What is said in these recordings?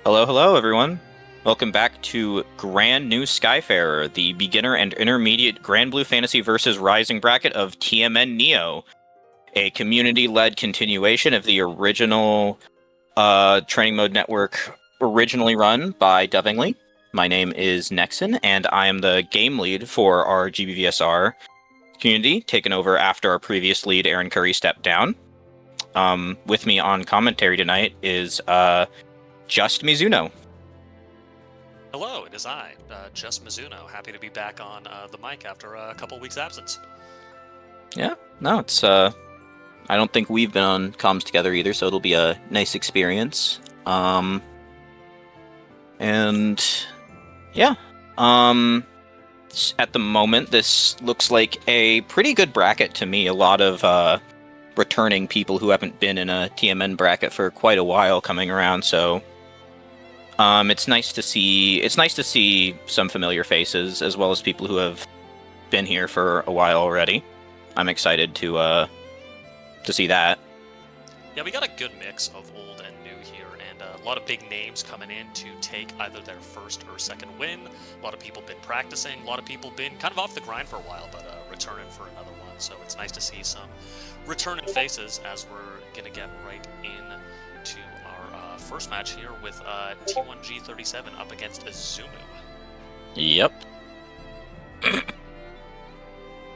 Hello, hello, everyone. Welcome back to Granblue Skyfarer, the beginner and intermediate Granblue Fantasy vs. Rising bracket of TMN Neo, a community-led continuation of the original training mode network originally run by Doveingly. My name is Nexon, and I am the game lead for our GBVSR community, taken over after our previous lead, Aaron Curry, stepped down. With me on commentary tonight is Just Mizuno. Hello, it is I, Just Mizuno. Happy to be back on the mic after a couple weeks' absence. Yeah, no, it's I don't think we've been on comms together either, so it'll be a nice experience. And yeah, at the moment, this looks like a pretty good bracket to me. A lot of returning people who haven't been in a TMN bracket for quite a while coming around, so it's nice to see. It's nice to see some familiar faces as well as people who have been here for a while already. I'm excited to see that. Yeah, we got a good mix of old and new here, and a lot of big names coming in to take either their first or second win. A lot of people been practicing. A lot of people been kind of off the grind for a while, but returning for another one. So it's nice to see some returning faces as we're gonna get right into our first match here with T1G37 up against Azumu. Yep.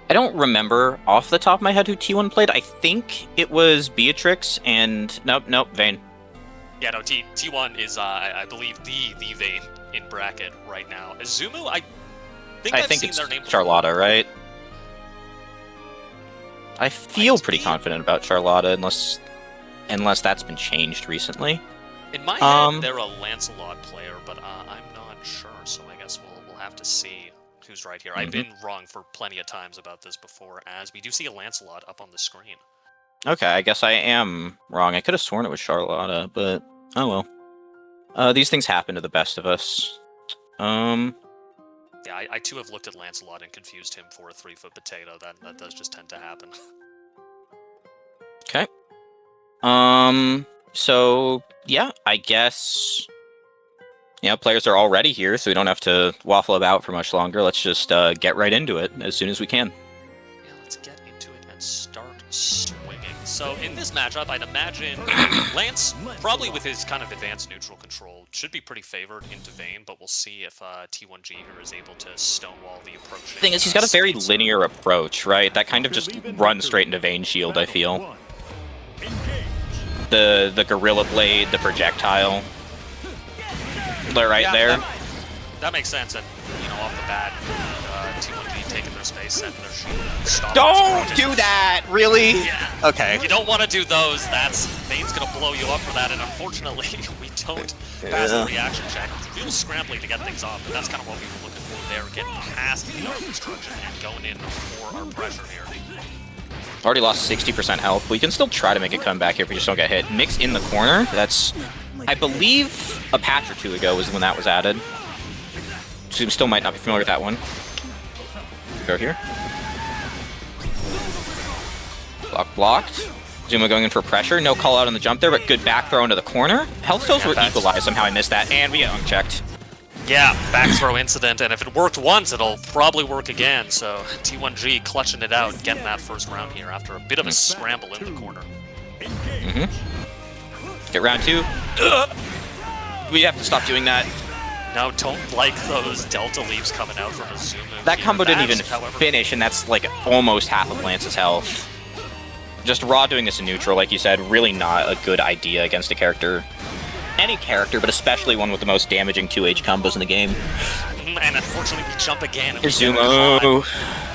I don't remember off the top of my head who T1 played. I think it was Beatrix and... Nope, Vayne. Yeah, no, T1 is, I believe, the Vayne in bracket right now. Azumu, I think it's their name Charlotta, before. right? I feel pretty confident about Charlotta, unless that's been changed recently. In my head, they're a Lancelot player, but I'm not sure, so I guess we'll have to see who's right here. I've been wrong for plenty of times about this before, as we do see a Lancelot up on the screen. Okay, I guess I am wrong. I could have sworn it was Charlotta, but oh well. These things happen to the best of us. Yeah, I too have looked at Lancelot and confused him for a 3-foot potato. That does just tend to happen. Okay. So yeah, I guess players are already here, so we don't have to waffle about for much longer. Let's just get right into it as soon as we can. Yeah, let's get into it and start swinging. So in this matchup, I'd imagine Lance, probably with his kind of advanced neutral control, should be pretty favored into Vayne, but we'll see if T1G here is able to stonewall the approach. The thing is, he's got a very linear approach, right? That kind of just runs straight into Vayne shield, I feel. The Gorilla Blade, the projectile. They're right there. That makes sense, and off the bat, T1G taking their space, setting their shield. Don't do that! Really? Yeah. Okay. If you don't want to do those, Vayne's gonna blow you up for that, and unfortunately, we don't pass the reaction check. It feels scrambling to get things off, but that's kind of what we were looking for there, getting past the arc destruction and going in for our pressure here. Already lost 60% health. We can still try to make a comeback here if we just don't get hit. Mix in the corner. That's, I believe, a patch or two ago was when that was added. So still might not be familiar with that one. Go here. Blocked. Zuma going in for pressure. No call out on the jump there, but good back throw into the corner. Health totals were equalized. Somehow I missed that, and we get unchecked. Yeah, back throw incident, and if it worked once, it'll probably work again. So T1G clutching it out, getting that first round here after a bit of a scramble in the corner. Get round two. We have to stop doing that. No, don't like those Delta Leaps coming out from Azumu. That combo didn't even finish, and that's like almost half of Lance's health. Just raw doing this in neutral, like you said, really not a good idea against a character. Any character, but especially one with the most damaging 2H combos in the game. And unfortunately, we jump again. Azumu.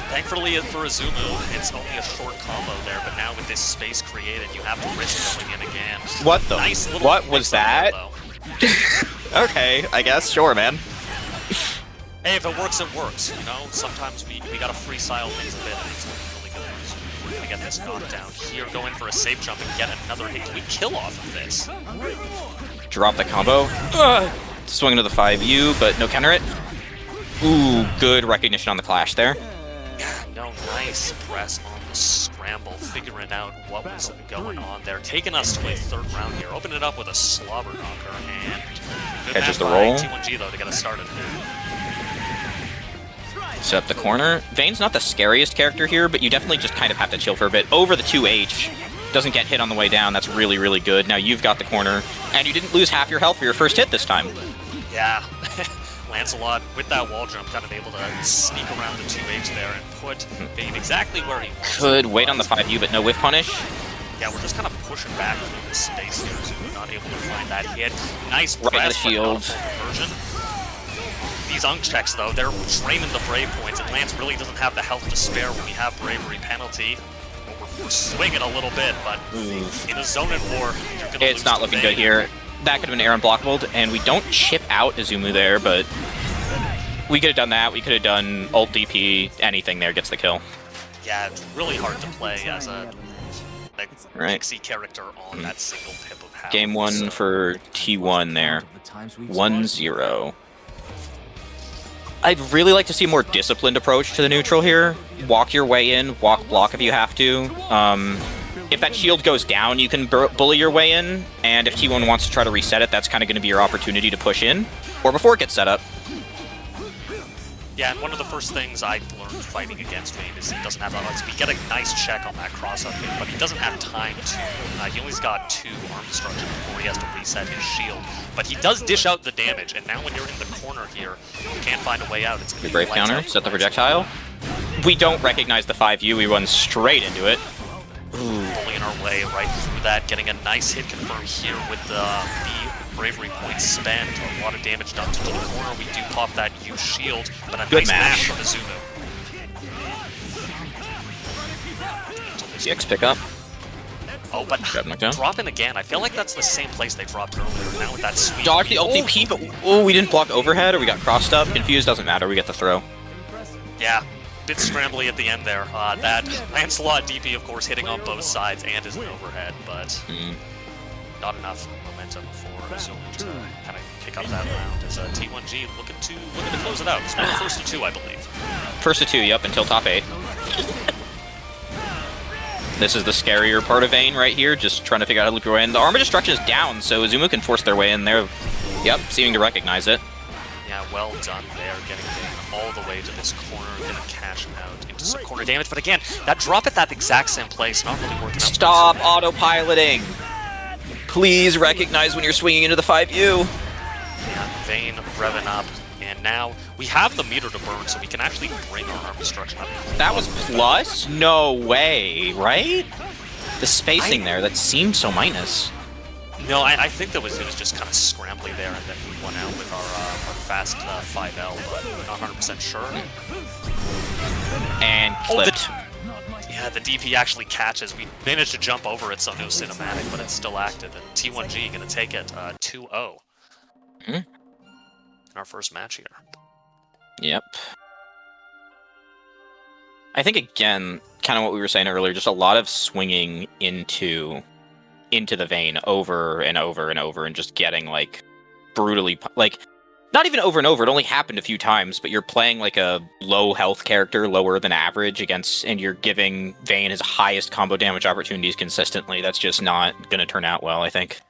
Thankfully for Azumu, it's only a short combo there, but now with this space created, you have to risk going in again. What the? What was that? Okay, I guess. Sure, man. Hey, if it works, it works. Sometimes we gotta freestyle things a bit, and it's really good for Azumu. We're gonna get this knockdown here, go in for a safe jump and get another hit. Can we kill off of this? Drop the combo. Swing into the 5U, but no counter it. Ooh, good recognition on the clash there. go. Nice press on the scramble, figuring out what was going on there. Taking us to a third round here. Open it up with a slobber knocker, and good Catches match the by roll. T1G, though, to get us started. Set up the corner. Vayne's not the scariest character here, but you definitely just kind of have to chill for a bit. Over the 2H. Doesn't get hit on the way down. That's really, really good. Now you've got the corner, and you didn't lose half your health for your first hit this time. Yeah. Lancelot, with that wall jump, kind of able to sneak around the 2H there and put Vayne exactly where he wants. Could wait on the 5U, but no whiff punish. Yeah, we're just kind of pushing back through this space here, so we're not able to find that hit. Nice Right in the press, but shield. not a full conversion. These Unk checks, though, they're draining the Brave points, and Lance really doesn't have the health to spare when we have Bravery penalty. We're swinging a little bit, but in a zone in war, you're gonna It's lose not to looking Vayne. good here. That could have been air unblockable, and we don't chip out Izumu there, but we could have done that. We could have done ult DP. Anything there gets the kill. Yeah, it's really hard to play as a Right. pixie character on that single pip of health. Game 1 so. for T1 there. 1-0. I'd really like to see a more disciplined approach to the neutral here. Walk your way in, walk block if you have to. If that shield goes down, you can bully your way in, and if T1 wants to try to reset it, that's kind of going to be your opportunity to push in, or before it gets set up. Yeah, and one of the first things I learned fighting against Vayne is he doesn't have that XP. Get a nice check on that cross-up hit, but he doesn't have time to. He only's got 2 arm destruction before he has to reset his shield. But he does dish out the damage, and now when you're in the corner here, you can't find a way out. It's The Brave counter, set the projectile. We don't recognize the 5U, we run straight into it. Bullying our way right through that, getting a nice hit confirmed here with the Bravery points spent. A lot of damage done to the corner. We do pop that U shield, but a Good nice match. from Izumu. CX pickup. Oh, but Grab knockdown. dropping again. I feel like that's the same place they dropped earlier. Now with that sweep. Dodge the ult DP, but we didn't block overhead, or we got crossed up. Confused, doesn't matter, we get the throw. Yeah, bit scrambly at the end there. That Lancelot DP, of course, hitting on both sides and is an overhead, but not enough momentum for Izumu to kind of pick up that round as T1G looking to close it out. It's one of the first of 2, I believe. First of 2, yep, until top 8. This is the scarier part of Vayne right here, just trying to figure out how to loop your way in. The armor destruction is down, so Izumu can force their way in there. Yep, seeming to recognize it. Yeah, well done there, getting Vayne all the way to this corner, gonna cash out into some corner damage. But again, that drop at that exact same place, not really working out. Stop autopiloting! Please recognize when you're swinging into the 5U! Yeah, Vayne revving up, and now we have the meter to burn, so we can actually bring our arm destruction up. That was plus? No way, right? The spacing there, that seemed so minus. No, I think that it was just kind of scrambly there, and then we went out with our fast 5L, but I'm not 100% sure. And clipped. Yeah, the DP actually catches. We managed to jump over it, so no cinematic, but it's still active, and T1G gonna take it 2-0 in our first match here. Yep. I think, again, kind of what we were saying earlier, just a lot of swinging into the Vayne over and over and over, and just getting, like, brutally... Like, not even over and over, it only happened a few times, but you're playing, like, a low-health character, lower than average, against, and you're giving Vayne his highest combo damage opportunities consistently. That's just not going to turn out well, I think.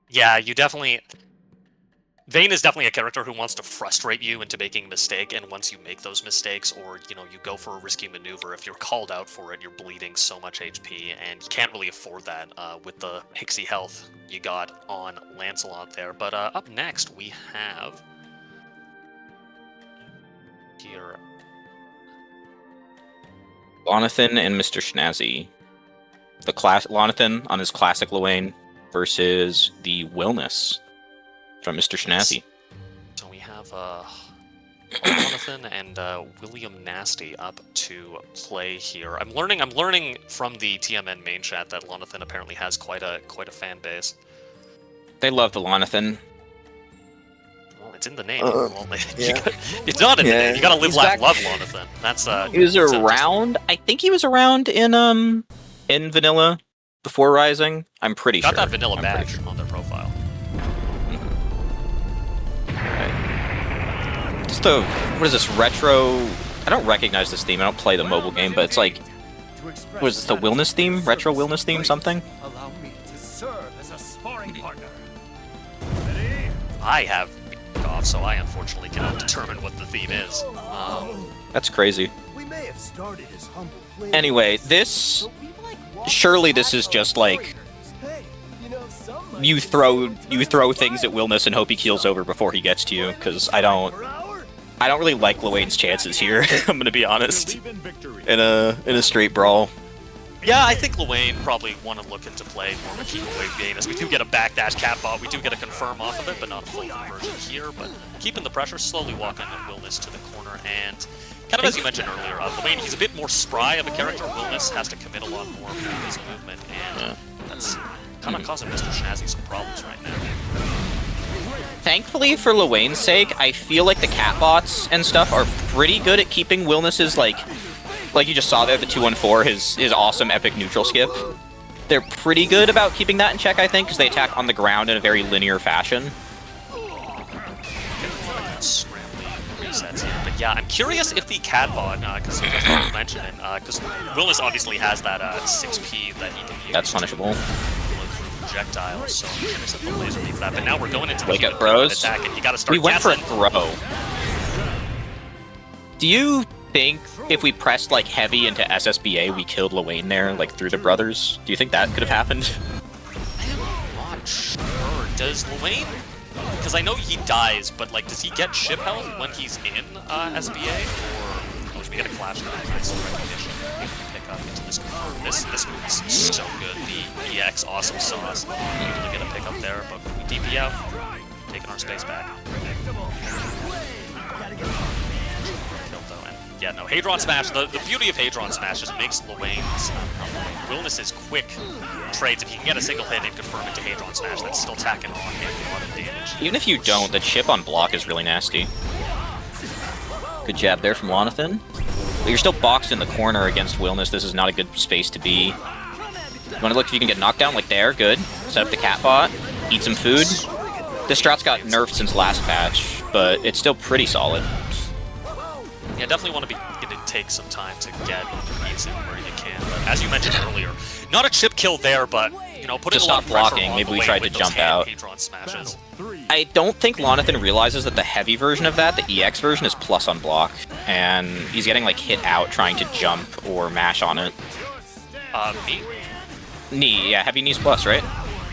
Yeah, you definitely... Vayne is definitely a character who wants to frustrate you into making a mistake, and once you make those mistakes, or, you know, you go for a risky maneuver, if you're called out for it, you're bleeding so much HP, and you can't really afford that with the Hixie health you got on Lancelot there. But up next, we have... here... Lonathan and Mr. Schnazzy. Lonathan on his classic Luane versus the Willness from Mr. Schnazzy. So we have Jonathan and William Nasty up to play here. I'm learning from the TMN main chat that Lonathan apparently has quite a fan base. They love the Lonathan. Well, it's in the name. Yeah. It's not in the name. You gotta live, He's laugh, back. love Lonathan. That's He was that's around. I think he was around in Vanilla before Rising. I'm pretty got sure. that vanilla I'm badge pretty sure. on their profile. Just the what is this retro I don't recognize this theme. I don't play the mobile game, but it's like, what is this, the Willness theme? Retro Willness theme, something? Allow me to serve as a sparring partner. I have off, so I unfortunately cannot determine what the theme is. That's crazy. We may have started as humble flavors, Anyway, this... but we've, like, walked Surely this right is up just to like... Hey, you know, some might You say throw something things at Willness and hope he keels over before he gets to you, because I don't per hour. really like Luane's chances here. I'm gonna be honest. In a straight brawl. Yeah, I think Luane probably want to look into play more of a keep away Venus. We do get a backdash cat bot, we do get a confirm off of it, but not a full conversion here. But keeping the pressure, slowly walking on Willness to the corner, and kind of as you mentioned earlier, Luane, he's a bit more spry of a character. Willness has to commit a lot more of his movement, and that's kind of causing Mr. Snazzy some problems right now. Thankfully, for Luane's sake, I feel like the cat bots and stuff are pretty good at keeping Willness's, like you just saw there, the 214, his awesome epic neutral skip. They're pretty good about keeping that in check, I think, because they attack on the ground in a very linear fashion. Scrambling resets here, but yeah, I'm curious if the cat bot, because you guys mentioned it, because Willness obviously has that 6P that he can use. That's punishable. Projectiles, so I'm curious if the laser beats that. But now we're going into the Wake up, heat of bros. attack, and you got to start We went for a guessing. throw. Do you think if we pressed like heavy into SSBA, we killed Luane there, like through the brothers? Do you think that could have happened? I'm not sure. Does Luane? Because I know he dies, but like, does he get ship health when he's in SBA? Or we get a clash now? Nice recognition. Pick up into this confirm. This move is so good. The EX awesome sauce. Able to get a pick up there, but we DP out, taking our space back. Yeah, no, Hadron Smash, the beauty of Hadron Smash is makes Luane's Willness's quick trades. If you can get a single hit and confirm it to Hadron Smash, that's still tacking on and a lot of damage. Even if you don't, the chip on block is really nasty. Good jab there from Lonathan. But you're still boxed in the corner against Willness. This is not a good space to be. You want to look if you can get knocked down? Like there, good. Set up the cat bot, eat some food. This strat's got nerfed since last patch, but it's still pretty solid. Yeah, definitely want to be gonna take some time to get beats in where you can. But as you mentioned earlier, not a chip kill there, but you know, putting Just a lot stop of pressure blocking. on Maybe the we way tried with to those jump out. Hadron Smashes. I don't think Lonathan realizes that the heavy version of that, the EX version, is plus on block, and he's getting like hit out trying to jump or mash on it. Me? Knee, yeah, heavy knees plus, right?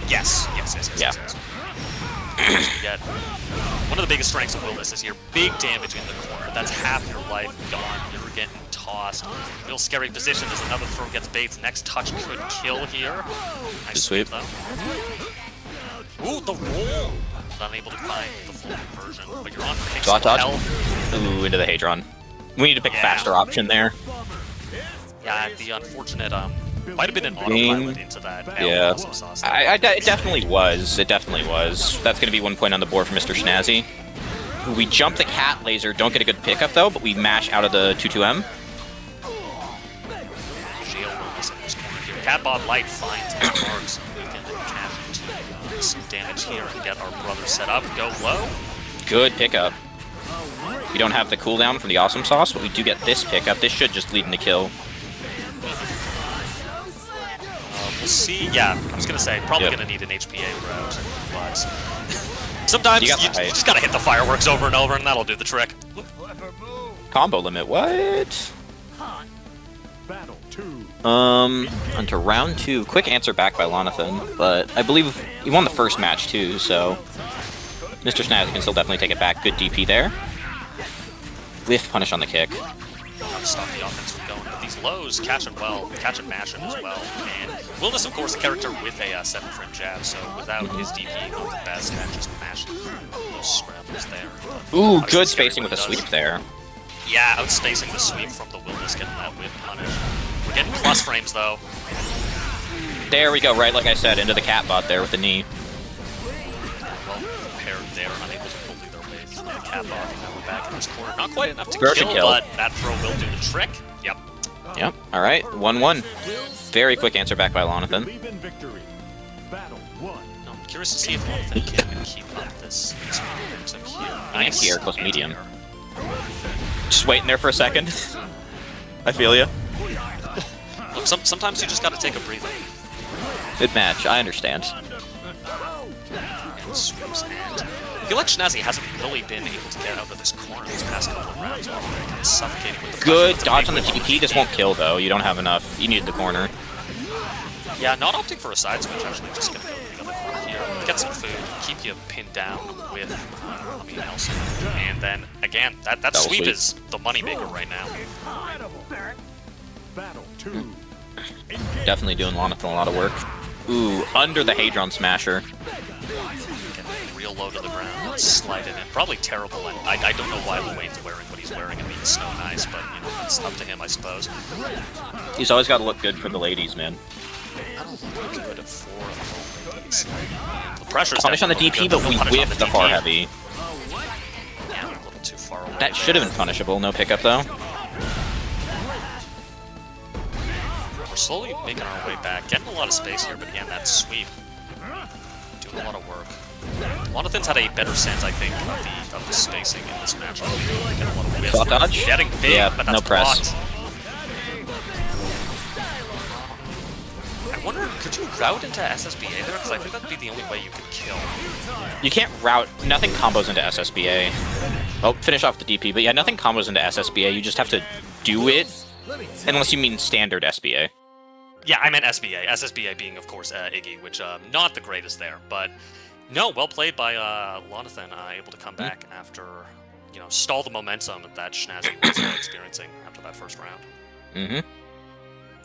Yes. Yeah. Get one of the biggest strengths of Willness is your big damage in the corner. That's half your life gone. You're getting tossed. Real scary position as another throw gets baits. Next touch could kill here. Nice sweep. though. Ooh, the roll. Unable to find the full conversion, but you're on pixel Dot dodge. health. Ooh, into the Hadron. We need to pick a Yeah. faster option there. Yeah, the unfortunate might have been an Game. autopilot into that. Yeah. Awesome sauce. It definitely was. It definitely was. That's going to be 1 point on the board for Mr. Snazzy. We jump the cat laser, don't get a good pickup though, but we mash out of the 2-2M. Jail Willness in this corner here. Catbot Light finds his mark, so we can cash into some damage here and get our brother set up. Go low. Good pickup. We don't have the cooldown from the awesome sauce, but we do get this pickup. This should just lead into kill. We'll see. Yeah, I was gonna say probably Yep. gonna need an HPA route, but sometimes You you, got the height. just gotta hit the fireworks over and over, and that'll do the trick. Combo limit, what? Battle 2. Onto round 2. Quick answer back by Lonathan, but I believe he won the first match too, so Mr. Snazzy can still definitely take it back. Good DP there. Whiff punish on the kick. Stop the offense from going, but these lows catch it well, catch it mash him as well. And Willness, of course, a character with a 7-frame jab, so without his DP, not the best at just mashing through those scrambles there. But Ooh, obviously good scary spacing when with a it does. sweep there. Yeah, outspacing the sweep from the Willness, getting that whip punish. We're getting plus frames though. There we go, right like I said, into the cat bot there with the knee. Well prepared there, unable to bully their way through the cap off. Now we're back in this corner. Not quite enough to Perfect kill. but that throw will do the trick. Yep. Yep, alright, 1-1. Very quick answer back by Lonathan. Even victory. Battle 1. Now, I'm curious to see if Lonathan can keep up this momentum here. Anti-air plus medium. Anti-air. Just waiting there for a second. I feel you. Look, sometimes you just gotta take a breather. Good match. I understand. And swoops, and I feel like Snazzy hasn't really been able to get out of this corner these past couple of rounds. While kind of suffocating with the Good pressure. dodge on the TP. Just won't kill though. You don't have enough. You need the corner. Yeah, not opting for a side switch, actually, just gonna go to the other corner here. Get some food, keep you pinned down with Nelson. And then, again, that sweep is the moneymaker right now. Battle 2. Definitely doing Lonathan a lot of work. Ooh, under the Hadron Smasher. Getting real low to the ground and slide it in. Probably terrible, and I don't know why Luane's wearing what he's wearing. I mean, it's so nice, but, you know, it's up to him, I suppose. He's always got to look good for the ladies, man. I don't look good for the ladies. The pressure's Punish on the definitely DP, good, but we no punish on whiffed the far heavy. Yeah, we're a little too far away. That should have been punishable. No pickup though. We're slowly making our way back, getting a lot of space here, but again, that sweep, doing a lot of work. Lonathan's had a better sense, I think, of the spacing in this matchup. Getting a lot of whiffs. Thought dodge? Getting big, Yeah, but that's no press. blocked. I wonder, could you route into SSBA there? Because I think that'd be the only way you could kill. You can't route. Nothing combos into SSBA. Oh, finish off the DP. But yeah, nothing combos into SSBA. You just have to do it, unless you mean standard SBA. Yeah, I meant SBA. SSBA being, of course, Iggy, which not the greatest there, but no, well played by Lonathan, able to come back after, you know, stall the momentum that Snazzy was experiencing after that first round. Mm-hmm.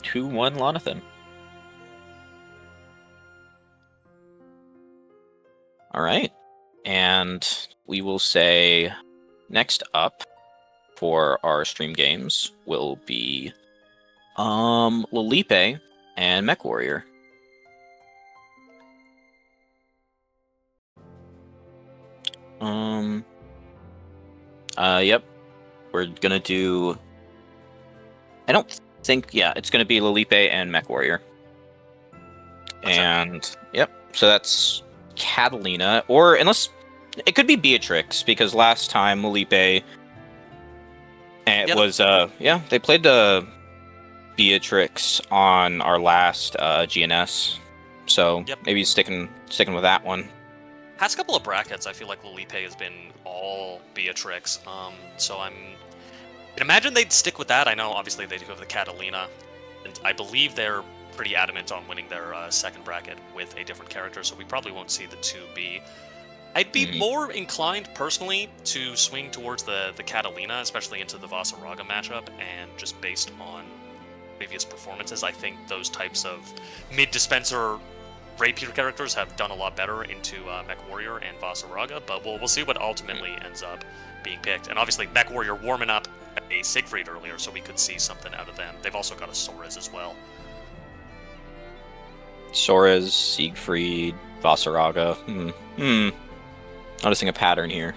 2-1 Lonathan. All right, and we will say next up for our stream games will be Lilipe and Mech Warrior. Yep. We're gonna do. I don't think. Yeah, it's gonna be Lilipe and Mech Warrior. And yep. So that's Catalina, or unless it could be Beatrix, because last time Lilipe was yeah, they played Beatrix on our last GNS, so maybe sticking with that one. Past couple of brackets, I feel like Lilipe has been all Beatrix, so I'd imagine they'd stick with that. I know obviously they do have the Catalina, and I believe they're pretty adamant on winning their second bracket with a different character, so we probably won't see the 2B. I'd be more inclined, personally, to swing towards the Catalina, especially into the Vasaraga matchup, and just based on previous performances, I think those types of mid-dispenser rapier characters have done a lot better into Mech Warrior and Vasaraga, but we'll see what ultimately ends up being picked. And obviously, Mech Warrior warming up a Siegfried earlier, so we could see something out of them. They've also got a Sora's as well. Sora's, Siegfried, Vasaraga. Noticing a pattern here.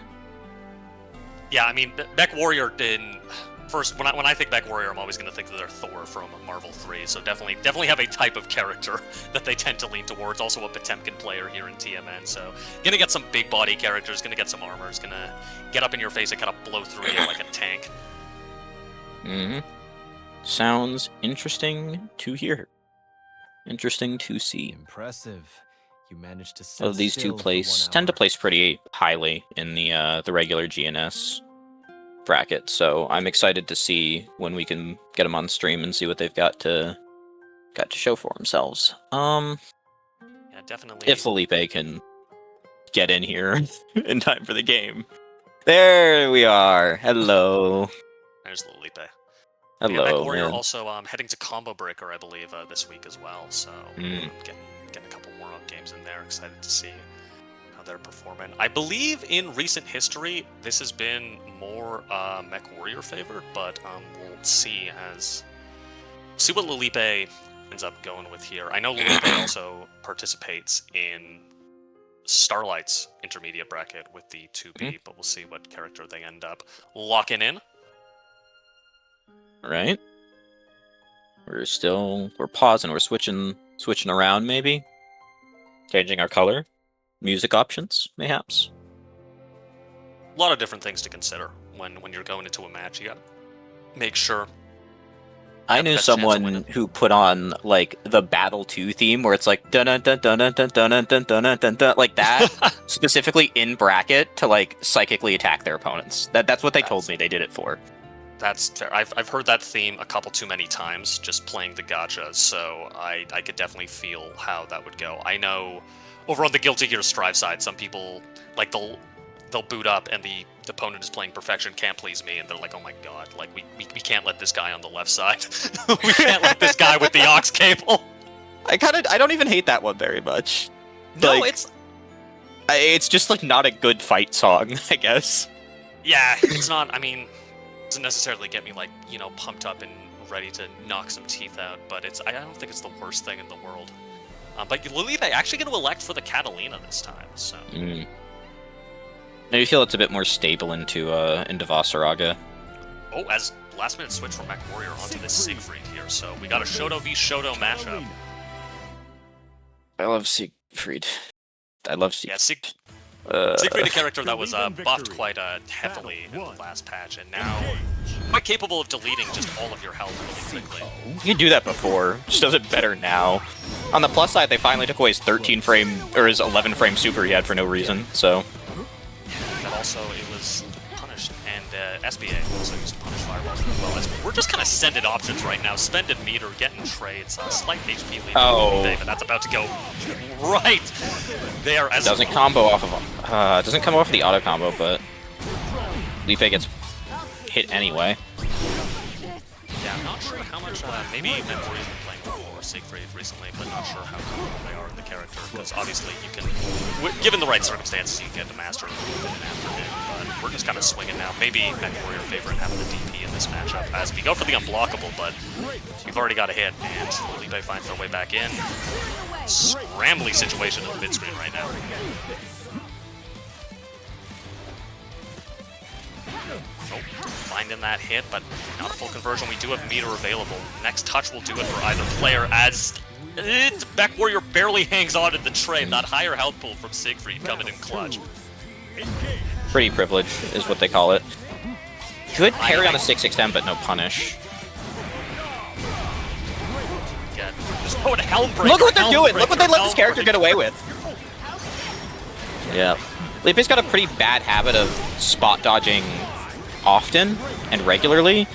Yeah, I mean, Mech Warrior didn't. First, when I think Mech Warrior, I'm always going to think that they're Thor from Marvel 3. So definitely have a type of character that they tend to lean towards. Also a Potemkin player here in TMN. So gonna get some big body characters, gonna get some armors, gonna get up in your face and kind of blow through you like a tank. Sounds interesting to hear. Interesting to see. Impressive. You managed to sit These two still tend to place pretty highly in the regular GNS bracket, so I'm excited to see when we can get them on stream and see what they've got to show for themselves. Yeah, definitely. If Felipe can get in here in time for the game. There we are. Hello. There's Lilipe. Hello. Yeah, Mech Warrior man. also heading to Combo Breaker, I believe, this week as well. So getting a couple warm-up games in there. Excited to see how they're performing. I believe in recent history, this has been more Mech Warrior favored, but we'll see what Lilipe ends up going with here. I know Lilipe also participates in Starlight's intermediate bracket with the 2B, but we'll see what character they end up locking in. Right. We're pausing. We're switching around, maybe changing our color, music options, mayhaps. A lot of different things to consider when you're going into a match. You gotta make sure. I Got the knew best chance of someone winning. who put on like the Battle 2 theme where it's like dun dun dun dun dun dun dun dun dun dun dun dun like that specifically in bracket to like psychically attack their opponents. That's what they told me they did it for. That's fair. I've heard that theme a couple too many times just playing the gachas, so I could definitely feel how that would go. I know over on the Guilty Gear Strive side, some people like they'll boot up and the opponent is playing Perfection, can't please me, and they're like, oh my god, like we can't let this guy on the left side. We can't let this guy with the aux cable. I don't even hate that one very much. No, Like, it's just like not a good fight song, I guess. yeah, it's not. I mean, it doesn't necessarily get me like pumped up and ready to knock some teeth out, but I don't think it's the worst thing in the world. But Lilipe actually going to elect for the Catalina this time, so. Maybe feel it's a bit more stable into Vasaraga. Oh, as last minute switch from MechWarrior onto this Siegfried here, so we got a Shoto v Shoto matchup. I love Siegfried. I love Yeah, Siegfried. Siegfried, a character that was buffed quite heavily in the last patch, and now quite capable of deleting just all of your health really quickly. You could do that before, just does it better now. On the plus side, they finally took away his 13 frame, or his 11 frame super he had for no reason, so. But also, it was punished, and SBA also used punish fireballs as well. We're just kind of sending options right now. Spended meter, getting trades, slight HP lead. Oh. But that's about to go right there. As Doesn't combo off of doesn't come off the auto combo, but Lipe gets hit anyway. Yeah, I'm not sure how much, maybe MechWarrior's been playing more Siegfried recently, but not sure how comfortable they are in the character, because obviously you can, given the right circumstances, you can get the master and move in after him, but we're just kind of swinging now. Maybe MechWarrior favorite having the DP in this matchup, as we go for the unblockable, but you've already got a hit, and Lipe finds their way back in. Scrambly situation in the mid-screen right now. Finding that hit, but not a full conversion. We do have meter available. Next touch will do it for either player, as MechWarrior barely hangs on to the trade. That higher health pool from Siegfried coming in clutch. Pretty privileged is what they call it. Good parry on a 6-6-10, but no punish. Oh, and Helm Breaker. Look what they're doing! Look what they let this character get away with! Yeah. Lipe's got a pretty bad habit of spot dodging often and regularly.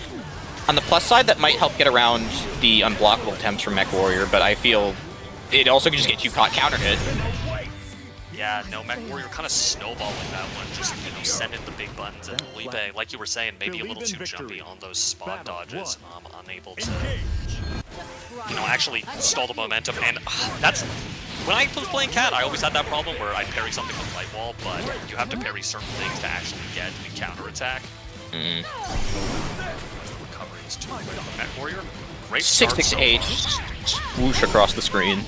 On the plus side, that might help get around the unblockable attempts from MechWarrior, but I feel it also can just get you caught counter hit. Yeah, no, MechWarrior kind of snowballing that one, just, sending the big buttons, and Lipe, like you were saying, maybe a little too jumpy on those spot dodges, unable to, actually stall the momentum, and that's, when I was playing Cat, I always had that problem where I'd parry something with Light Wall, but you have to parry certain things to actually get the counterattack. The recovery is too quick on MechWarrior. Great start. 6-6-8, whoosh across the screen.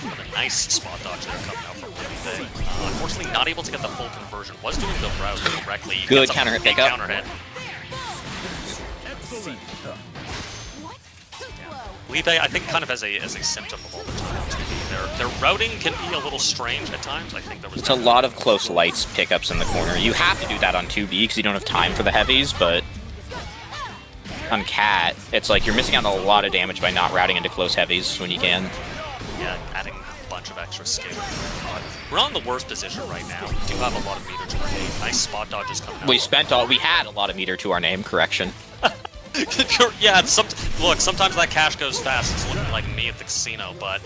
A nice spot dodge there coming out from Lipe. Unfortunately, not able to get the full conversion. Was doing the route correctly. Good counter hit pickup. Counter hit. Lipe, I think, kind of as a symptom of all the time too. Their routing can be a little strange at times. I think there was. It's a lot of close lights pickups in the corner. You have to do that on 2B because you don't have time for the heavies, but on Cat, it's like you're missing out on a lot of damage by not routing into close heavies when you can. Yeah, adding a bunch of extra skill. We're not in the worst position right now. We do have a lot of meter to our name. Nice spot dodges coming out. We had a lot of meter to our name, correction. Yeah, look, sometimes that cash goes fast. It's looking like me at the casino, but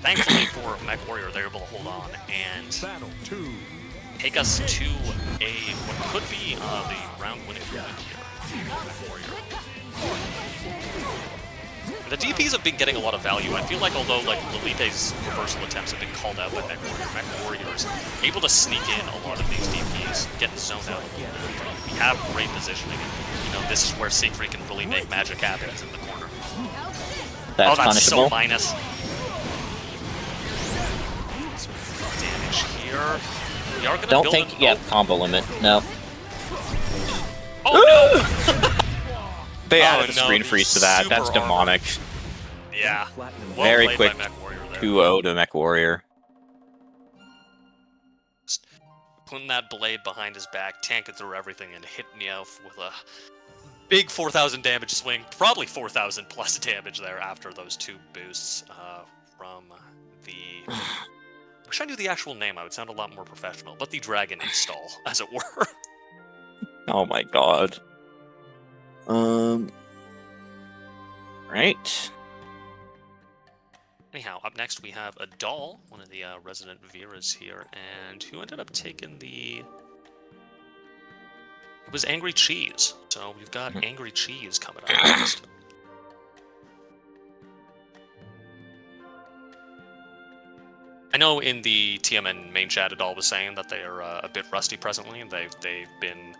thankfully for MechWarrior, they're able to hold on and take us to what could be the round-winning win here. MechWarrior. The DPs have been getting a lot of value. I feel like although Lilipe's reversal attempts have been called out by MechWarrior's able to sneak in a lot of these DPs, get zoned out. We have great positioning. This is where Siegfried can really make magic happen, is in the corner. That's So punishable. minus. Damage here. We are gonna build yeah, combo limit. No. Oh no! They added a no, screen freeze to that. That's super demonic. Yeah. Well Very played quick by MechWarrior there. 2-0 to MechWarrior. putting that blade behind his back, tanking through everything, and hitting you with a big 4,000 damage swing. Probably 4,000 plus damage there after those 2 boosts from the... Wish I knew the actual name. I would sound a lot more professional. But the dragon install, as it were. Oh my god. Right. Anyhow, up next we have Adal, one of the resident Viras here, and who ended up taking the... It was Angry Cheese. So we've got Angry Cheese coming up next. I know in the TMN main chat, Adal was saying that they are a bit rusty presently, and they've been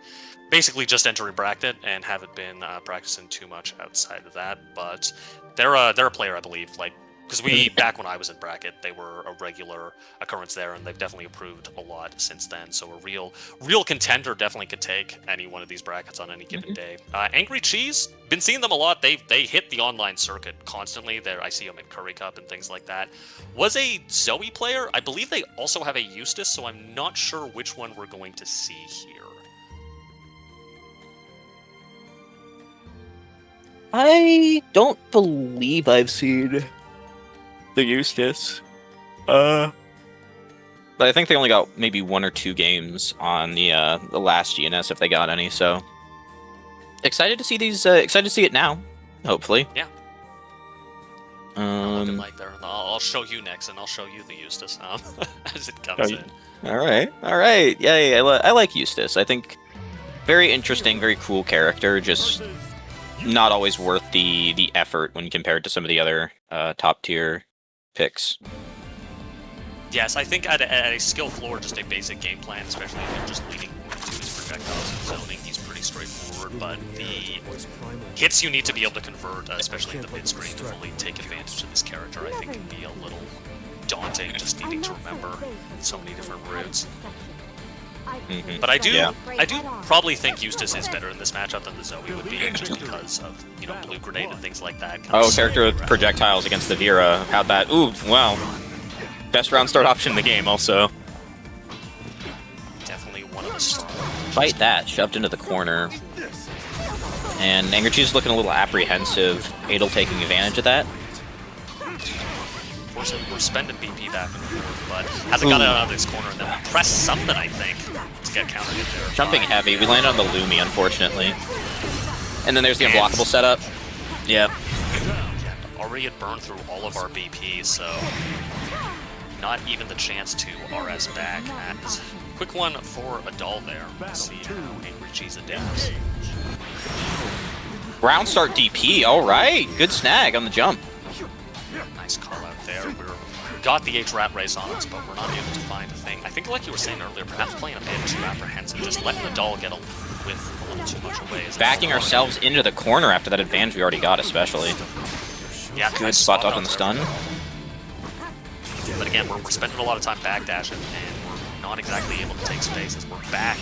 basically just entering bracket and haven't been practicing too much outside of that. But they're a player, I believe, like. Because back when I was in bracket, they were a regular occurrence there, and they've definitely improved a lot since then. So a real contender definitely could take any one of these brackets on any given day. Angry Cheese, been seeing them a lot. They hit the online circuit constantly. There, I see them in Curry Cup and things like that. Was a Zoe player. I believe they also have a Eustace, so I'm not sure which one we're going to see here. I don't believe I've seen the Eustace. But I think they only got maybe 1 or 2 games on the last GNS if they got any. So excited to see these. Excited to see it now. Hopefully. Yeah. Looking like there. I'll show you next, and I'll show you the Eustace as it comes in. All right. Yeah. I like Eustace. I think very interesting, very cool character. Just not always worth the effort when compared to some of the other top tier picks. Yes, I think at a skill floor, just a basic game plan, especially if you're just leading to his projectiles and zoning, he's pretty straightforward, but the hits you need to be able to convert, especially in the mid-screen, to fully take advantage of this character, I think can be a little daunting, just needing to remember so many different routes. But I do probably think Eustace is better in this matchup than the Zoe would be, just because of, blue grenade and things like that. Character with projectiles against the Vera. How'd that? Ooh, wow. Best round start option in the game, also. Definitely one of the strong. Fight that, shoved into the corner. And Angry Cheese is looking a little apprehensive. Adel taking advantage of that. We're spending BP back and forth, but hasn't got it out of this corner, and then we press something, I think, to get counter hit there. Jumping heavy. We landed on the Lumi, unfortunately. And then there's the unblockable setup. Yep. Already had burned through all of our BP, so not even the chance to RS back. And quick one for Adal there. Let's see how Angry Cheese adapts. Round start DP. All right. Good snag on the jump. Nice call out there. We got the H-Rat race on us, but we're not able to find a thing. I think, like you were saying earlier, perhaps playing a bit too apprehensive, just letting the doll get with a little too much away. Backing ourselves into the corner after that advantage we already got, especially. Yeah, good spot dodge on the stun. But again, we're spending a lot of time backdashing, and we're not exactly able to take space as we're back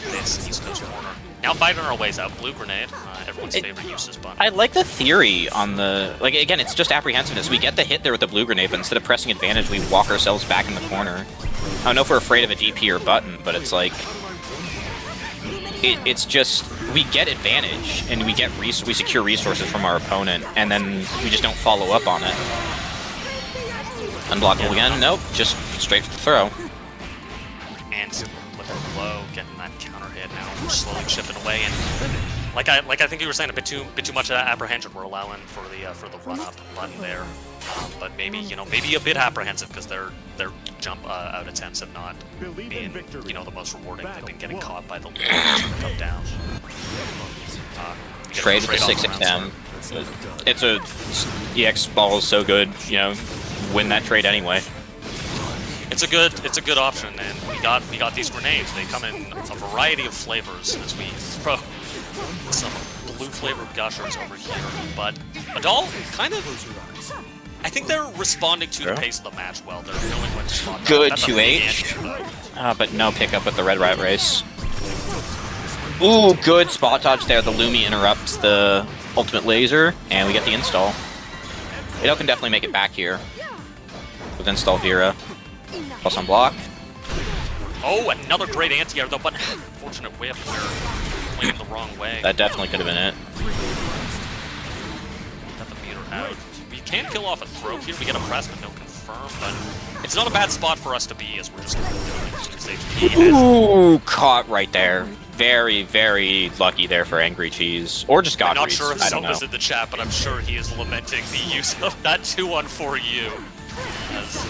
this East Coast corner. Now fighting our ways out. Blue grenade, everyone's favorite uses button. I like the theory on the... Like, again, it's just apprehensiveness. We get the hit there with the blue grenade, but instead of pressing advantage, we walk ourselves back in the corner. I don't know if we're afraid of a DP or button, but it's like... It's just... We get advantage, and we secure resources from our opponent, and then we just don't follow up on it. Unblockable again? Nope. Just straight to the throw. And looking low, getting that counter hit now. We're slowly chipping away, and like I think you were saying, a bit too much apprehension we're allowing for the run up button there. But maybe maybe a bit apprehensive because their jump out attempts have not been the most rewarding. They've been getting caught by the lead come down. Trade with the 6XM. It's a EX ball is so good, win that trade anyway. It's a good option, and we got these grenades. They come in a variety of flavors as we throw some blue flavored gushers over here. But Adal kind of, I think they're responding to the pace of the match well. They're knowing when to spot. Good 2H. But no pickup with the red rat race. Ooh, good spot dodge there. The Lumi interrupts the ultimate laser, and we get the install. Adel can definitely make it back here with install Vera. Plus on block. Oh, another great anti-air though, but unfortunate whiff. We're playing the wrong way. That definitely could have been it. Got the meter out. We can kill off a throw here. We get a press, but no confirm. But it's not a bad spot for us to be, as we're just going to do it. Ooh, caught right there. Very, very lucky there for Angry Cheese. Or just I'm Godfrey's. not sure if I don't know. Soma's in the chat, but I'm sure he is lamenting the use of that 2-on-4U. As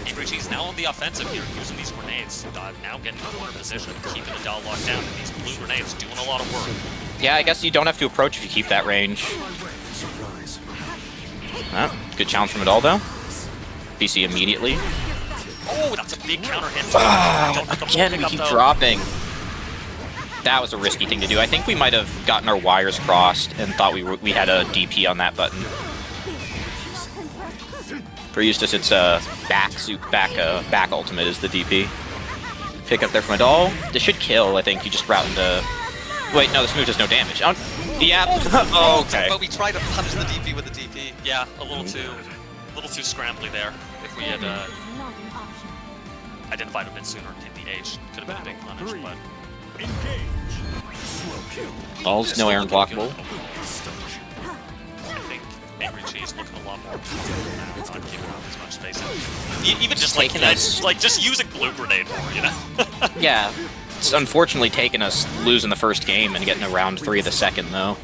Angry Cheese now on the offensive here, using these grenades. Now getting in corner position, keeping the Dow locked down, and these blue grenades doing a lot of work. Yeah, I guess you don't have to approach if you keep that range. Good challenge from it all, though. BC immediately. Oh, that's a big counter hit. Again, we keep dropping. That was a risky thing to do. I think we might have gotten our wires crossed and thought we had a DP on that button. For Eustace, it's back ultimate is the DP. Pick up there from a doll. This should kill. I think you just route into. Wait, no, this move does no damage. Oh, yeah. Oh, okay. But we tried to punish the DP with the DP. Yeah, a little too scrambly there. If we had identified a bit sooner and hit the H, could have been a big punish, but. Balls, no air unblockable. I think Angry Cheese looking a lot more now, not giving up as much space. Even just like just using blue grenade more, you know? Yeah. It's unfortunately taken us losing the first game and getting to round 3 of the second, though.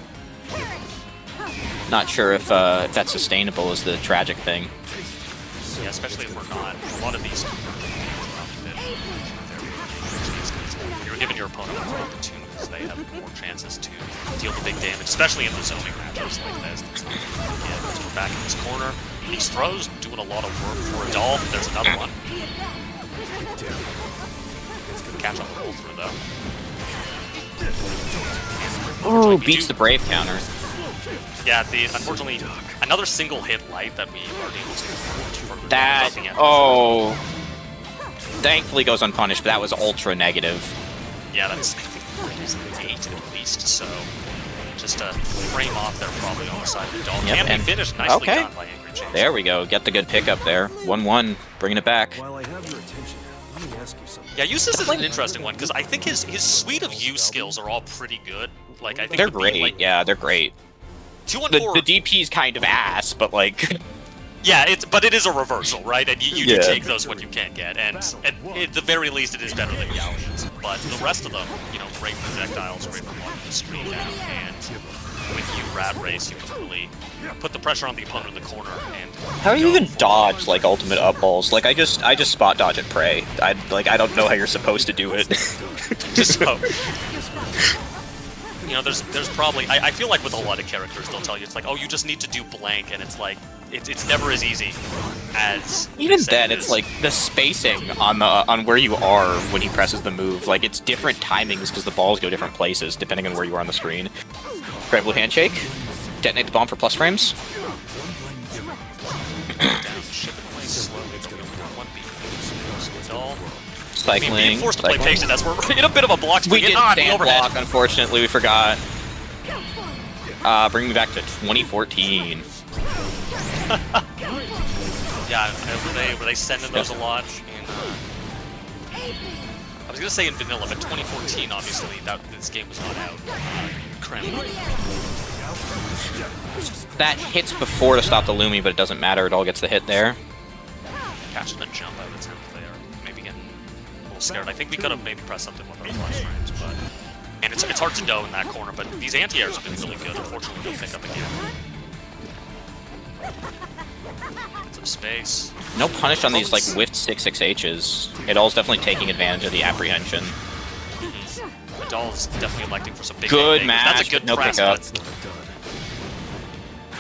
Not sure if that's sustainable is the tragic thing. Yeah, especially if we're not. A lot of these. You're giving your opponent more opportunities. They have more chances to deal the big damage, especially in the zoning matchups like this. Yeah, we're back in this corner. These throws doing a lot of work for a doll. There's another one. Catch on the roll through though. Ooh, beats the Brave counter. Yeah, unfortunately another single hit light that we weren't able to further. That thankfully goes unpunished, but that was ultra negative. Yeah, that's I think 8 at least. So just a frame off there probably on the side of the doll. Yep, Can be and- finished nicely okay. done by Angry Cheese. There we go. Get the good pickup there. 1-1, bringing it back. While I have your attention, let me ask you something. Yeah, Eustace is an interesting one because I think his suite of use skills are all pretty good. Like I think They're the great. like, Yeah, they're great. 2-on-4. The DP's kind of ass, but like. Yeah, but it is a reversal, right? And you do Yeah. take those when you can't get, and at the very least, it is better than Yowlins. But the rest of them, you know, great projectiles, great for blocking the screen down, and with you Rat Race, you can really put the pressure on the opponent in the corner. And How do you go even for- dodge like ultimate up balls? Like I just spot dodge and pray. I don't know how you're supposed to do it. Just so. You know, there's probably I feel like with a lot of characters they'll tell you it's like, oh, you just need to do blank, and it's like it's never as easy as Even they say then, it it's is. like the spacing on where you are when he presses the move. Like it's different timings because the balls go different places depending on where you are on the screen. Granblue handshake. Detonate the bomb for plus frames. down, ship it away slowly, but we only have one beat. So all Cycling. being forced to play cycling. patient as we're in a bit of a block. We did the stand overhead. block, unfortunately, we forgot. Bring me back to 2014. Yeah, were they sending those a lot in? I was gonna say in vanilla, but 2014, obviously, this game was not out. Granblue. That hits before to stop the Lumi, but it doesn't matter. It all gets the hit there. Catching the jump out attempt there, maybe getting a little scared. I think we could have maybe pressed something with our flash frames, but and it's hard to know in that corner. But these anti-airs have been really good. Unfortunately, they'll pick up again. Get some space. No punish on these like whiffed 6/6Hs. Idol's definitely taking advantage of the apprehension. Idol's definitely electing for some big Good things. match, That's a good but no press, pickup. but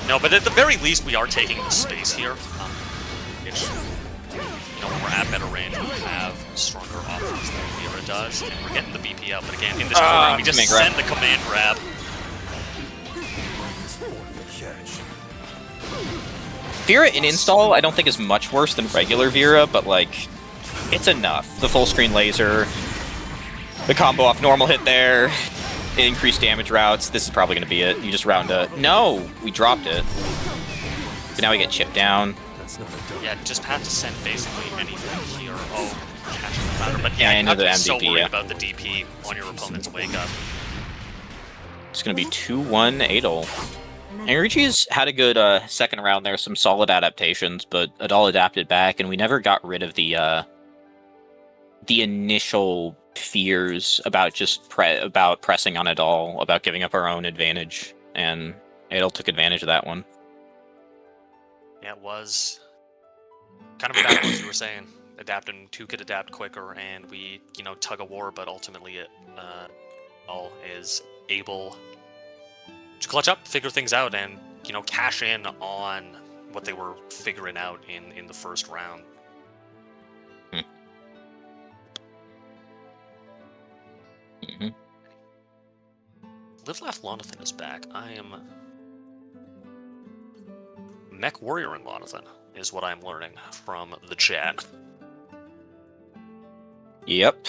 no, but at the very least, we are taking the space here. Which, you know, when we're at better range, we have stronger options than Vera does, and we're getting the BP out. But again, in this corner, we just command grab. send the command grab. Vera in install, I don't think is much worse than regular Vera, but like, it's enough. The full screen laser, the combo off normal hit there, increased damage routes. This is probably going to be it. You just round a... No! We dropped it. But now we get chipped down. Yeah, just have to send basically anything here. Oh, catching the founder. But yeah, And you have to the be so MVP, worried yeah. about the DP on your opponent's wake up. It's going to be 2-1 Adol. Enrichi's had a good second round there, some solid adaptations, but Adol adapted back, and we never got rid of the initial fears about just about pressing on Adol, about giving up our own advantage, and Adol took advantage of that one. Yeah, it was kind of a battle, as you were saying. Adapting, two could adapt quicker, and we, tug of war, but ultimately it all is able to clutch up, figure things out, and, cash in on what they were figuring out in the first round. Mm-hmm. Live Laugh Lonathan is back. I am Mech Warrior in Lonathan, is what I'm learning from the chat. Yep.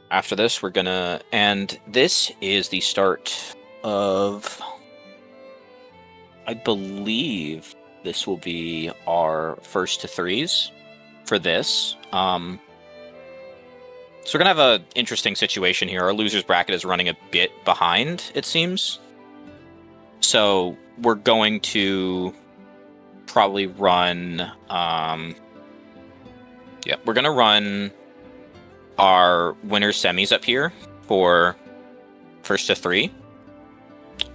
After this, we're gonna... And this is the start of... I believe this will be our first to threes for this. So we're gonna have an interesting situation here. Our losers bracket is running a bit behind, it seems. So we're going to probably run... yeah, we're gonna run our winner semis up here for first to three.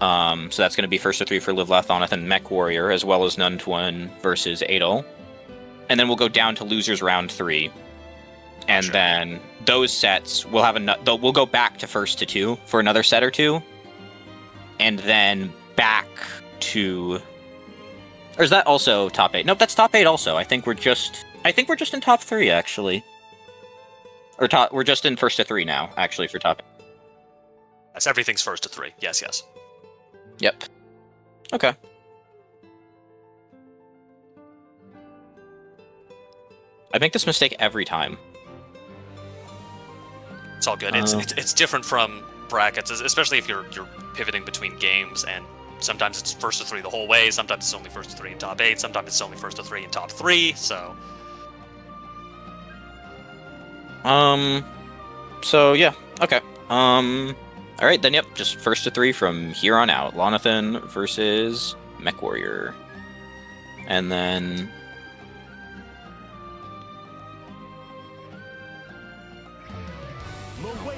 So that's going to be first to three for Live Lathonath and Mech Warrior, as well as None Twin versus Adol. And then we'll go down to losers round 3. And then those sets, we'll have we'll go back to first to 2 for another set or 2. And then back to... Or is that also top 8? Nope, that's top 8 also. I think we're just in top 3, actually. Or we're just in first to 3 now, actually, for top 8. Yes, everything's first to 3. Yes, yes. Yep. Okay. I make this mistake every time. It's all good. It's different from brackets, especially if you're pivoting between games, and sometimes it's first to 3 the whole way, sometimes it's only first to 3 in top 8, sometimes it's only first to 3 in top 3, so... So yeah, okay. Alright then, yep, just first to 3 from here on out. Lonathan versus Mech Warrior. And then...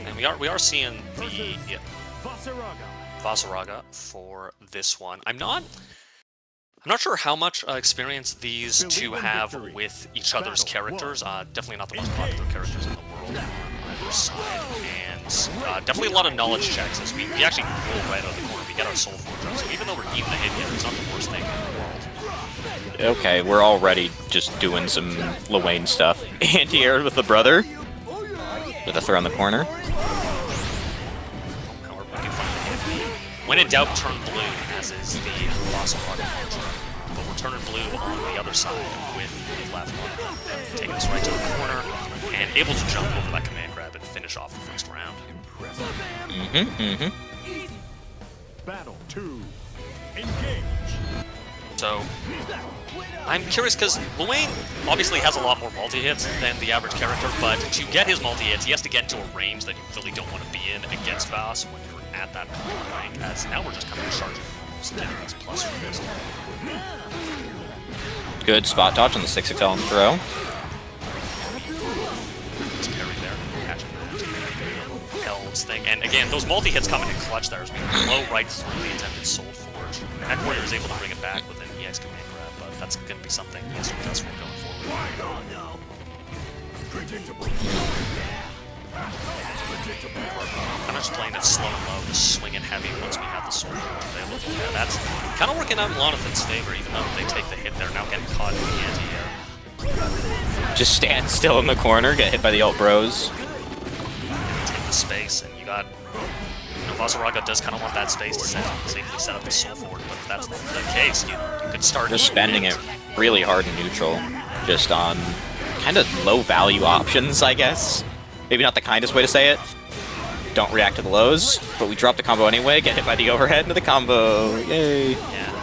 And we are seeing the Vasaraga for this one. I'm not sure how much experience these two have with each other's characters. Definitely not the most popular characters in the world on either side. And definitely a lot of knowledge checks as we actually roll right out of the corner. We get our Soul Forge up. So even though we're eating the hit here, it's not the worst thing in the world. Okay, we're already just doing some Luane stuff. Anti-air with the brother. With a throw in the corner. However, we can find the hit. When in doubt, turn blue, as is the Vasaraga mantra. But we're turning blue on the other side with left one. Taking us right to the corner and able to jump over that command grab and finish off the first round. Battle 2. Engage. So, I'm curious because Luane obviously has a lot more multi-hits than the average character, but to get his multi-hits, he has to get into a range that you really don't want to be in against Vas when you're at that rank, as now we're just kind of charging almost getting these plus for this. Good spot dodge on the 6XL and throw. Just parry there, catching the Hell's thing. And again, those multi-hits coming in clutch there as we blow right through the attempted Soul Forge. Mech Warrior is able to bring it back with an EX command grab, but that's going to be something he has to adjust for going forward. Kind of just playing it slow and low, just swinging heavy once we have the Soul Forge available. Yeah, that's kind of working out in Lonathan's favor, even though they take the hit there, now getting caught in the anti-air. Just stand still in the corner, get hit by the ult bros. Take the space, and you got... Vasaraga does kind of want that space to safely set up the Soul Forge, but if that's the case, you could start... Just spending it really hard in neutral, just on kind of low value options, I guess. Maybe not the kindest way to say it. Don't react to the lows, but we drop the combo anyway, get hit by the overhead into the combo. Yay! Yeah,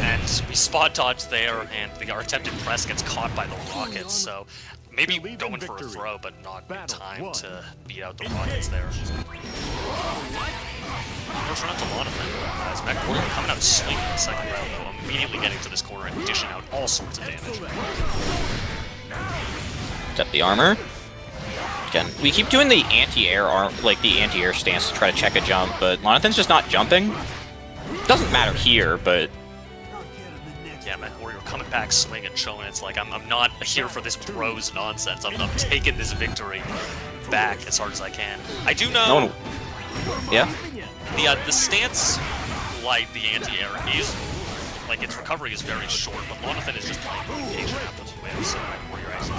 and we spot dodge there, and our attempted press gets caught by the rockets, so maybe going for a throw, but not in time to beat out the rockets there. First run up to Lonathan, as MechWarrior coming out swinging in the second round, though, immediately getting to this corner and dishing out all sorts of damage. Step the armor. Again, we keep doing the anti-air anti-air stance to try to check a jump, but Lonathan's just not jumping. Doesn't matter here, but yeah, MechWarrior coming back swinging, showing it's like I'm not here for this bros nonsense. I'm taking this victory back as hard as I can. I do know. Yeah. The stance, like the anti-air, is like its recovery is very short, but Lonathan is just playing for occasion after the win, so MechWarrior actually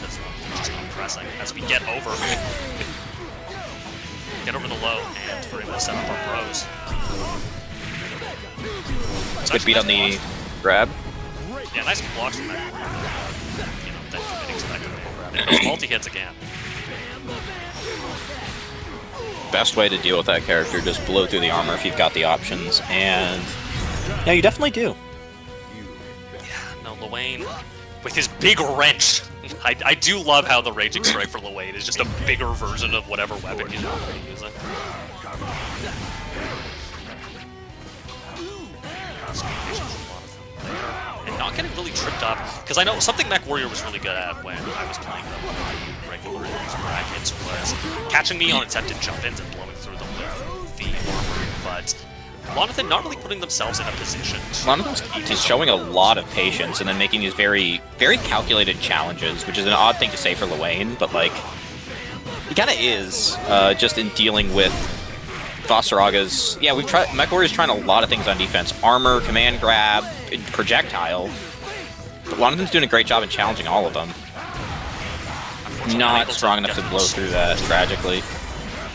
that's just impressive. As we get over the low, and we're able to set up our bros. Good beat on the grab. Yeah, nice blocks from that. Then committing to that critical grab. And those multi-hits again. Best way to deal with that character, just blow through the armor if you've got the options, and yeah, you definitely do. Yeah, no, Luane, with his big wrench. I do love how the Raging Strike for Luane is just a bigger version of whatever weapon he's normally using. And not getting really tripped up, because I know something MechWarrior was really good at when I was playing the regular brackets was catching me on attempted jump-ins and blowing through them with the armor, but Lonathan not really putting themselves in a position. Lonathan's just showing a lot of patience and then making these very, very calculated challenges, which is an odd thing to say for Luane, but like, he kind of is, just in dealing with Vasaraga's. Yeah, MechWarrior's trying a lot of things on defense. Armor, command grab, projectile. But Lonathan's doing a great job in challenging all of them. Not strong enough to blow through that, tragically.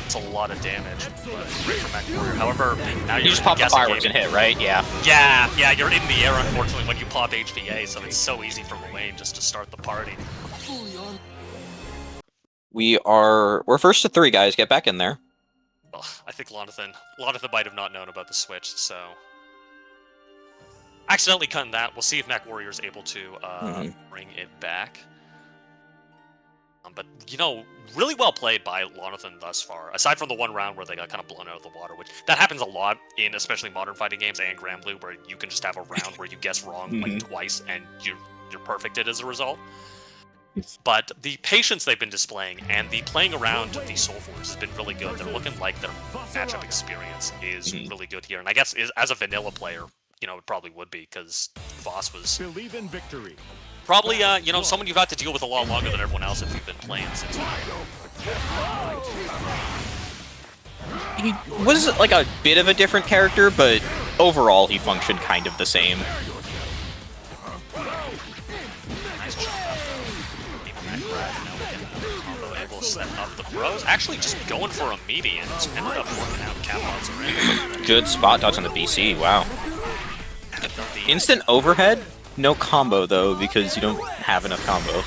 It's a lot of damage, but great for MechWarrior. However, now you just pop the fireworks and hit, right? Yeah. Yeah, you're in the air, unfortunately, when you pop HPA, so it's so easy for Luane just to start the party. We're first to 3, guys. Get back in there. Well, I think Lonathan might have not known about the switch, so accidentally cutting that. We'll see if MechWarrior is able to bring it back. But, really well played by Lonathan thus far. Aside from the one round where they got kind of blown out of the water, which that happens a lot in especially modern fighting games and Granblue, where you can just have a round where you guess wrong like twice and you're perfected as a result. But the patience they've been displaying and the playing around the Soul Force has been really good. They're looking like their matchup experience is really good here. And I guess as a vanilla player, it probably would be, because Voss was Believe in victory. probably, someone you've had to deal with a lot longer than everyone else if you've been playing since. He was like a bit of a different character, but overall he functioned kind of the same. Nice jump up. Combo able to set up the bros. Actually just going for a meaty and it's ended up working out. Catbots are in. Good spot dodge on the BC, wow. Instant overhead? No combo, though, because you don't have enough combo.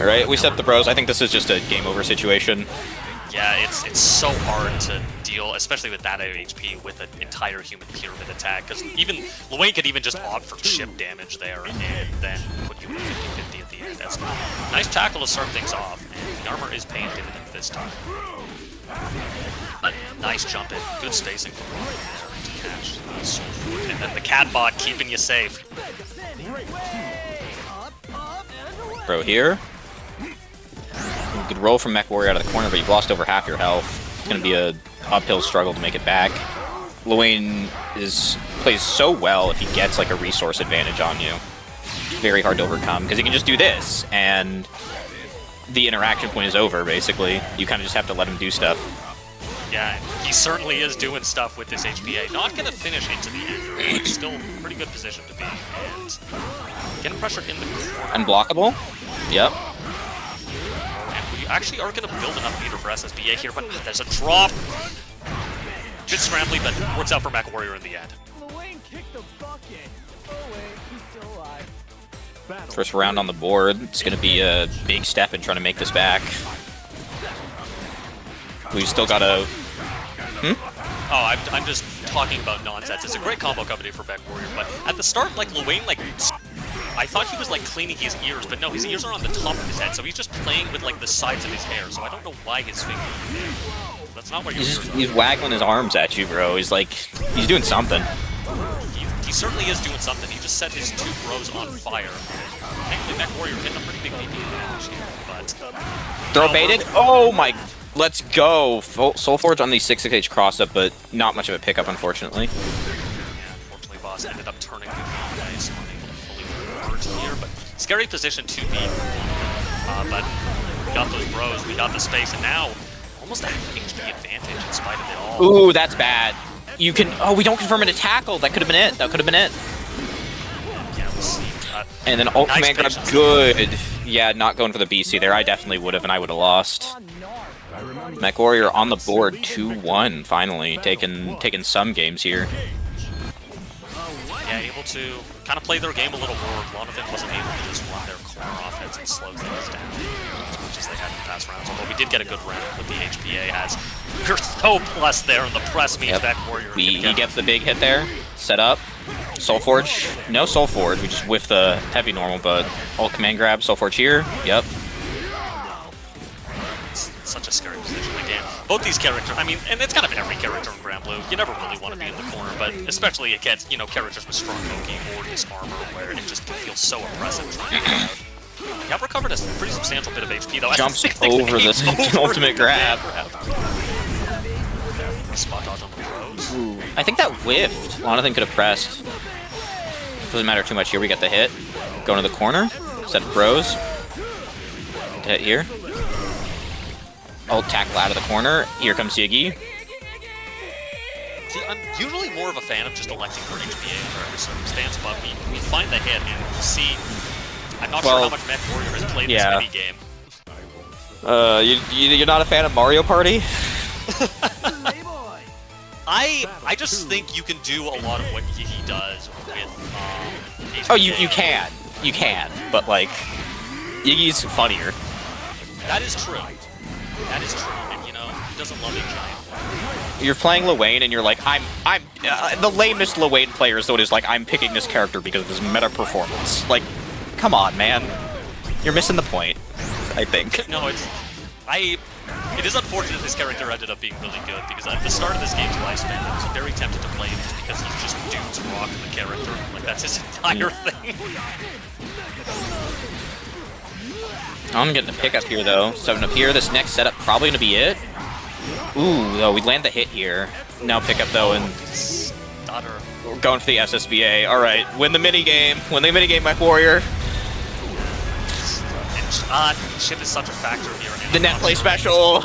Alright, we set the bros. I think this is just a game over situation. Yeah, it's so hard to deal, especially with that HP, with an entire human pyramid attack, because even Luane could even just opt for chip damage there, and then put you in a 50-50 at the end. That's a nice tackle to start things off, and the armor is paying dividend this time. But nice jump in, good spacing from Luane there to catch the Soul Food, and then the Catbot keeping you safe. Bro here. Good roll from MechWarrior out of the corner, but you've lost over half your health. It's going to be a uphill struggle to make it back. Luane plays so well if he gets like a resource advantage on you. Very hard to overcome, because he can just do this, and the interaction point is over, basically. You kind of just have to let him do stuff. Yeah, he certainly is doing stuff with this HPA. Not going to finish into the end, but still pretty good position to be in. And getting pressured in the corner. Unblockable? Yep. And we actually are going to build enough meter for SSBA here, but there's a drop. Bit scrambly, but works out for MechWarrior in the end. First round on the board. It's going to be a big step in trying to make this back. We've still got a... I'm just talking about nonsense. It's a great combo company for Mech Warrior, but at the start, like, Luane, like, I thought he was, like, cleaning his ears, but no, his ears are on the top of his head, so he's just playing with, like, the sides of his hair, so I don't know why his finger is there. That's not what your ears are. He's waggling his arms at you, bro. He's like, he's doing something. He certainly is doing something. He just set his 2 bros on fire. Thankfully, Mech Warrior getting a pretty big DP advantage here, but... Throw baited? Oh my... Let's go! Soulforge on the 6-6H cross-up, but not much of a pickup, unfortunately. Yeah, unfortunately, Boss ended up turning the nice, unable to fully convert here, but scary position to be. But we got those bros, we got the space, and now almost at HP advantage in spite of it all. Ooh, that's bad. You can... Oh, we don't confirm it a tackle! That could have been it. That could have been it. Yeah, we'll see. And then ult Nice command grab, patience. good. Yeah, not going for the BC there. I definitely would have, and I would have lost. Mech Warrior on the board, 2-1, finally. Taking some games here. Yeah, able to kind of play their game a little more. A lot of it wasn't able to just run their corner offense and slow things down as much as they had in past rounds. Although we did get a good round with the HPA as we're so plus there, and the press means Mech Warrior. He gets the big hit there. Set up. Soulforge. No Soulforge. We just whiff the heavy normal, but ult command grab. Soulforge here. Yep. It's such a scary position again. Both these characters, I mean, and it's kind of every character in Granblue. You never really want to be in the corner, but especially against, you know, characters with strong poking or this armor where it just can feel so oppressive trying to get out. We have recovered a pretty substantial bit of HP though. Jumps over the ultimate grab. Spot dodge on the pros. I think that whiffed. Jonathan could have pressed. Doesn't matter too much here. We got the hit. Going to the corner. Set bros. Hit here. Ult tackle out of the corner. Here comes Yiggy. See, I'm usually more of a fan of just electing for HPA under every circumstance, but we find the hit and you see. I'm not sure how much Mech Warrior has played this mini game. You're not a fan of Mario Party? I just think you can do a lot of what he does with HPA. Oh, you can, but like Yiggy's funnier. That is true. That is true, and you know, he doesn't love a giant. You're playing Luane, and you're like, I'm the lamest Luane player is the one who's like, I'm picking this character because of his meta performance. Like, come on, man, you're missing the point. I think. No, it is unfortunate this character ended up being really good because at the start of this game's lifespan, I was very tempted to play him just because he's just dudes rock the character. Like that's his entire thing. I'm getting a pickup here though. 7 up here. This next setup probably gonna be it. Ooh, though we land the hit here. Now pickup though, and Stutter. we're going for the SSBA. All right, win the mini game. Win the mini game, Mech Warrior. And ship is such a factor here. And The net play special.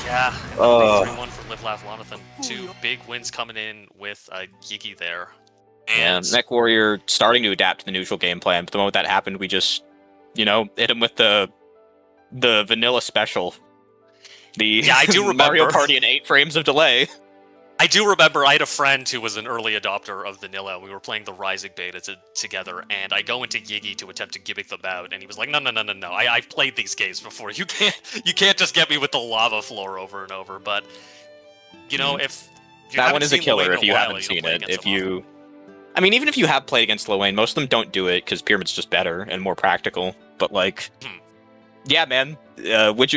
Yeah. 3-1 for Live Laugh Lonathan. 2 big wins coming in with Yiggy there. And Mech Warrior starting to adapt to the neutral game plan. But the moment that happened, we just, you know, hit him with the vanilla special. Yeah, I do remember. Mario Party in 8 frames of delay. I do remember I had a friend who was an early adopter of Vanilla. We were playing the Rising beta together, and I go into Yiggy to attempt to gimmick them out, and he was like, "No. I've played these games before. You can't just get me with the lava floor over and over." But you know, if you that haven't one is a seen killer Luane if in you a while, haven't don't seen play it. against If him you, often. I mean, even if you have played against Luane, most of them don't do it because Pyramid's just better and more practical. But like, yeah, man, when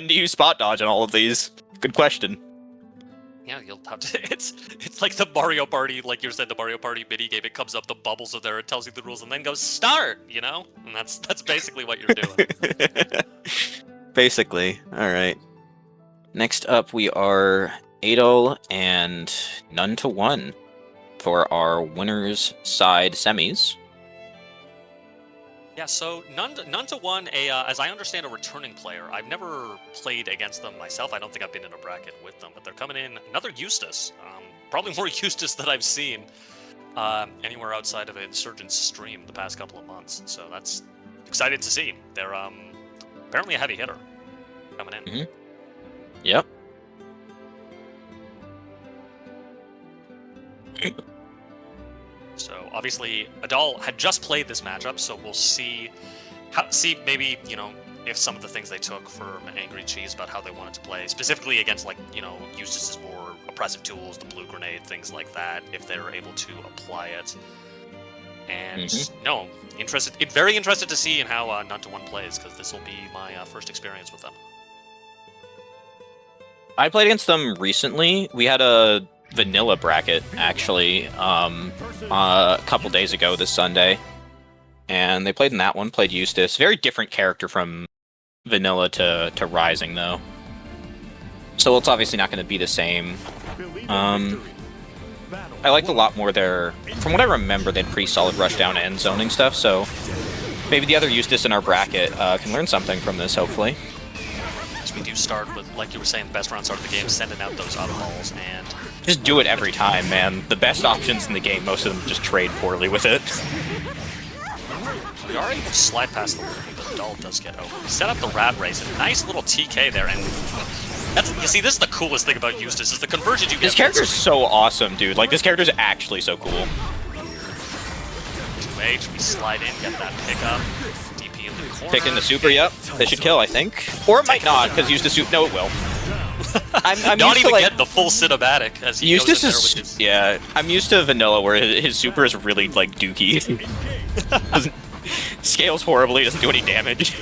do you spot dodge on all of these? Good question. Yeah, you'll have to. It's like the Mario Party, like you said, the Mario Party mini game. It comes up, the bubbles are there, it tells you the rules, and then goes start. You know, and that's basically what you're doing. Basically, all right. Next up, we are Adol and None to One for our winners side semis. Yeah, so none to one, as I understand, a returning player. I've never played against them myself. I don't think I've been in a bracket with them, but they're coming in. Another Eustace, probably more Eustace than I've seen anywhere outside of Insurgent's stream the past couple of months. So that's excited to see. They're apparently a heavy hitter coming in. Mm-hmm. Yep. So obviously, Adal had just played this matchup, so we'll see maybe, you know, if some of the things they took from Angry Cheese about how they wanted to play, specifically against, like, you know, Eustace's more oppressive tools, the blue grenade, things like that, if they're able to apply it. And no, very interested to see in how None to One plays, because this will be my first experience with them. I played against them recently. We had a vanilla bracket, actually, a couple days ago this Sunday. And they played in that one, played Eustace. Very different character from vanilla to Rising, though. So it's obviously not going to be the same. I liked a lot more their... From what I remember, they had pretty solid rushdown and zoning stuff, so maybe the other Eustace in our bracket can learn something from this, hopefully. As we do start with, like you were saying, the best round start of the game, sending out those auto balls, and... Just do it every time, man. The best options in the game, most of them just trade poorly with it. We are able to slide past the Luffy, but Dull does get over. We set up the Rat Race, a nice little TK there, and... you see, this is the coolest thing about Eustace, is the conversions you get. This character's so awesome, dude. Like, this character's actually so cool. 2H, we slide in, get that pickup. DP in the corner. Pick in the super, yep. They should kill, I think. Or it might not, because Eustace... No, it will. I'm not used even to, like, get the full cinematic as he Eustace goes in there is... with his... Yeah, I'm used to vanilla, where his super is really, like, dookie. Scales horribly, doesn't do any damage.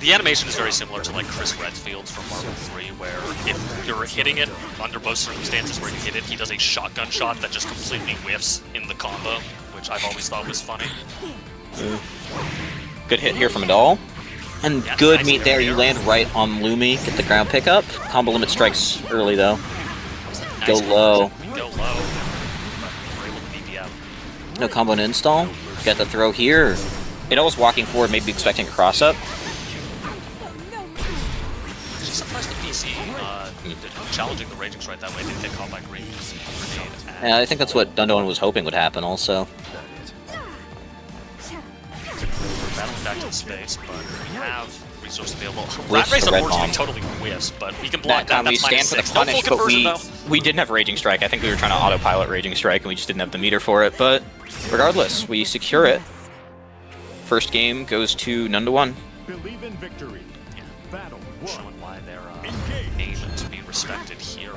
The animation is very similar to, like, Chris Redfield's from Marvel 3, where if you're hitting it under most circumstances where you hit it, he does a shotgun shot that just completely whiffs in the combo, which I've always thought was funny. Good hit here from Adal. And Yeah, good nice meet there, you land right on Lumi, get the ground pickup. Combo limit strikes early though. Nice Go low. We go low. We're able to BB out. No combo and install. Got the throw here. Adal's walking forward, maybe expecting a cross-up. Actually, surprised the PC challenging the Raging Strike that way didn't get caught by Green. Yeah, I think that's what Dundoan was hoping would happen also. We're battling back to the space, but we have resources available. Whiffs Rat Race the red unfortunately bomb. totally whiffs, but we can block That time that. we That's stand for the -6. No full punish, but conversion, we didn't have Raging Strike. I think we were trying to autopilot Raging Strike, and we just didn't have the meter for it. But regardless, we secure it. First game goes to None to One. Believe in victory. Yeah. Battle Showing why they're Engage. aim to be respected here.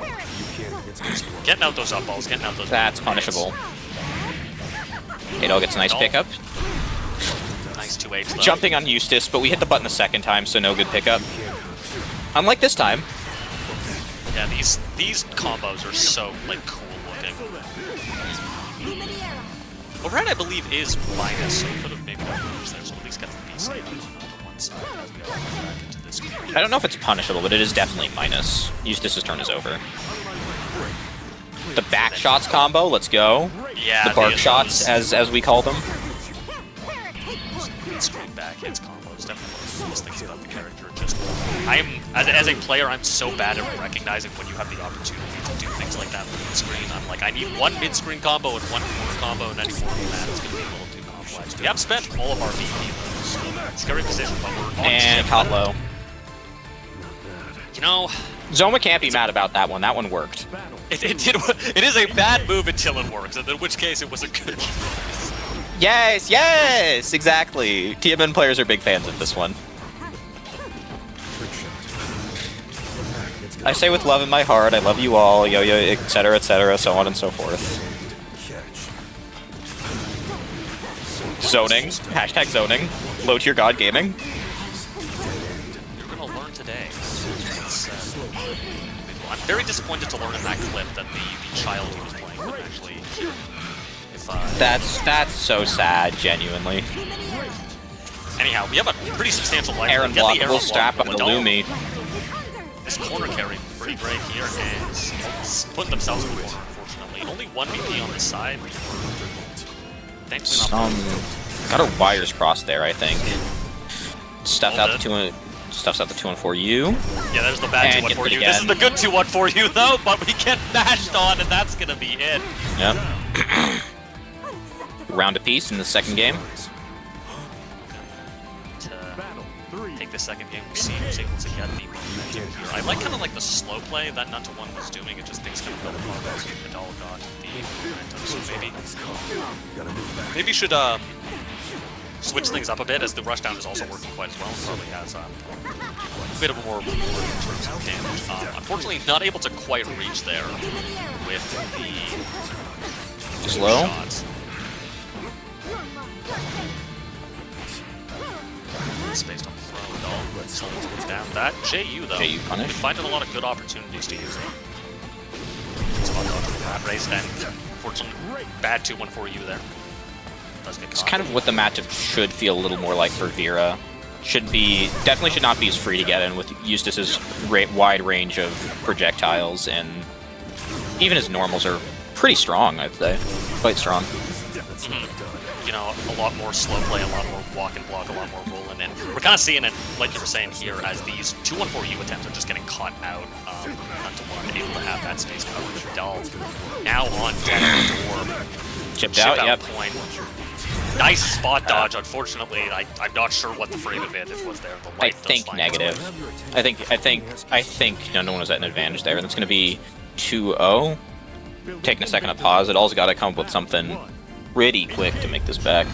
Getting out those up balls, getting out those. That's punishable. Adal gets a nice pickup. Nice 2H though. Jumping on Eustace, but we hit the button the second time, so no good pickup. Unlike this time. Yeah, these combos are so, like, cool looking. Well, Red, I believe, is minus, so could have maybe got moves there, so at least get the BC out on the one side as we go back into this game. I don't know if it's punishable, but it is definitely minus. Eustace's turn is over. The back shots combo, let's go. Yeah, The bark shots, as we call them. Screen back hits combos, definitely one of the coolest things about the character. Just, as a player, I'm so bad at recognizing when you have the opportunity to do things like that with mid-screen. I'm like, I need one mid-screen combo and one corner combo, and any more than that, it's going to be a little too complex. We have spent all of our VP though, so scary position, but we're on And caught low. You know, Zoma can't be mad about that one. That one worked. it is a bad move until it works, and in which case it was a good. Yes, yes, exactly. TMN players are big fans of this one. I say with love in my heart, I love you all, yo-yo, etc., so on and so forth. Zoning. Hashtag zoning. Low tier god gaming. You're gonna learn today. I'm very disappointed to learn in that clip that the child he was playing would actually hear him. That's so sad, genuinely. Anyhow, we have a pretty substantial life. Aaron Get the blockable strap on the Lumi. This corner carry pretty great here, and putting themselves in the corner, unfortunately. Only one VP on this side. Thankfully not. Got our wires crossed there, I think. Stuffed out the 2-1-4U. Yeah, there's the bad And 2-1-4U. get it This is again. the good 2-1-4U though, but we get mashed on, and that's gonna be it. Yep. Round apiece in the second game. To take the second game, we see who's able to get the momentum here. I like kind of like the slow play that None to One was doing. It just things kind of fell apart as Adal got the momentum. So maybe should switch things up a bit, as the rushdown is also working quite as well. And probably has a bit of a more reward in terms of damage. Unfortunately, not able to quite reach there with the Slow. shots. Spaced on the throw, Doll. Someone's puts down that. JU, though. JU punish. Finding a lot of good opportunities to use it. Spot dodge with that race, then. Unfortunately, bad 2-1 for you there. Does get It's caught. kind of what the matchup should feel a little more like for Vera. Definitely should not be as free to get in with Eustace's wide range of projectiles, and even his normals are pretty strong, I'd say. Quite strong. You know, a lot more slow play, a lot more walk and block, a lot more rolling in. We're kind of seeing it, like you were saying here, as these 2-1-4U attempts are just getting caught out. Until one able to have that space coverage. Dull. Now on deck door. Chipped out, yep. Point. Nice spot dodge. Unfortunately, I'm not sure what the frame advantage was there. The I light does think find negative. its way. I think no one was at an advantage there, and it's going to be 2-0. Taking a second to pause, it all's got to come up with something pretty quick to make this back.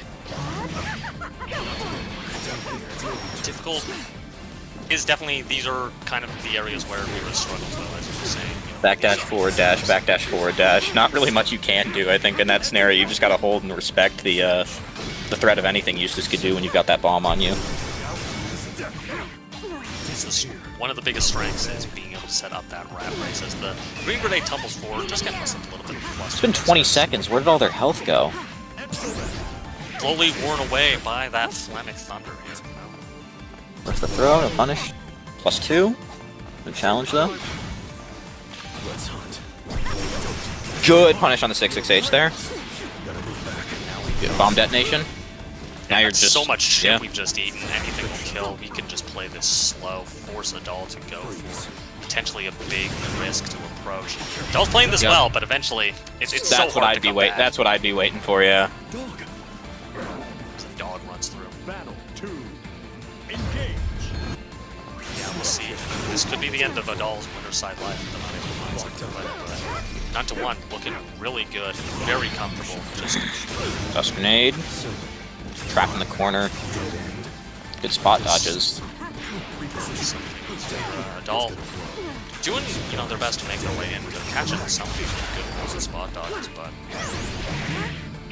Difficult is definitely, these are kind of the areas where we were struggles, though, as you were saying. Backdash, forward dash, backdash, forward dash. Not really much you can do, I think, in that scenario. You've just got to hold and respect the threat of anything Eustace could do when you've got that bomb on you. One of the biggest strengths is being able to set up that rat race as the green grenade tumbles forward, just getting us a little bit of plus. It's been 20 seconds. Where did all their health go? Slowly worn away by that Flemic Thunder here. Where's the throw? No punish. +2. No challenge though. Good punish on the 6-6H there. Good bomb detonation. Now you're That's just so much shit yeah. we've just eaten. Anything will kill. We can just play this slow, force a doll to go for potentially a big risk to approach. Doll's playing this Yep. well, but eventually it's so That's what hard I'd to be come back. That's what I'd be waiting for, yeah. The dog runs through. Battle 2. Engage. Yeah, we'll see. This could be the end of a doll's winter side life. If they're not able to find something, but 9-1, looking really good, very comfortable. Just Dust grenade. Trap in the corner. Good spot dodges. doll doing, you know, their best to make their way in. They're catching some good rolls and spot dodges, but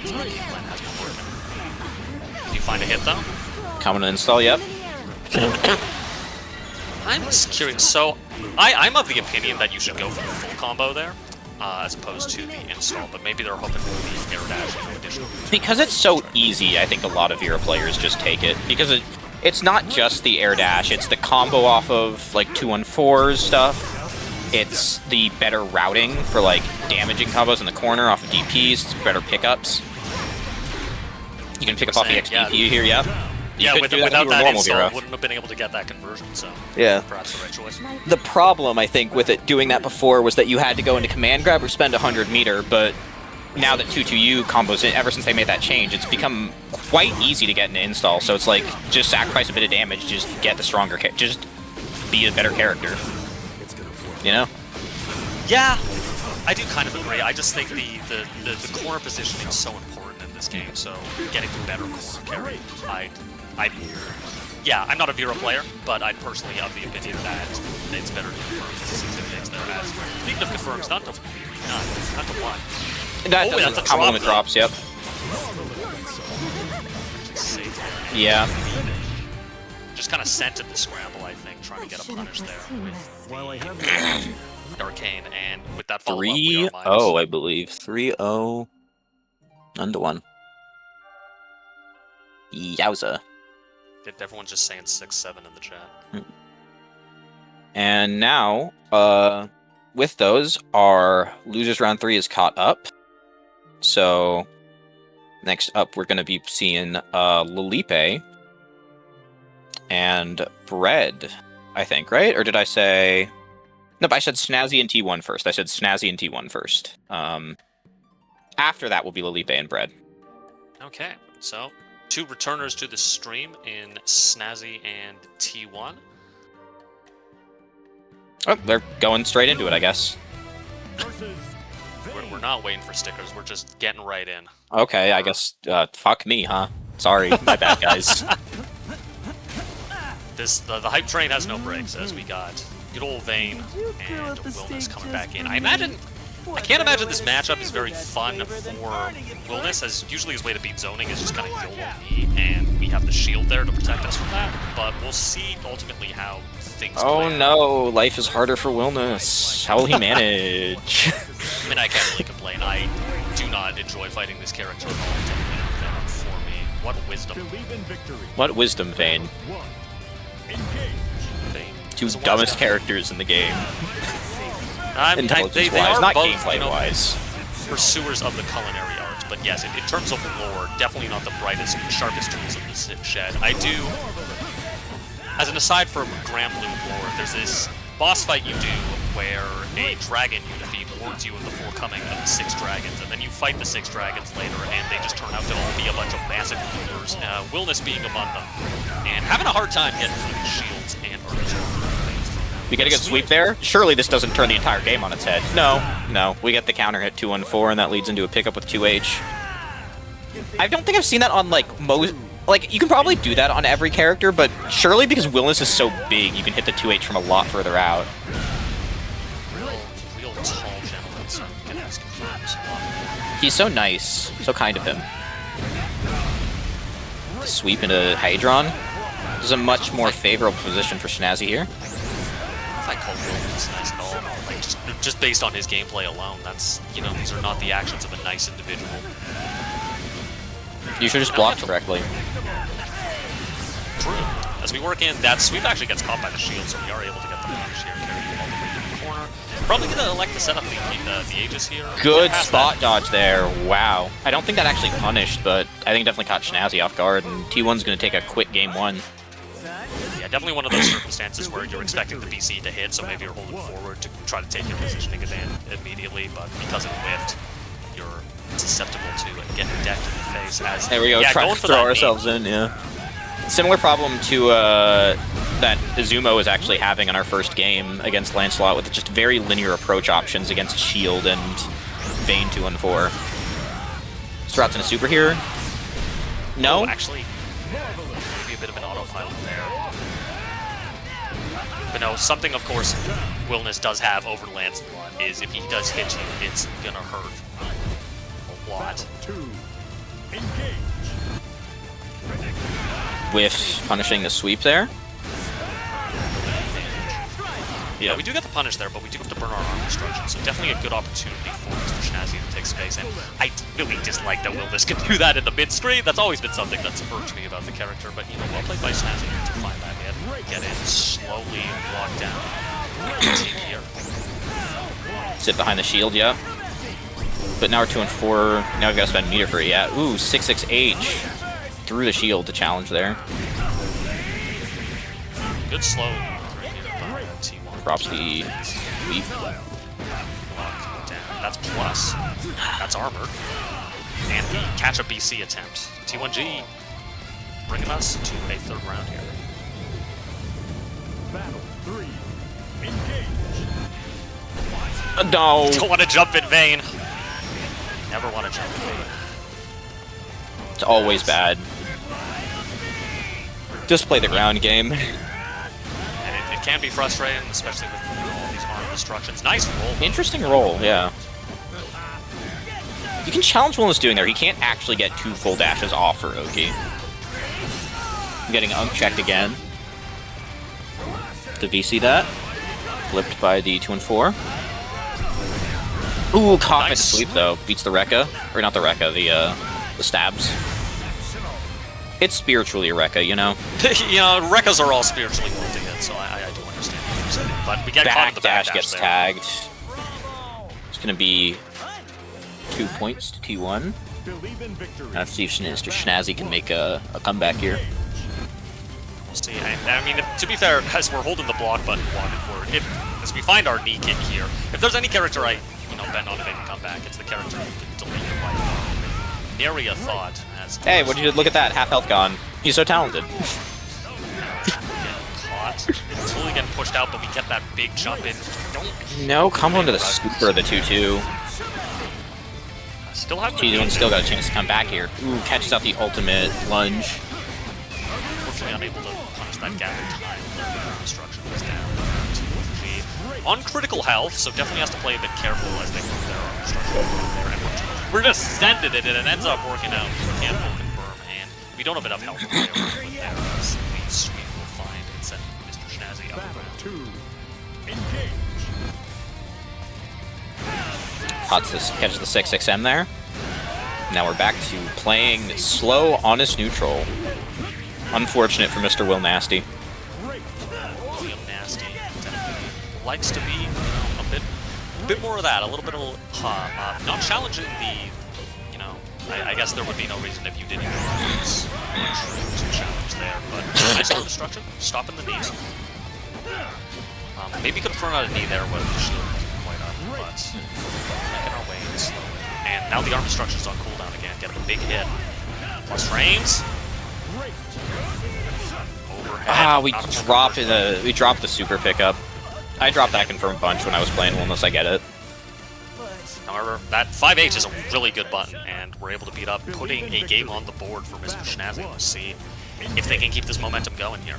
the game plan has been working. Did you find a hit though? Coming to install, yep. I'm just curious. So, I'm of the opinion that you should go for the full combo there, as opposed to the install. But maybe they're hoping for the air dash additional. Because it's so easy, I think a lot of Vera players just take it. Because it's not just the air dash, it's the combo off of like 2-1-4s stuff. It's the better routing for like damaging combos in the corner off of DPs, it's better pickups. You can pick up off the XP here, yep. You couldn't do that without if you were that normal install, Vera. wouldn't have been able to get that conversion, so Yeah. perhaps the right choice. The problem, I think, with it doing that before was that you had to go into command grab or spend 100 meter, but now that 2-2U combos in, ever since they made that change, it's become quite easy to get an install, so it's like, just sacrifice a bit of damage, just get the stronger, just be a better character. You know? Yeah, I do kind of agree. I just think the corner positioning is so important in this game, so getting the better corner carry, yeah, I'm not a Vera player, but I'd personally have the opinion that it's better to confirm the 6 there. As speaking of confirms, not to 1. That Oh, doesn't that's a combo drop, limit though. drops, yep. Safe. Yeah. Just kind of scented the scramble, I think, trying to get a punish there with the Arcane, and with that follow-up, we are 3-0, I believe. 3-0. 9-1. Yowza. Everyone's just saying 6-7 in the chat. And now, with those, our losers round 3 is caught up. So, next up, we're going to be seeing Lilipe and Bread, I think, right? Or did I say... Nope, I said Snazzy and T1 first. I said Snazzy and T1 first. After that will be Lilipe and Bread. Okay, so 2 returners to the stream in Snazzy and T1. Oh, they're going straight into it, I guess. We're not waiting for stickers, we're just getting right in. Okay, I guess, fuck me, huh? Sorry, my bad, guys. The hype train has no brakes, as we got good old Vayne and Willness coming back in. I can't imagine this matchup is very fun for Willness, as usually his way to beat zoning is just kind of YOLO me, and we have the shield there to protect us from that, but we'll see ultimately how things Oh play out. no, life is harder for Willness. How will he manage? I mean, I can't really complain. I do not enjoy fighting this character at all. For me, what wisdom. Believe in victory. What wisdom, Vayne? One. Engage. Vayne. Two Doesn't dumbest watch characters in the game. I mean, they Intelligence-wise, are not both, gameplay-wise. pursuers of the culinary arts, but yes, in terms of lore, definitely not the brightest, sharpest tools in the shed. I do, as an aside from Granblue lore, there's this boss fight you do where a dragon you defeat warns you of the forecoming of the 6 dragons, and then you fight the 6 dragons later, and they just turn out to all be a bunch of massive cougars, Willness being among them, and having a hard time getting through the shields and archers. We get a good sweep there. Surely this doesn't turn the entire game on its head. No. We get the counter hit 2-1-4, and that leads into a pickup with 2H. I don't think I've seen that on, like, most... Like, you can probably do that on every character, but surely because Willness is so big, you can hit the 2H from a lot further out. Real tall gentleman, so I'm gonna ask him. He's so nice. So kind of him. Sweep into Hydron. This is a much more favorable position for Snazzy here. I call Willness nice at all. Like, just based on his gameplay alone, that's, you know, these are not the actions of a nice individual. You should just block correctly. True. As we work in, that sweep actually gets caught by the shield, so we are able to get the punish here, carry it all the way to the corner. Probably gonna elect to set up the Aegis here. Good Get past spot that. dodge there. Wow. I don't think that actually punished, but I think it definitely caught Snazzy off guard, and T1's going to take a quick game 1. Yeah, definitely one of those circumstances where you're expecting the BC to hit, so maybe you're holding forward to try to take your positioning advantage immediately, but because it whiffed, you're susceptible to getting decked in the face. As There we go, yeah, trying going to for throw that ourselves in, yeah. Similar problem to that Izumo is actually having in our first game against Lancelot, with just very linear approach options against Shield and Vayne 2-4. Strouts in a super here. No? Oh, actually, maybe a bit of an autopilot there. But no, something, of course, Willness does have over Lancelot is if he does hit you, it's gonna hurt a lot. 2. Engage. With punishing the sweep there. Yeah, we do get the punish there, but we do have to burn our arm destruction, so definitely a good opportunity for Mr. Snazzy to take space. And I really dislike that Willness can do that in the mid-screen. That's always been something that's irked me about the character, but, you know, well played by Snazzy to find that hit, get in, slowly block down. Team here. Sit behind the shield, yeah. But now we're 2-4. Now we've got to spend meter for it, yeah. Ooh, 6-6-H. Through the shield to challenge there. Good slow. By T1. Drops the sweep. Block down. That's plus. That's armor. And the catch-up BC attempt. T1G bringing us to a 3rd round here. Battle 3. Engage. No. Don't want to jump in vain. Never want to jump in vain. It's always bad. Just play the ground game. And it can be frustrating, especially with all these armor destructions. Nice roll. Interesting roll, yeah. You can challenge Willness doing there. He can't actually get 2 full dashes off for Oki. Getting unchecked again. To VC that. Flipped by the 2-4. Ooh, caught by the Nice. sweep though. Beats the Rekka. Or not the Rekka, the stabs. It's spiritually a Rekka, you know? You know, Rekkas are all spiritually willing to hit, so I do understand what you're saying. But we get caught in the Backdash backdash gets there. tagged. It's gonna be 2 points to T1. Believe in victory. Let's see if Mr. Snazzy can make a comeback here. We'll see. I mean, to be fair, as we're holding the block button walking forward, as we find our knee kick here, if there's any character I, bet on to make a comeback, it's the character who can delete your fight. Nary a thought. As Hey, what you look at that? Half health gone. He's so talented. caught. Slowly getting pushed out, but we get that big jump in. Don't. No, combo into the super, the 2-2. Still have T1 still got a chance to come back here. Ooh, catches out the ultimate lunge. Unfortunately unable to punish that gap in time. Destruction was down to G. On critical health, so definitely has to play a bit careful as they move their destruction there. And we're just sending it, and it ends up working out. Can't full confirm, and we don't have enough health to play around with there. As the sweep will find and send Mr. Schnazzy up Battle around. 2. Engage. Catches the 6XM there. Now we're back to playing slow, honest neutral. Unfortunate for Mr. Will Nasty. William Nasty definitely likes to be a bit more of that, a little bit of not challenging the, I guess there would be no reason if you didn't use to challenge there, but nice little destruction, stopping the knees. Maybe could have thrown out a knee there, but the shield wasn't quite up, but making our way slowly. And now the arm destruction's on cooldown again, getting a big hit. Plus frames. Overhead. We dropped the super pickup. I dropped that confirm bunch when I was playing Wellness, I get it. However, that 5H is a really good button, and we're able to beat up, putting a game on the board for Mr. Schnazzy. We'll see if they can keep this momentum going here.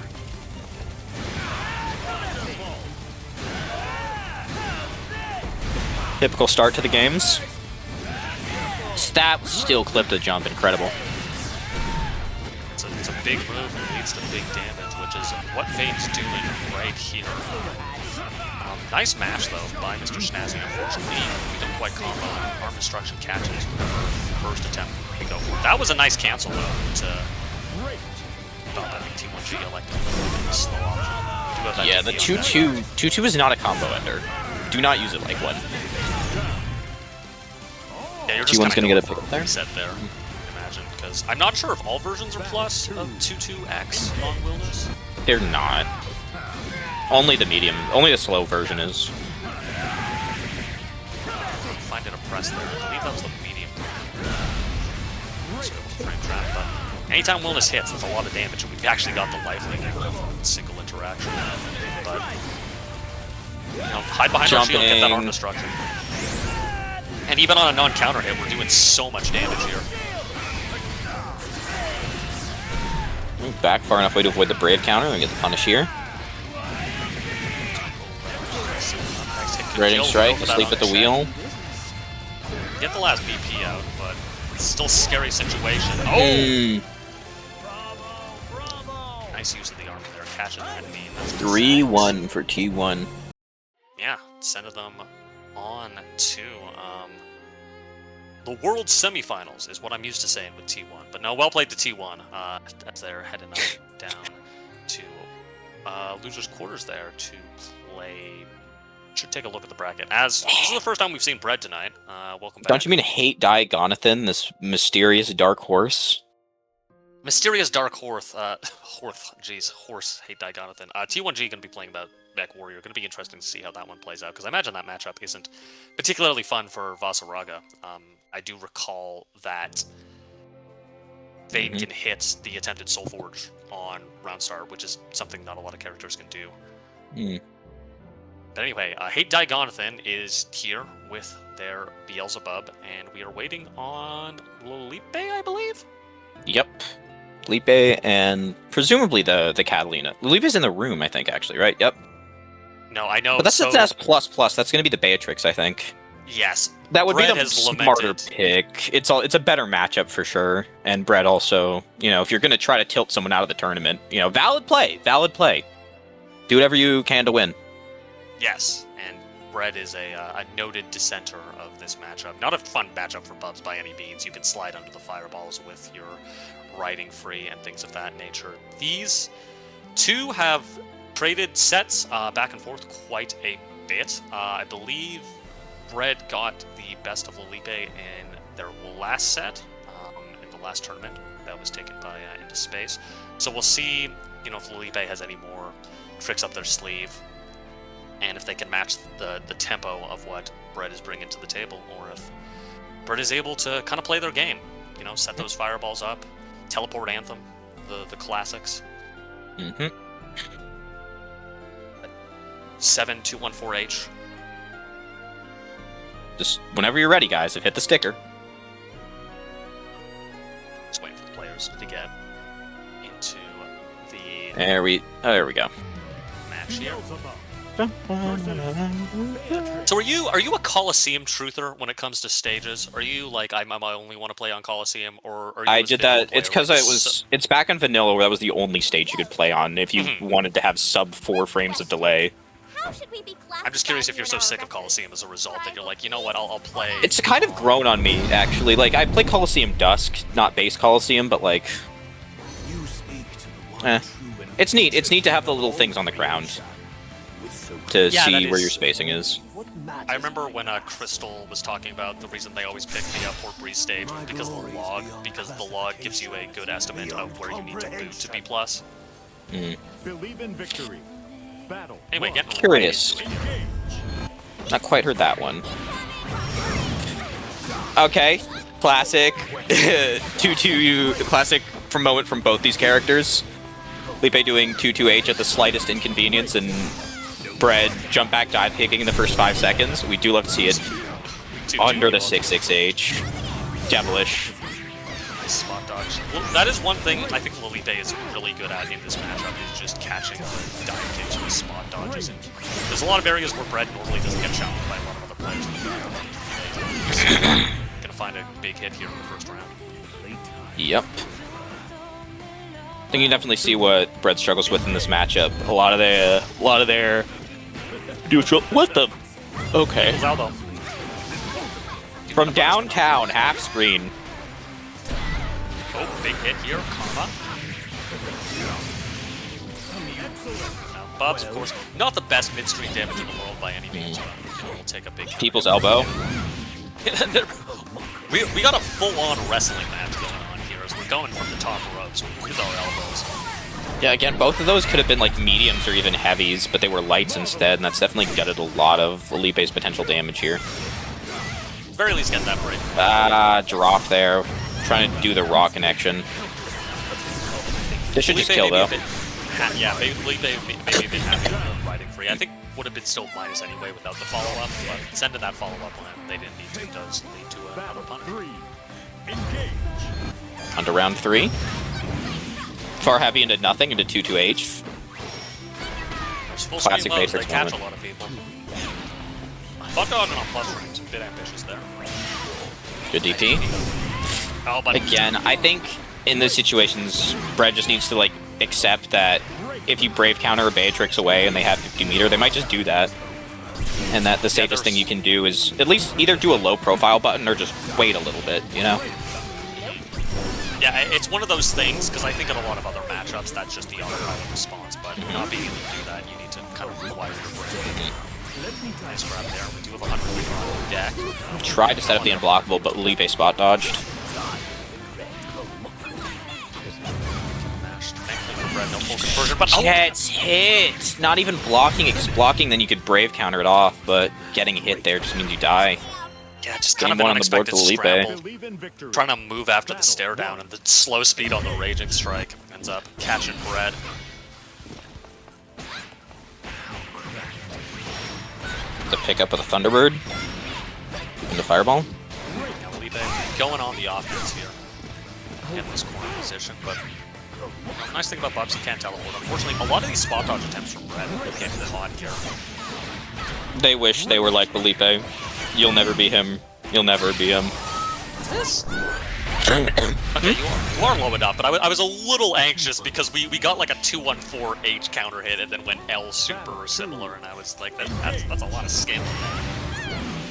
Typical start to the games. That still clipped a jump, incredible. It's a big move and leads to big damage, which is what Vane's doing right here. Nice match, though, by Mr. Schnazzy. Unfortunately, we don't quite combo. Arm destruction catches whatever first attempt we go for. That was a nice cancel, though, to stop, I think, T1G elected the slow option. Yeah, the 2-2 is not a combo ender. Do not use it like one. Yeah, you're just T1's gonna get a for pick up there. reset there, imagine, because I'm not sure if all versions are plus of 2-2X on Wilderness. They're not. Only the medium, only the slow version is. Find it a press there. I believe that was the medium. So frame trap, but anytime Wilderness hits, that's a lot of damage, and we've actually got the lifelink from single interaction. But hide behind our shield, get that arm destruction. And even on a non-counter hit, we're doing so much damage here. Move back far enough away to avoid the Brave counter and get the punish here. Rating strike, asleep at the wheel. Get the last BP out, but it's still a scary situation. Oh! Nice use of the arm there, catching that beam. 3-1 for T1. Yeah, sending them on to the World Semifinals is what I'm used to saying with T1. But no, well played to T1 as they're heading up down to losers' quarters there to play. Should take a look at the bracket. As this is the first time we've seen Bread tonight. Welcome back. Don't you mean hate Diagonathan, this mysterious dark horse? Mysterious Dark Horse, horse, hate Diagonathan. T1G going to be playing that Mech Warrior. Going to be interesting to see how that one plays out, because I imagine that matchup isn't particularly fun for Vasaraga. I do recall that Vane can hit the attempted Soul Forge on round start, which is something not a lot of characters can do. But anyway, Hate Diagonathan is here with their Beelzebub, and we are waiting on Lolipe, I believe? Yep. Lipe and presumably the Catalina. Lipe's in the room, I think, actually, right? Yep. No, I know. But that's so, S++. That's going to be the Beatrix, I think. Yes. That would Brett be the has smarter lamented. pick. It's a better matchup for sure. And Brett also, if you're going to try to tilt someone out of the tournament, valid play. Do whatever you can to win. Yes, and Brett is a noted dissenter of this matchup. Not a fun matchup for Bubs by any means. You can slide under the fireballs with your riding free and things of that nature. These two have traded sets back and forth quite a bit. I believe Brett got the best of Lolipe in their last set, in the last tournament that was taken by Into Space. So we'll see, if Lolipe has any more tricks up their sleeve, and if they can match the tempo of what Brett is bringing to the table, or if Brett is able to kind of play their game, set those fireballs up, teleport Anthem, the classics. 7214H. Just whenever you're ready, guys, hit the sticker. players to get into the There we go. match here. So are you a Coliseum truther when it comes to stages? Are you like I only want to play on Coliseum, or are you I a did vanilla that. It's player because it's back on vanilla where that was the only stage you could play on if you wanted to have sub 4 frames of delay. I'm just curious if you're so sick of Coliseum as a result that you're like, you know what, I'll play. It's kind of grown on me actually. Like I play Coliseum Dusk, not base Coliseum, but like, it's neat. It's neat to have the little things on the ground to see where your spacing is. I remember when Crystal was talking about the reason they always pick the Port Breeze stage was because of the log, because the log gives you a good estimate of where you need to move to B+. Believe in victory. Battle. Anyway, getting Curious. Not quite heard that one. Okay, classic. 2-2 classic moment from both these characters. Lipe doing 2-2H at the slightest inconvenience and Bread jump back dive kicking in the first 5 seconds. We do love to see it under the 6-6H. Devilish. Spot dodge. Well, that is one thing I think Lolipe is really good at in this matchup, is just catching the dive kicks with spot dodges. And there's a lot of areas where Bread normally doesn't get challenged by a lot of other players. Gonna find a big hit here in the first round. Yep. I think you definitely see what Bread struggles with in this matchup. A lot of their neutral. What the? Okay. Aldo. From downtown, half screen. Oh, big hit here, Karma. Now, Bubs, of course, not the best midstream damage in the world by any means, but we'll take a big hit. People's elbow. we got a full-on wrestling match going on here as we're going from the top ropes with our elbows. Yeah, again, both of those could have been like mediums or even heavies, but they were lights instead, and that's definitely gutted a lot of Felipe's potential damage here. Very least get that break. Drop there. Trying to do the raw connection. This should just kill, though. Yeah, Felipe maybe a bit happy with riding free. I think would have been still minus anyway without the follow-up, but sending that follow-up when they didn't need to does lead to another punish. On to round 3. Far heavy into nothing, into 2-2H. Classic Matrix they catch moment. a lot of people. Buck dogging on plus frames, a bit ambitious there. Good DP. Oh, but Again, I think in those situations, Bread just needs to like accept that if you Brave counter a Beatrix away and they have 50 meter, they might just do that. And that the safest thing you can do is at least either do a low profile button or just wait a little bit, you know? yeah, it's one of those things, because I think in a lot of other matchups, that's just the autopilot response, but not being able to do that, you need to kind of require your brain. Nice grab there. We do have 100 meter on deck. Tried to set up the unblockable, but Lipe spot dodged. No full conversion, but Gets hit! Not even blocking, because blocking, then you could Brave counter it off, but getting hit there just means you die. yeah, just kind of Game an one on the board unexpected for Lipe. scramble. Trying to move after the stare down, and the slow speed on the Raging Strike ends up catching Bread. The pickup of the Thunderbird. And the Fireball. Yeah, Lipe going on the offense here. Getting this corner position, but the nice thing about Bubs, he can't teleport. Unfortunately, a lot of these spot dodge attempts from Bread get caught here. They wish they were like Felipe. You'll never be him. You'll never be him. Is this? Okay, you are low enough, but I was a little anxious because we got like a 214H counter hit and then went L super similar, and I was like, that's a lot of skill.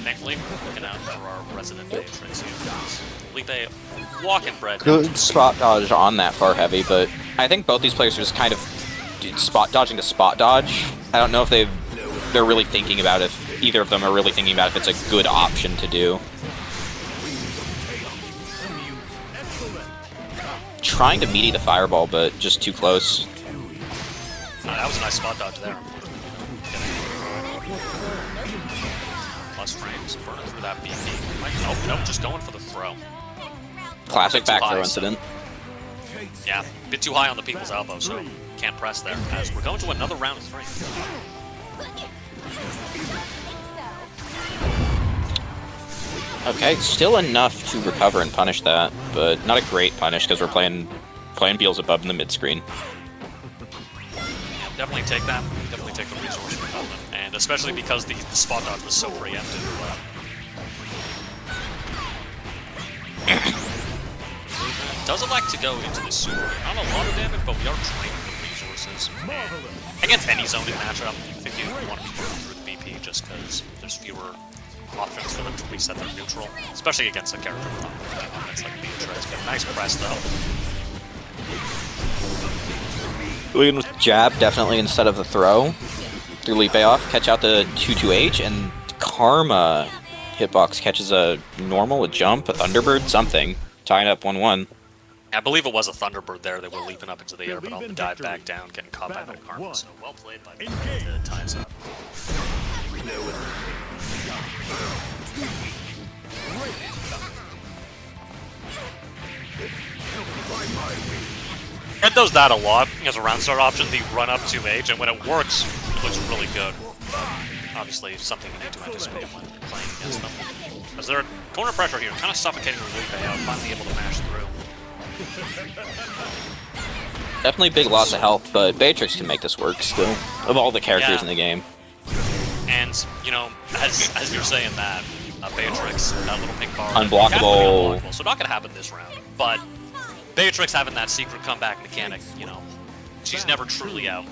Thankfully, we're looking out for our resident Matrix here. Felipe walking Bread. Good spot dodge on that far heavy, but I think both these players are just kind of spot dodging to spot dodge. I don't know if they're really thinking about if either of them are really thinking about if it's a good option to do. Trying to meaty the Fireball, but just too close. That was a nice spot dodge there. Plus frames, burning through that BP. Nope, just going for the throw. Classic back high, throw so- incident. Yeah, a bit too high on the people's elbow, so can't press there. As we're going to another round of 3. Okay, still enough to recover and punish that, but not a great punish because we're playing Beelzebub in the mid screen. Yeah, definitely take that. Definitely take the resource recovery, and especially because the spot dodge was so preemptive. Doesn't like to go into the super. Not a lot of damage, but we are draining the resources. And against any zoning matchup, you think you want to be going through the BP just because there's fewer options for them to reset their neutral, especially against a character with offense like Beatrice. But nice press though. Going with jab definitely instead of the throw. Through leap off, catch out the 2-2H, and Karma hitbox catches a normal, a jump, a Thunderbird, something. Tying up 1-1. I believe it was a Thunderbird there. They were leaping up into the air, but on the dive back down, getting caught by that Karma. So well played by them to tie us up. Red does that a lot as a round start option, the run up 2H, and when it works, it looks really good. But obviously, something you need to anticipate when playing against them. As they're corner pressure here, kind of suffocating the lead out, finally able to mash through. Definitely big loss of health, but Beatrix can make this work still, of all the characters in the game. And, you know, as you're saying that, Beatrix, that little pink bar, unblockable. So not gonna happen this round, but Beatrix having that secret comeback mechanic, you know, she's never truly out.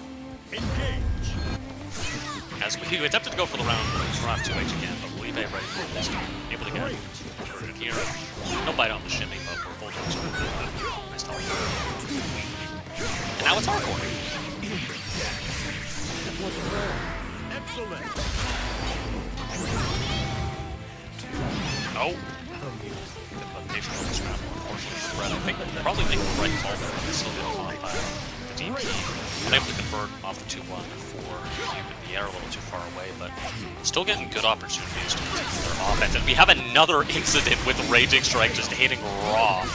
As we attempted to go for the round 2H again, but Felipe ready for this time. Able to get it here. No bite on the shimmy, but we're both nice talk. And now it's hardcore. Excellent. Oh. Implementation of this round, unfortunately for Brett. I think probably making the right call there. Still getting caught by the DP. Unable to convert off the 2-1 for Cube in the air, a little too far away, but still getting good opportunities to continue their offense. And we have another incident with Raging Strike just hitting raw.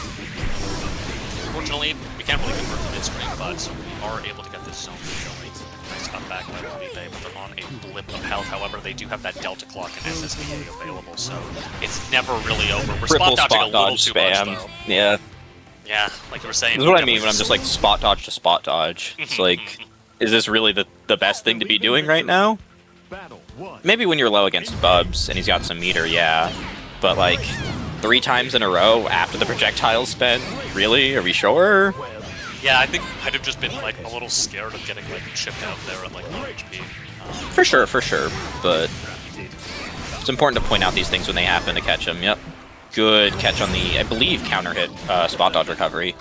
Unfortunately, we can't really convert the mid-screen, but we are able to get this zone going. Nice comeback by Felipe, but they're on a blip of health. However, they do have that Delta Clock and SSBA available, so it's never really over. We're Triple spot dodging a little dodge too spam. much, though. Yeah. Yeah, like you were saying. This is what I mean when I'm just like spot dodge to spot dodge. It's like, is this really the best thing to be doing right now? Maybe when you're low against Bubs and he's got some meter, yeah. But like, 3 times in a row after the projectile's spent? Really? Are we sure? Yeah, I think I'd have just been like a little scared of getting like chipped out there at like low HP. For sure. But it's important to point out these things when they happen to catch them. Yep. Good catch on the, I believe, counter hit spot dodge recovery.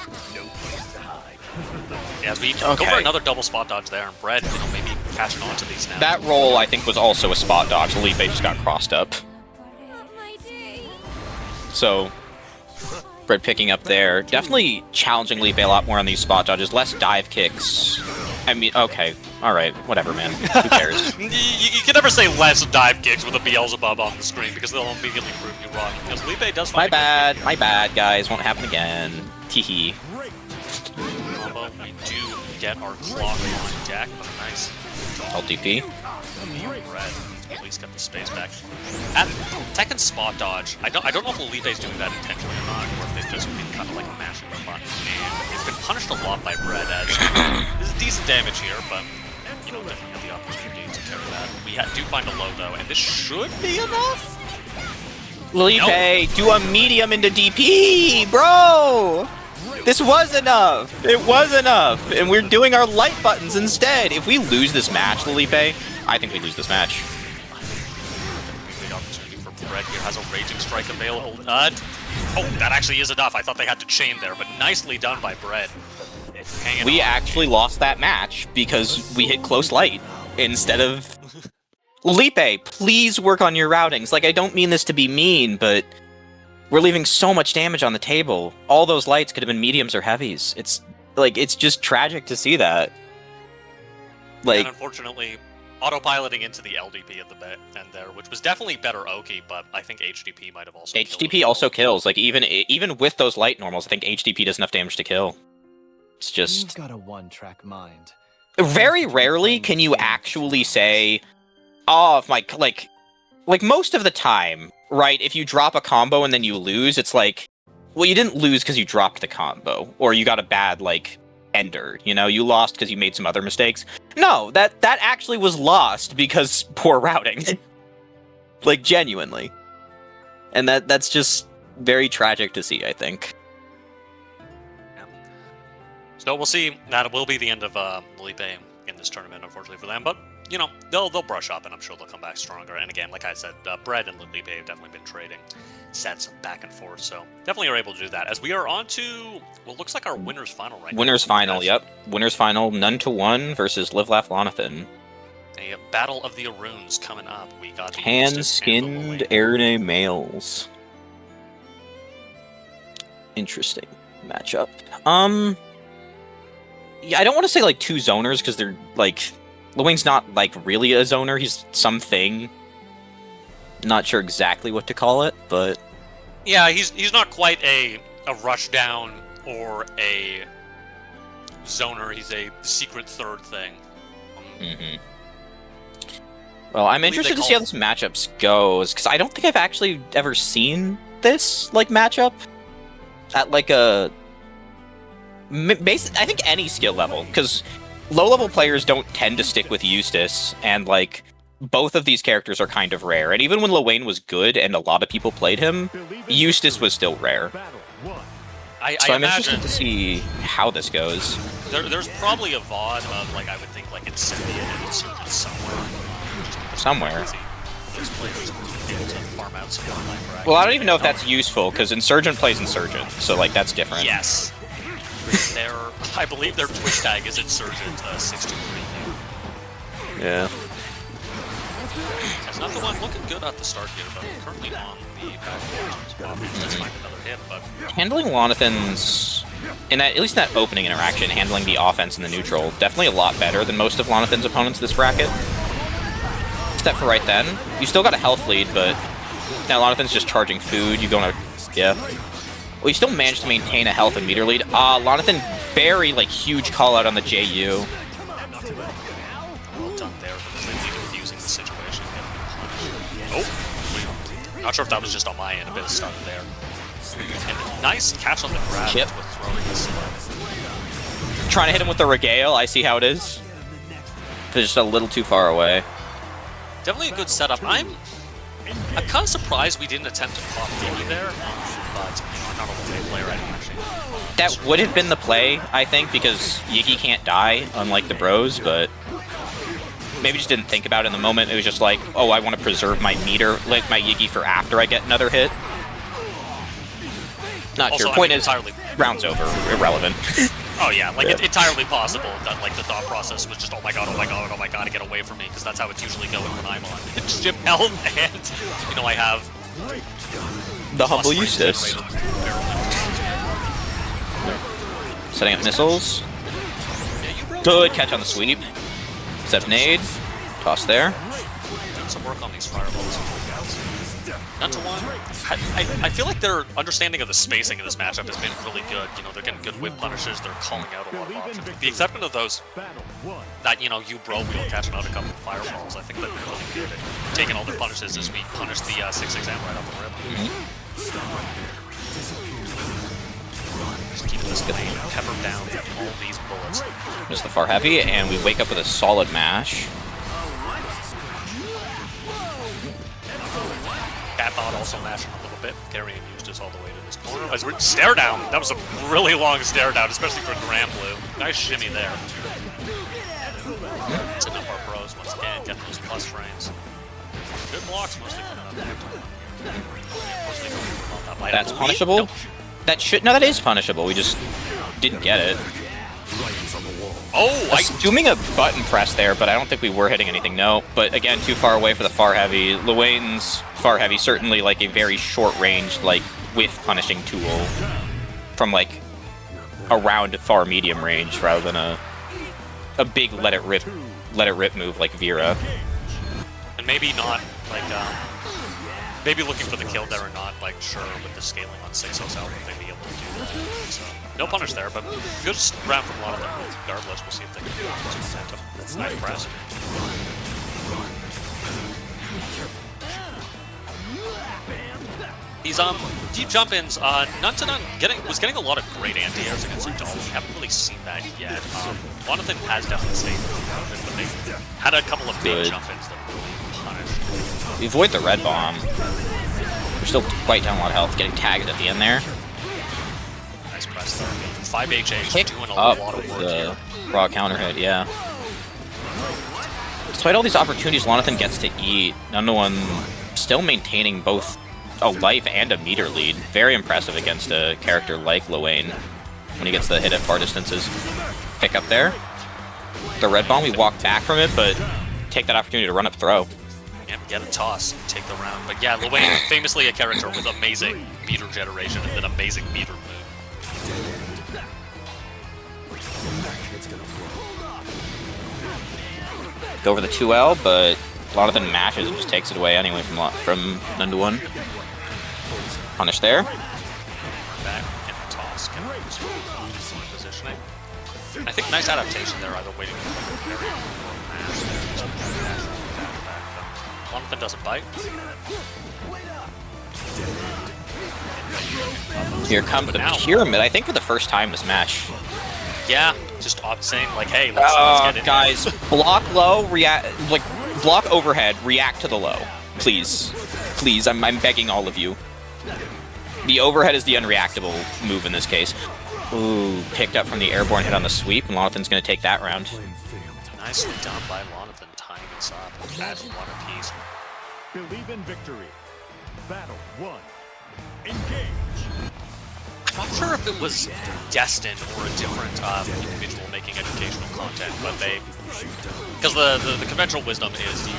Yeah, as we go for another double spot dodge there, and Bread, you know, maybe catching on to these now. That roll, I think, was also a spot dodge. Felipe just got crossed up. So, Bread picking up there. Definitely challenging Felipe a lot more on these spot dodges. Less dive kicks. I mean, okay. Alright, whatever, man. Who cares? you can never say less dive kicks with a Beelzebub on the screen, because they'll immediately prove you wrong. Because Felipe does find my bad, guys. Won't happen again. Teehee. Combo, we do get our clock on deck, but nice. LTP. Red, at least get the space back. At Tekken spot dodge, I don't know if Felipe's doing that intentionally or not, or if they've just been kind of like mashing the button. And it's been punished a lot by Bread, as this is decent damage here, but you know, definitely have the opportunity to carry that. We do find a low though, and this should be enough. Felipe, do a medium into DP, bro! This was enough! It was enough! And we're doing our light buttons instead! If we lose this match, Felipe, I think we lose this match. Big opportunity for Bread here, has a Raging Strike available. Oh, that actually is enough. I thought they had to chain there, but nicely done by Bread. We actually lost that match because we hit close light instead of... Felipe, please work on your routings. Like, I don't mean this to be mean, but... we're leaving so much damage on the table. All those lights could have been mediums or heavies. It's like, it's just tragic to see that. Like, and unfortunately, autopiloting into the LDP at the end there, which was definitely better Oki, but I think HDP might have also HDP also kills. Like, even with those light normals, I think HDP does enough damage to kill. It's just... You've got a one-track mind. Very rarely can you actually say, oh, if my, like most of the time, right, if you drop a combo and then you lose, it's like, well, you didn't lose because you dropped the combo, or you got a bad, like, ender, you know? You lost because you made some other mistakes. No, that actually was lost because poor routing. Like, genuinely. And that's just very tragic to see, I think. So we'll see. That will be the end of Lipe in this tournament, unfortunately for them. But, you know, they'll brush up, and I'm sure they'll come back stronger. And again, like I said, Brett and Lipe have definitely been trading sets back and forth. So definitely are able to do that. As we are on to what looks like our winners final right now. Winners final, yep. Winners final, None to One versus Live Laugh Lonathan. A battle of the Aruns coming up. We got the Hand-skinned Erne males. Interesting matchup. Yeah, I don't want to say like two zoners because they're like Luwing's not like really a zoner. He's something. Not sure exactly what to call it, but yeah, he's not quite a rush down or a zoner. He's a secret third thing. Well, I'm interested to see how this matchup goes because I don't think I've actually ever seen this like matchup at like a I think any skill level, because low-level players don't tend to stick with Eustace, and like both of these characters are kind of rare. And even when Luwing was good and a lot of people played him, Eustace was still rare. So I'm interested to see how this goes. There's probably a VOD of like I would think like Incendiate and Insurgent somewhere. Those players were able to farm out some online brackets. Well, I don't even know if that's useful because Insurgent plays Insurgent, so like that's different. Yes. I believe their Twitch tag is Insurgent 623. Yeah. That's not the one looking good at the start here, but currently on the back foot. Let's find another hit, but handling Lonathan's at least in that opening interaction, handling the offense in the neutral, definitely a lot better than most of Lonathan's opponents this bracket. Except for right then. You still got a health lead, but now Lonathan's just charging food. You going to well, you still managed to maintain a health and meter lead. Lonathan, very, like, huge call-out on the JU. Well done there, completely confusing the situation. Oh! Not sure if that was just on my end, a bit of stuff there. And nice catch on the grab with throwing this. Trying to hit him with the Regale, I see how it is. They're just a little too far away. Definitely a good setup. I'm kind of surprised we didn't attempt to pop Diggy there, but I'm not a one-way player. I don't actually. That would have been the play, I think, because Yiggy can't die, unlike the bros, but maybe just didn't think about it in the moment. It was just like, oh, I want to preserve my meter, like my Yiggy for after I get another hit. Not also, sure. Point is, entirely... round's over. Irrelevant. Oh yeah, like it's entirely possible that like the thought process was just oh my god, to get away from me, because that's how it's usually going when I'm on Jim Helm, and you know I have the humble Eustace. Setting up missiles. Good catch on the sweep. Set nade. Toss there. Doing some work on these fireballs. Not to one. I feel like their understanding of the spacing of this matchup has been really good. You know, they're getting good whip punishes. They're calling out a lot of options. With the exception of those that, you know, you bro wheel catching out a couple of fireballs. I think they've been really good at taking all their punishes as we punish the 6-6 amp right off the rip. Just keep this lane peppered down with all these bullets. Just the far heavy, and we wake up with a solid mash. Catbot also mashing a little bit, carrying Eustace all the way to this corner. As we're stare down, that was a really long stare down, especially for Granblue. Nice shimmy there. Setting up our pros once again, getting those plus frames. Good blocks mostly coming up. That's punishable? Nope. That is punishable. We just didn't get it. Oh, assuming a button press there, but I don't think we were hitting anything. No, but again, too far away for the far heavy. Luwain's far heavy, certainly like a very short range, like with punishing tool from like around far medium range rather than a big let it rip move like Vera. And maybe not like maybe looking for the kill there or not like sure with the scaling on 6-0's out if they'd be able to do that. So no punish there, but good round from a lot of them. Regardless, we'll see if they can do some momentum. That's nice press. He's deep jump-ins. Nuntanon was getting a lot of great anti-airs against Adult. We haven't really seen that yet. Lonathan has definitely stayed with but they had a couple of big jump-ins that really punished. We avoid the red bomb. We're still quite down a lot of health, getting tagged at the end there. Nice press there. 5 HAs Pick doing a up lot of work the here. raw counter hit, yeah. Despite all these opportunities Lonathan gets to eat, Nundawan still maintaining both a life and a meter lead. Very impressive against a character like Luane when he gets the hit at far distances. Pick up there. The red bomb, we walk back from it, but take that opportunity to run up throw. Yeah, get a toss, take the round. But yeah, Luane, famously a character with amazing meter generation and an amazing meter move. Go over the 2L, but Lonathan mashes and just takes it away anyway from Nundawan. Punish there. Back, get the toss, get the positioning. I think nice adaptation there, either waiting for the parry or Lonathan doesn't bite. Here comes the pyramid, I think for the first time this match. Yeah, just saying like, hey, let's get it. Guys, block low, block overhead, react to the low. Please. Please, I'm begging all of you. The overhead is the unreactable move in this case. Ooh, picked up from the airborne hit on the sweep, and Lonathan's going to take that round. Nicely done by Lonathan, tying this up. That's one apiece. Believe in victory. Battle 1. Engage. I'm not sure if it was Destin or a different individual making educational content, but because the conventional wisdom is you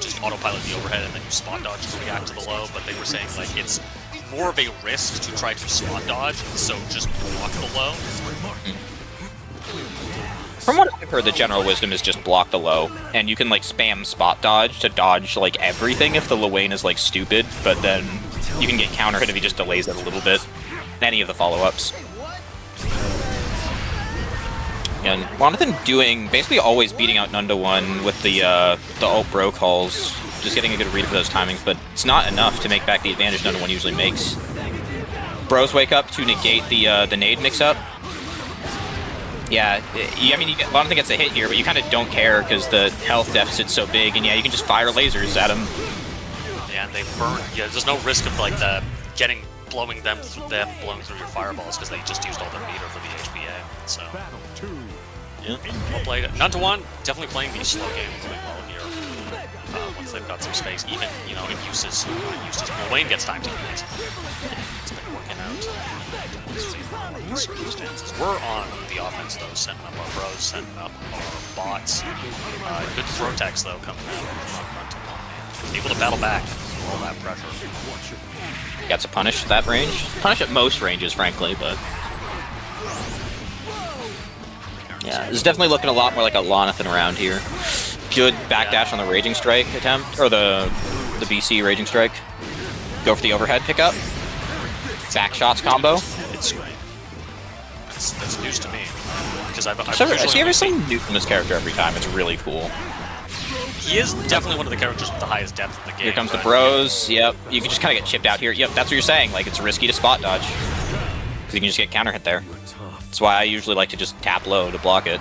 just autopilot the overhead and then you spot dodge to react to the low, but they were saying like it's more of a risk to try to spot dodge, so just block the low. From what I've heard, the general wisdom is just block the low, and you can like spam spot dodge to dodge like everything if the Luane is like stupid, but then you can get counter hit if he just delays it a little bit. Any of the follow-ups. And Lonathan basically always beating out Nundawan with the ult bro calls, just getting a good read for those timings, but it's not enough to make back the advantage Nundawan usually makes. Bros wake up to negate the nade mix-up. Yeah, I mean, Lonathan gets a hit here, but you kind of don't care because the health deficit's so big, and yeah, you can just fire lasers at him. Yeah, and they burn. Yeah, there's no risk of like blowing through your fireballs because they just used all their meter for the HBA. So, Battle 2. yeah, well played. Nundawan definitely playing the slow game really well here. Once they've got some space, even if uses Luane gets time to use. It's been working out. Circumstances. We're on the offense though, setting up our bros, setting up our bots. Good throw techs though coming out. Able to battle back through all that pressure. Got to punish that range. Punish at most ranges, frankly, but... yeah, this is definitely looking a lot more like a Lonathan around here. Good backdash on the Raging Strike attempt, or the BC Raging Strike. Go for the overhead pickup. Back shots combo. It's great. That's news to me. Because I see everything new from this character every time. It's really cool. He is definitely one of the characters with the highest depth in the game. Here comes the bros. Yep. You can just kind of get chipped out here. Yep, that's what you're saying. Like, it's risky to spot dodge. Because you can just get counter hit there. That's why I usually like to just tap low to block it.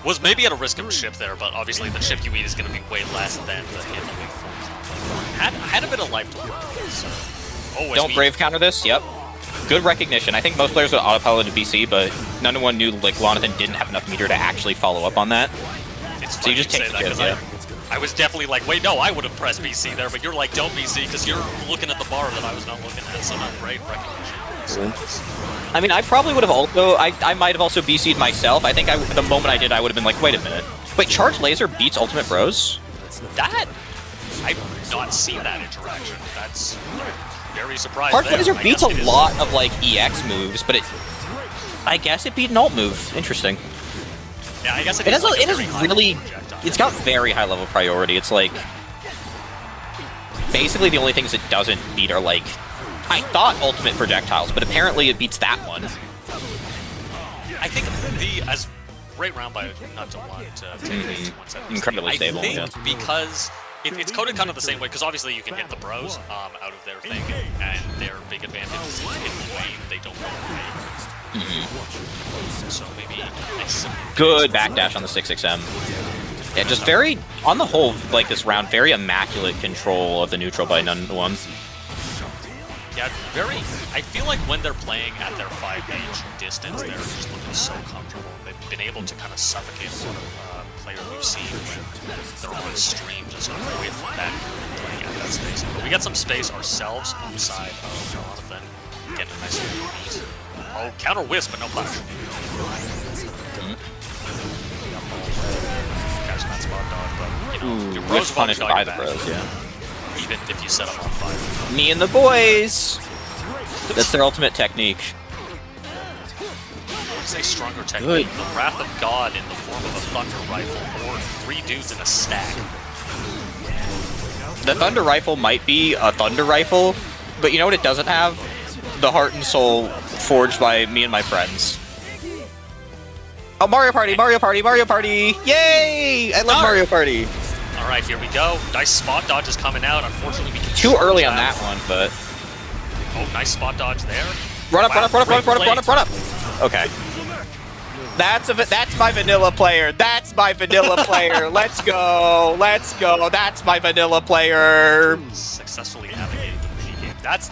Was maybe at a risk of chip there, but obviously the chip you eat is going to be way less than the hit that we forced. Had a bit of life to work with, so... Don't brave counter this. Yep. Good recognition. I think most players would autopilot to BC, but Nundawan knew like Lonathan didn't have enough meter to actually follow up on that. So you just take the kill, yeah. I was definitely like, wait, no, I would have pressed BC there, but you're like, don't BC, because you're looking at the bar that I was not looking at, so not great recognition. I mean, I probably would have also, I might have also BC'd myself. I think the moment I did, I would have been like, wait a minute. Wait, Charge Laser beats Ultimate Bros? That? I've not seen that interaction. That's very surprising. Charge Laser beats a lot of, like, EX moves, but I guess it beat an ult move. Interesting. Yeah, I guess it is really, it's got very high level priority. It's like, basically the only things it doesn't beat are like, I thought ultimate projectiles, but apparently it beats that one. I think great round by not to one to incredibly stable. I think because it's coded kind of the same way, because obviously you can hit the bros out of their thing, and their big advantage is if you hit the lane, they don't go away. So maybe Good backdash on the 6XM. Yeah, just very, on the whole, like this round, very immaculate control of the neutral by none to one. Yeah, very. I feel like when they're playing at their 5H distance, they're just looking so comfortable. They've been able to kind of suffocate a lot of players we've seen when they're on stream, just with that playing at that space. But we get some space ourselves on the side of Jonathan, getting a nice little beat. Oh, counter wisp, but no flash. Catch that spot dodge, but you know, your bros Whiff punished got by your the back, bros, yeah. even if you set them on fire. Me and the boys! That's their ultimate technique. It's a stronger technique. The Wrath of God in the form of a Thunder Rifle, or 3 dudes in a stack. The Thunder Rifle might be a Thunder Rifle, but you know what it doesn't have? The heart and soul forged by me and my friends. Oh, Mario Party, Mario Party, Mario Party! Yay! I love Mario Party! Alright, here we go. Nice spot dodge is coming out. Unfortunately, we can Too early on that one, but... Oh, nice spot dodge there. Run up, Wow, run up, run up, run up, run up, great run up, run up! Okay. That's my vanilla player. That's my vanilla player. Let's go. Let's go. That's my vanilla player. Successfully navigating the minigame. That's...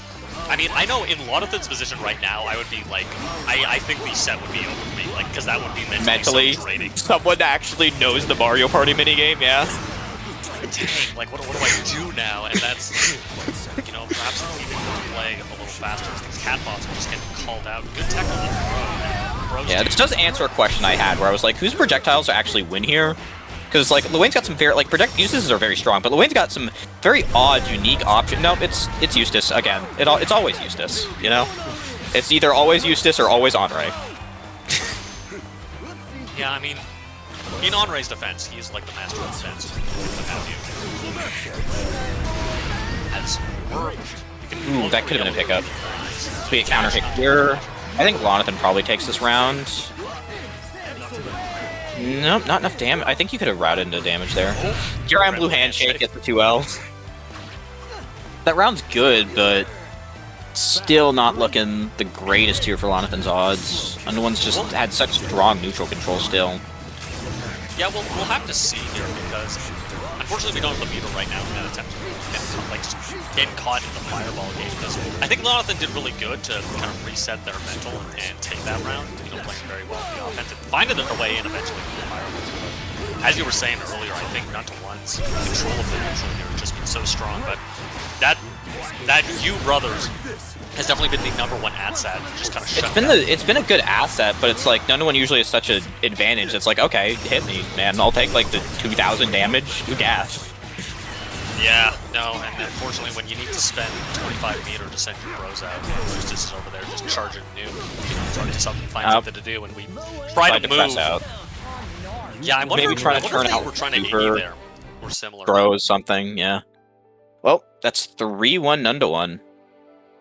I mean, I know in Lonathan's position right now, I would be like... I think the set would be over for me, like, because that would be mentally so draining. Someone actually knows the Mario Party minigame, yeah. Dang, like, what do I do now? And that's... You know, perhaps people can play a little faster. These catbots will just get called out. Good tech on the bro. Yeah, this does answer a question I had where I was like, whose projectiles actually win here? Because, like, Luane's got some very, like, uses are very strong, but Luane's got some very odd, unique options. No, it's Eustace, again. It's always Eustace, you know? It's either always Eustace or always Henri. Yeah, I mean, in Henri's defense, he's like the master of defense. As Ooh, that could have been a pickup. Be a counter hit here. I think Lonathan probably takes this round. Nope, not enough damage. I think you could have routed into damage there. Granblue handshake gets the 2Ls. That round's good, but still not looking the greatest here for Lonathan's odds. Underone's just had such strong neutral control still. Yeah, we'll have to see here, because unfortunately we don't have the meter right now in that attempt to like just get caught in the fireball game. Because I think Lonathan did really good to kind of reset their mental and take that round. You know, playing very well in the offense and finding their way in eventually with the fireballs. But as you were saying earlier, I think none to one's control of the neutral here has just been so strong. But that you brothers has definitely been the #1 asset. Just kind of shut down. It's been a good asset, but it's like none to one usually has such an advantage. It's like, okay, hit me, man. I'll take like the 2,000 damage. You gas. Yeah, no, and unfortunately when you need to spend 25 meter to send your bros out, Eustace is over there just charging new. You know, trying to find something to do, and we try to move. Out. Yeah, I'm wondering, Maybe trying to turn out we're trying to super there. We're similar. Throws something, yeah. Well, that's 3-1 none to one.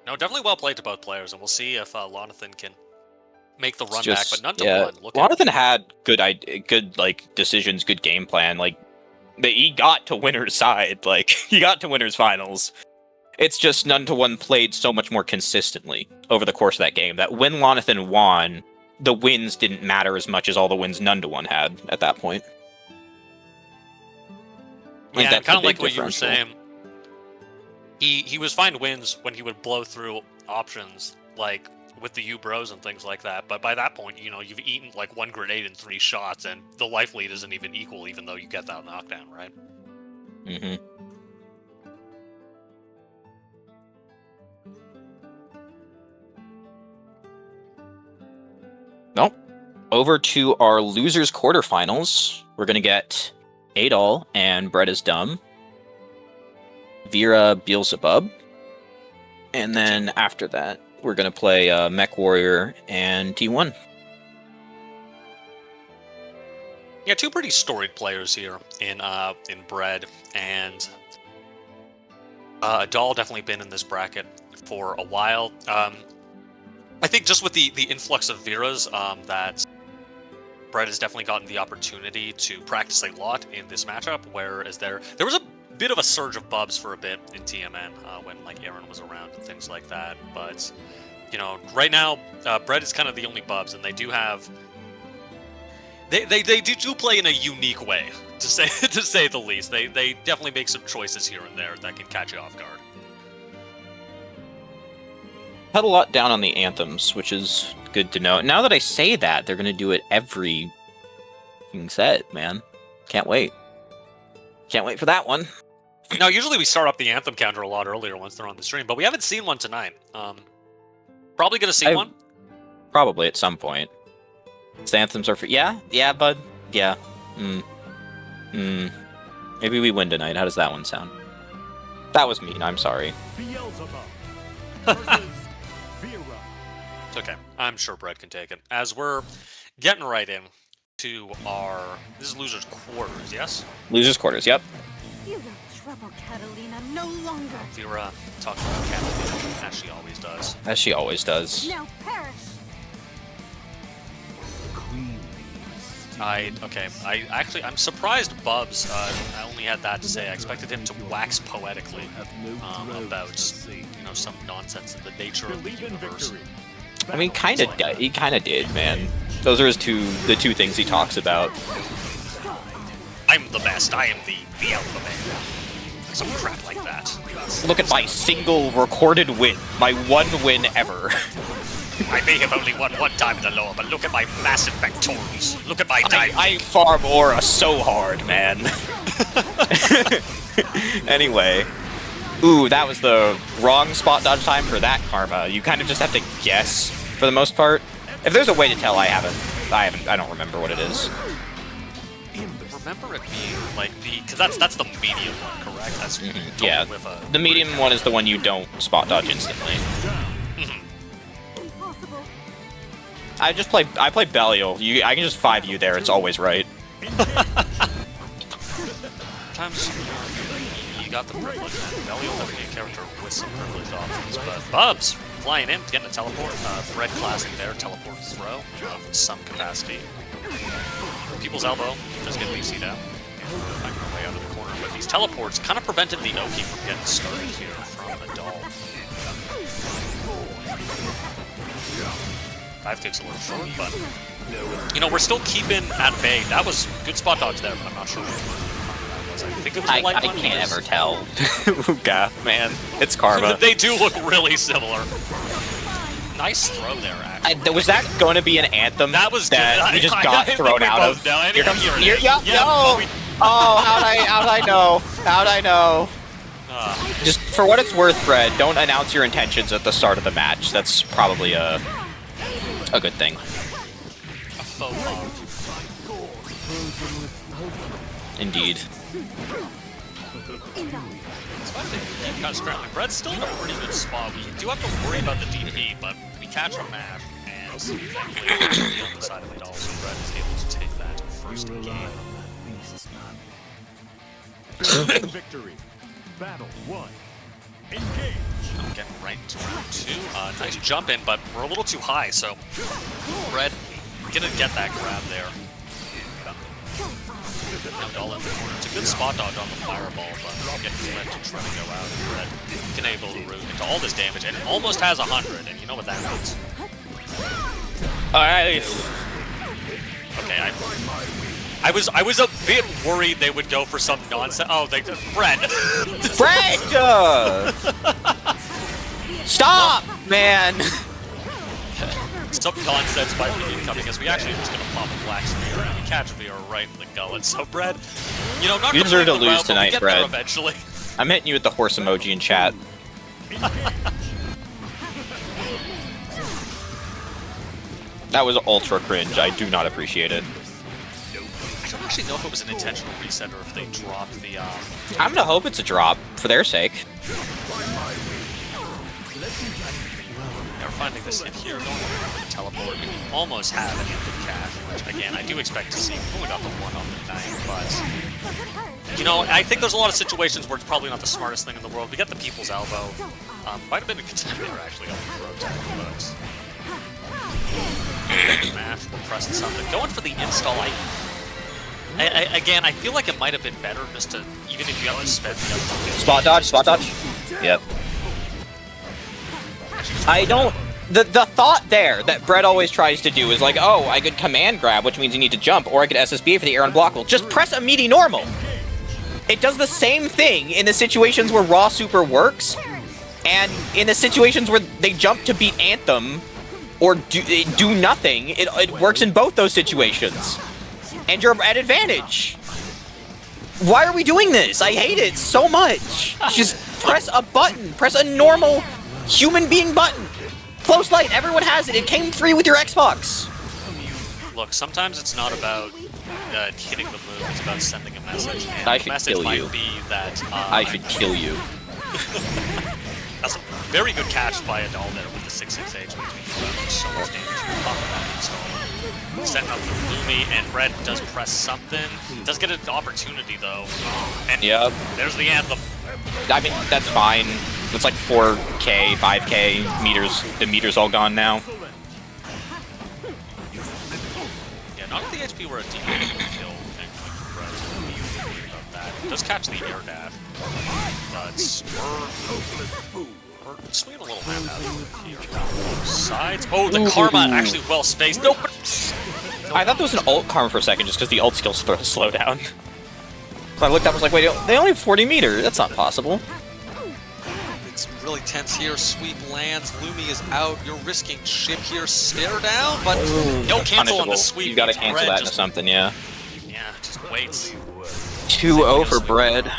No, definitely well played to both players, and we'll see if Lonathan can make the run Just, back, but none to yeah, one. Look Lonathan had good like decisions, good game plan. Like he got to winner's side, like he got to winner's finals. It's just none to one played so much more consistently over the course of that game that when Lonathan won, the wins didn't matter as much as all the wins none to one had at that point. Yeah, kind of like what you were saying. He was fine wins when he would blow through options like with the U-Bros and things like that, but by that point, you know, you've eaten like 1 grenade in 3 shots, and the life lead isn't even equal, even though you get that knockdown, right? Mm-hmm. Nope. Over to our losers quarterfinals. We're gonna get Adol and Bread is Dumb, Vera Beelzebub, and then after that, we're gonna play Mech Warrior and T1. Yeah, 2 pretty storied players here in Bread, and Adol definitely been in this bracket for a while. I think just with the influx of Veras, that Bread has definitely gotten the opportunity to practice a lot in this matchup, whereas there was a bit of a surge of bubs for a bit in TMN when like Aaron was around and things like that. But you know, right now, Bread is kind of the only bubs, and they do have. They do play in a unique way, to say the least. They definitely make some choices here and there that can catch you off guard. Had a lot down on the anthems, which is good to know. Now that I say that, they're gonna do it every set, man. Can't wait. Can't wait for that one. Now, usually we start up the anthem counter a lot earlier once they're on the stream, but we haven't seen one tonight. Probably gonna see one. Probably at some point. The anthems are for yeah, bud. Yeah. Maybe we win tonight. How does that one sound? That was mean. I'm sorry. Beelzebub versus Vera. It's okay. I'm sure Brett can take it. As we're getting right in to our... This is Losers Quarters, yes? Losers Quarters, yep. You will trouble Catalina no longer. Vera talking about Catalina, as she always does. As she always does. Now perish. I'm surprised Bubs only had that to say. I expected him to wax poetically about some nonsense in the nature of the Believe in universe. victory. I mean, he kind of did, man. Those are the two things he talks about. I'm the best. I am the alpha man. Some crap like that. Look at my single recorded win, my one win ever. I may have only won one time in the lower, but look at my massive pectorals. Look at my dive. I farm aura so hard, man. Anyway. Ooh, that was the wrong spot dodge time for that karma. You kind of just have to guess for the most part. If there's a way to tell, I don't remember what it is. Remember it being like because that's the medium one, correct? That's yeah. with The medium one is the one you don't spot dodge instantly. Impossible. I play Belial. I can just 5 you there. It's always right. Sometimes you got the privilege, and Belial definitely a character with some privileged options. But Bubs flying in, getting a teleport. Thread classic there, teleport throw with some capacity. People's elbow just getting BC'd out. Finding our way out of the corner. But these teleports kind of prevented the Oki from getting started here from a doll. Dive kicks a little short, but we're still keeping at bay. That was good spot dodge there, but I'm not sure what that was. I think it was a light I one. can't ever tell. Ooga, man. It's karma. They do look really similar. Nice throw there, actually. Was that going to be an anthem That was that good. we just I got think thrown we out both of? know. Here comes Here it is. no! Yeah, Oh, how'd I know? How'd I know? Just for what it's worth, Fred, don't announce your intentions at the start of the match. That's probably a good thing. A faux pas. Indeed. Kind of scrambling. Brett's still in a pretty good spot. We do have to worry about the DP, but we catch a mash, and thankfully we're on the side of the doll, so Brett is able to take that first game. Victory. Battle 1. Engage. Getting right to round 2. Nice jump in, but we're a little too high, so Brett gonna get that grab there. Now doll in the corner. It's a good spot dodge on the fireball, but we're getting Brett to try to go out. Brett can able to root into all this damage, and it almost has 100, and you know what that means. Alright. Okay, I was a bit worried they would go for some nonsense. Oh, Brett. Brett! Stop, man! Some nonsense might be incoming, as we actually are just gonna pop a black spear and we catch Vera right in the gullet. So, Brett, not You deserve to completely lose route, but we tonight, get Brett. there eventually. I'm hitting you with the horse emoji in chat. That was ultra cringe. I do not appreciate it. I don't actually know if it was an intentional reset or if they dropped the. I'm gonna hope it's a drop for their sake. They're finding this hit here, going for the teleport. We almost have an empty cash, which again I do expect to see. We only got the one on the night, but I think there's a lot of situations where it's probably not the smartest thing in the world. We got the people's elbow. Might have been a good time there actually on the throw tag, but. Mash, we're pressing something. Going for the install. Again, I feel like it might have been better just to, even if you have to spend the other 50. Spot dodge, spot dodge. Yep. I don't... The thought there that Brett always tries to do is like, oh, I could command grab, which means you need to jump, or I could SSB for the air unblockable. Just press a meaty normal! It does the same thing in the situations where raw super works, and in the situations where they jump to beat Anthem, or do nothing, it works in both those situations. And you're at advantage. Why are we doing this? I hate it so much. Just press a button. Press a normal human being button. Close light, everyone has it. It came free with your Xbox. Look, sometimes it's not about hitting the move, it's about sending a message. And I the should message kill might you. be that... I should kill you. That's a very good catch by Adal there with the 668, which means you have so much damage on top of that install. Setting up the Lumi, and Red does press something. Does get an opportunity, though. And Yep. there's the Anthem. I mean, that's fine. It's like 4K, 5K meters. The meter's all gone now. Yeah, not if the HP were a DP kill, thankfully for Red. About that. Does catch the air dash. But we're swinging a little map out here. Sides. Oh, the Karma actually well spaced. Nope. I thought there was an ult karma for a second, just because the ult skills slow down. So I looked up and was like, wait, they only have 40 meters. That's not possible. It's really tense here. Sweep lands. Lumi is out. You're risking ship here. Stare down, but No cancel on the Punishable. sweep. You gotta means cancel Red that into just, something, yeah. yeah, just waits. 2-0 for Bread.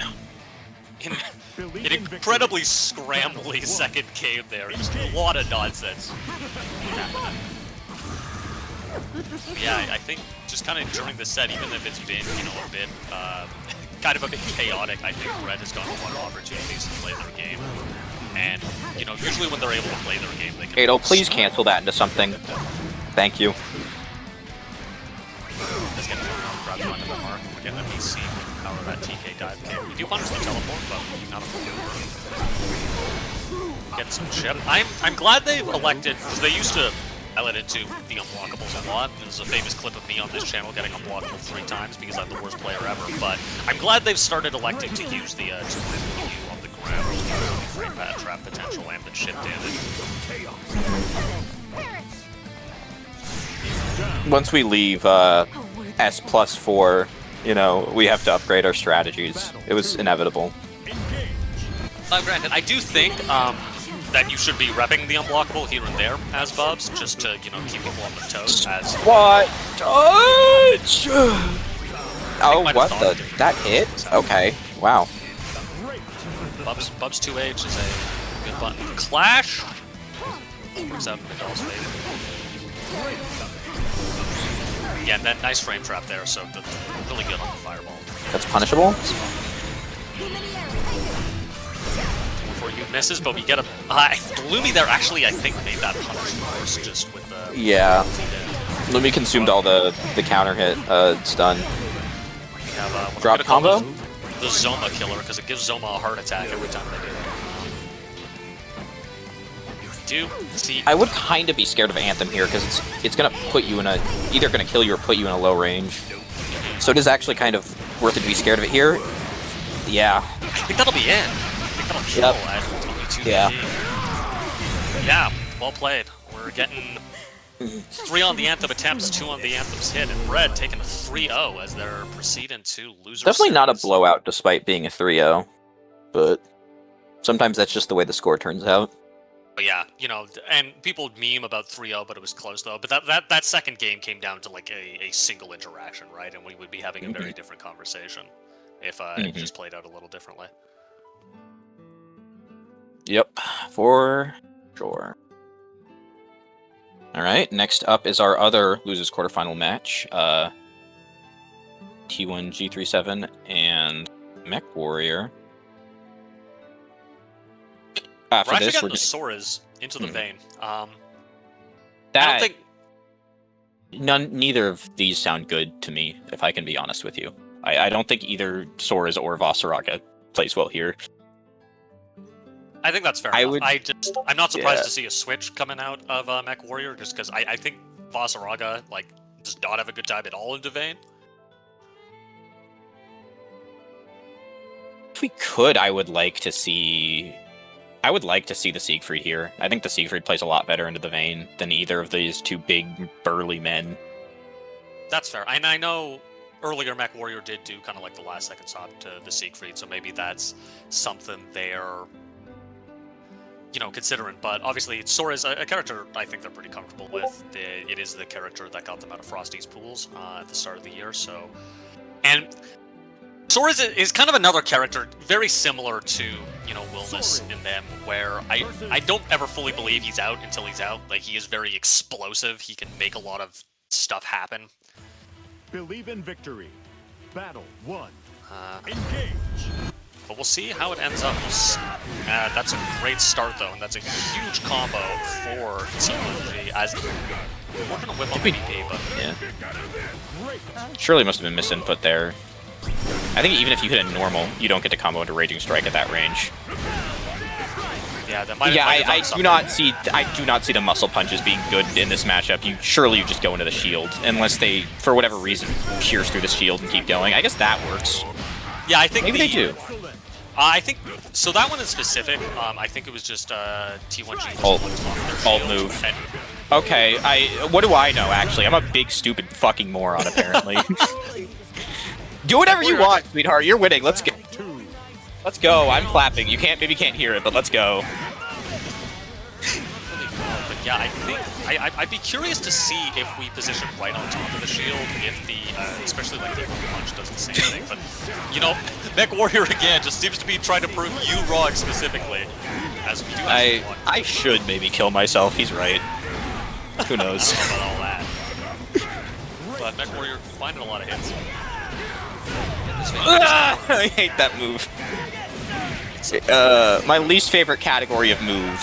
An incredibly scrambly second game there. Just a lot of nonsense. Yeah, I think just kind of during the set, even if it's been, you know, a bit, kind of a bit chaotic, I think Red has gotten a lot of opportunities to play their game. And, you know, usually when they're able to play their game, they can... Adol, please cancel that into something. Thank you. Let's get grab the front of the mark. We're getting that BC power of that TK dive kick. We do punish the teleport, but not a full. Getting some chip. I'm glad they've elected, because they used to highlight into the unblockables a lot. There's a famous clip of me on this channel getting unblockable 3 times because I'm the worst player ever, but I'm glad they've started electing to use the on the ground, the frame pad trap potential and the chip damage. Once we leave S+4, you know, we have to upgrade our strategies. It was inevitable. Granted, I do think that you should be repping the unblockable here and there as Bubs, just to, you know, keep people on their toes. As What? Touch! Oh, might have what thought the? it. That hit? Okay. Wow. Bubs 2H is a good button. Clash works out in Adal's favor. Yeah, that nice frame trap there, so really good on the fireball. That's punishable? Before you misses, but we get a Lumi there actually I think made that punish worse just with the Yeah. Lumi consumed all the counter hit. It's done. We have what I'm Drop gonna call combo? the Zoma killer because it gives Zoma a heart attack every time they do. See, I would kind of be scared of Anthem here because it's gonna put you in a either gonna kill you or put you in a low range. So it is actually kind of worth it to be scared of it here. Yeah. I think that'll be it. I think that'll kill Yep. at only 2 Yeah. KD. Yeah, well played. We're getting 3 on the Anthem attempts, 2 on the Anthem's hit, and Red taking a 3-0 as they're proceeding to loser Definitely not a series. blowout despite being a 3-0. But sometimes that's just the way the score turns out. But yeah, you know, and people meme about 3-0, but it was close though. But that second game came down to like a single interaction, right? And we would be having a very different conversation if it just played out a little differently. Yep, for sure. All right, next up is our other losers quarterfinal match. T1 G37 and Mech Warrior. After We're actually this, getting we're the Soras into the vein. I that don't think neither of these sound good to me, if I can be honest with you. I don't think either Soras or Vasaraga plays well here. that's fair I enough. would- I'm not surprised yeah. to see a switch coming out of Mech Warrior, just because I think Vasaraga like does not have a good time at all in Devane. if we could, I would like to see the Siegfried here. I think the Siegfried plays a lot better into the Vayne than either of these two big burly men. That's fair. And I know earlier Mech Warrior did do kind of like the last second swap to the Siegfried, so maybe that's something they're, you know, considering. But obviously, Sora is a character I think they're pretty comfortable with. It is the character that got them out of Frosty's pools at the start of the year, so. And Sora is kind of another character very similar to, you know, Wilness in them, where I don't ever fully believe he's out until he's out. Like, he is very explosive. He can make a lot of stuff happen. Believe in victory. Battle 1. Engage. But we'll see how it ends up. That's a great start, though, and that's a huge combo for TMG as we're gonna whip on BP, but yeah. Surely must have been misinput there. I think even if you hit a normal, you don't get to combo into Raging Strike at that range. Yeah, that might. Yeah, might I do not see the muscle punches being good in this matchup. You just go into the shield unless they, for whatever reason, pierce through the shield and keep going. I guess that works. Yeah, I think maybe they do. I think so. That one is specific. I think it was just T1G alt move. Okay, what do I know? Actually, I'm a big stupid fucking moron apparently. Do whatever you want, sweetheart. You're winning. Let's go. Let's go. I'm clapping. You maybe can't hear it, but let's go. But yeah, I think I'd be curious to see if we position right on top of the shield, if the especially like the punch does the same thing. But you know, Mech Warrior again just seems to be trying to prove you wrong specifically. As we do. I should maybe kill myself. He's right. Who knows? I don't know about all that. But Mech Warrior finding a lot of hits. I hate that move. My least favorite category of move.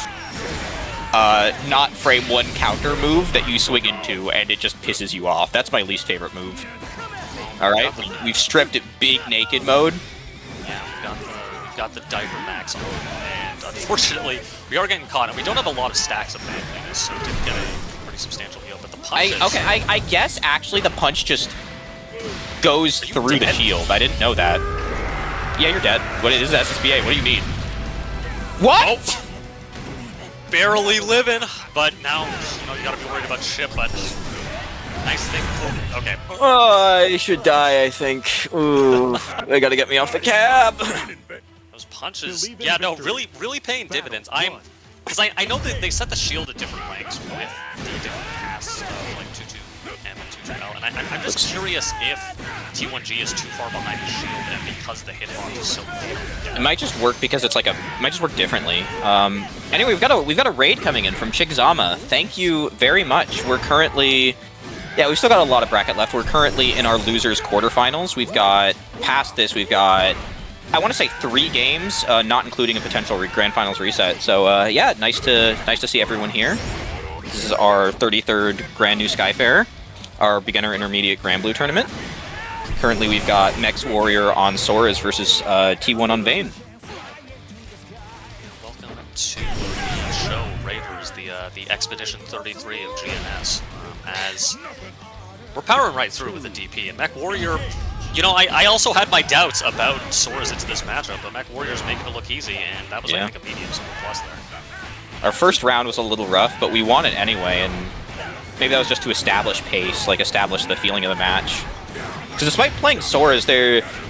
Not frame one counter move that you swing into and it just pisses you off. That's my least favorite move. Alright, we've stripped it big naked mode. Yeah, we've got the diaper max on, and unfortunately, we are getting caught, and we don't have a lot of stacks of Doveingly, so we did get a pretty substantial heal, but the punch I guess actually the punch just goes through the shield. I didn't know that. Yeah, you're dead. What is this SSBA? What do you mean? What? Oh. Barely living, but now you gotta be worried about ship, but nice thing. Okay. I should die, I think. Ooh, they gotta get me off the cab. Those punches, yeah, no, really paying dividends. Because I know that they set the shield at different lengths with the different casts, like 2-2M and 2-2L, and I'm just curious if T1G is too far behind the shield, and because the hitbox is so big. It might just work because it's like it might just work differently. Anyway, we've got a raid coming in from Chigzama. Thank you very much. We're currently, yeah, we've still got a lot of bracket left. We're currently in our losers quarterfinals. We've got past this. We've got, I want to say 3 games, not including a potential grand finals reset. So yeah, nice to see everyone here. This is our 33rd Grand New Skyfarer, our beginner intermediate Granblue tournament. Currently, we've got Mech Warrior on Soras versus T1 on Vayne. Welcome to the show, Raiders, the Expedition 33 of GNS. As we're powering right through with the DP, and Mech Warrior. You know, I also had my doubts about Soras into this matchup, but Mech Warrior's making it look easy, and that was, I think, a medium plus there. Our first round was a little rough, but we won it anyway, and maybe that was just to establish pace, like establish the feeling of the match. Because despite playing Soras,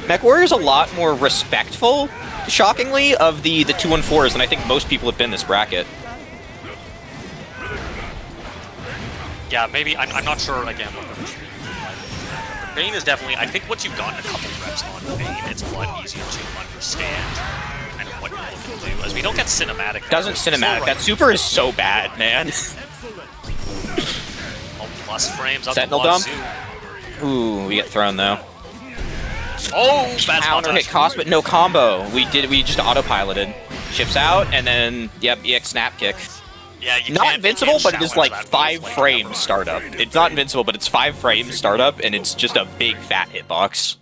Mech Warrior's a lot more respectful, shockingly, of the 2-1-4s than I think most people have been this bracket. Yeah, maybe, I'm not sure, again, what the Vayne is definitely, I think once you've gotten a couple reps on Vayne, it's a lot easier to understand kind of what you're looking to do, as we don't get cinematic. Doesn't cinematic, that super is so bad, man. Oh, plus frames up Sentinel to dump. Wazoo. Ooh, we get thrown though. Oh, bad counter hit cost, but no combo. We just autopiloted. Chips out, and then, yep, EX snap kick. Yeah, you not invincible, but it is like that 5 frames startup. It's not invincible, but it's 5 frames startup, and it's just a big fat hitbox.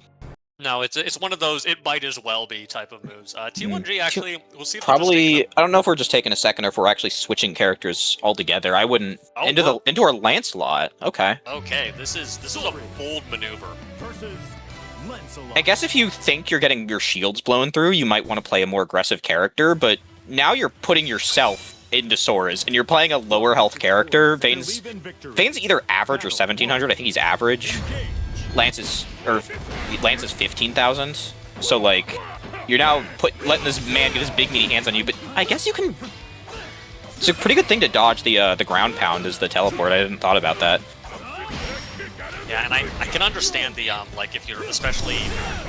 No, it's one of those it might as well be type of moves. T1G actually, we'll see. If probably, I don't know if we're just taking a second or if we're actually switching characters altogether. I wouldn't into our Lancelot. Okay. Okay, this is a bold maneuver. Lancelot. I guess if you think you're getting your shields blown through, you might want to play a more aggressive character, but now you're putting yourself into Sora's, and you're playing a lower health character. Vane's either average or 1700. I think he's average. Lance is 15,000. So like, you're now letting this man get his big meaty hands on you. But I guess you can. It's a pretty good thing to dodge the ground pound as the teleport. I hadn't thought about that. Yeah, and I can understand the like if you're especially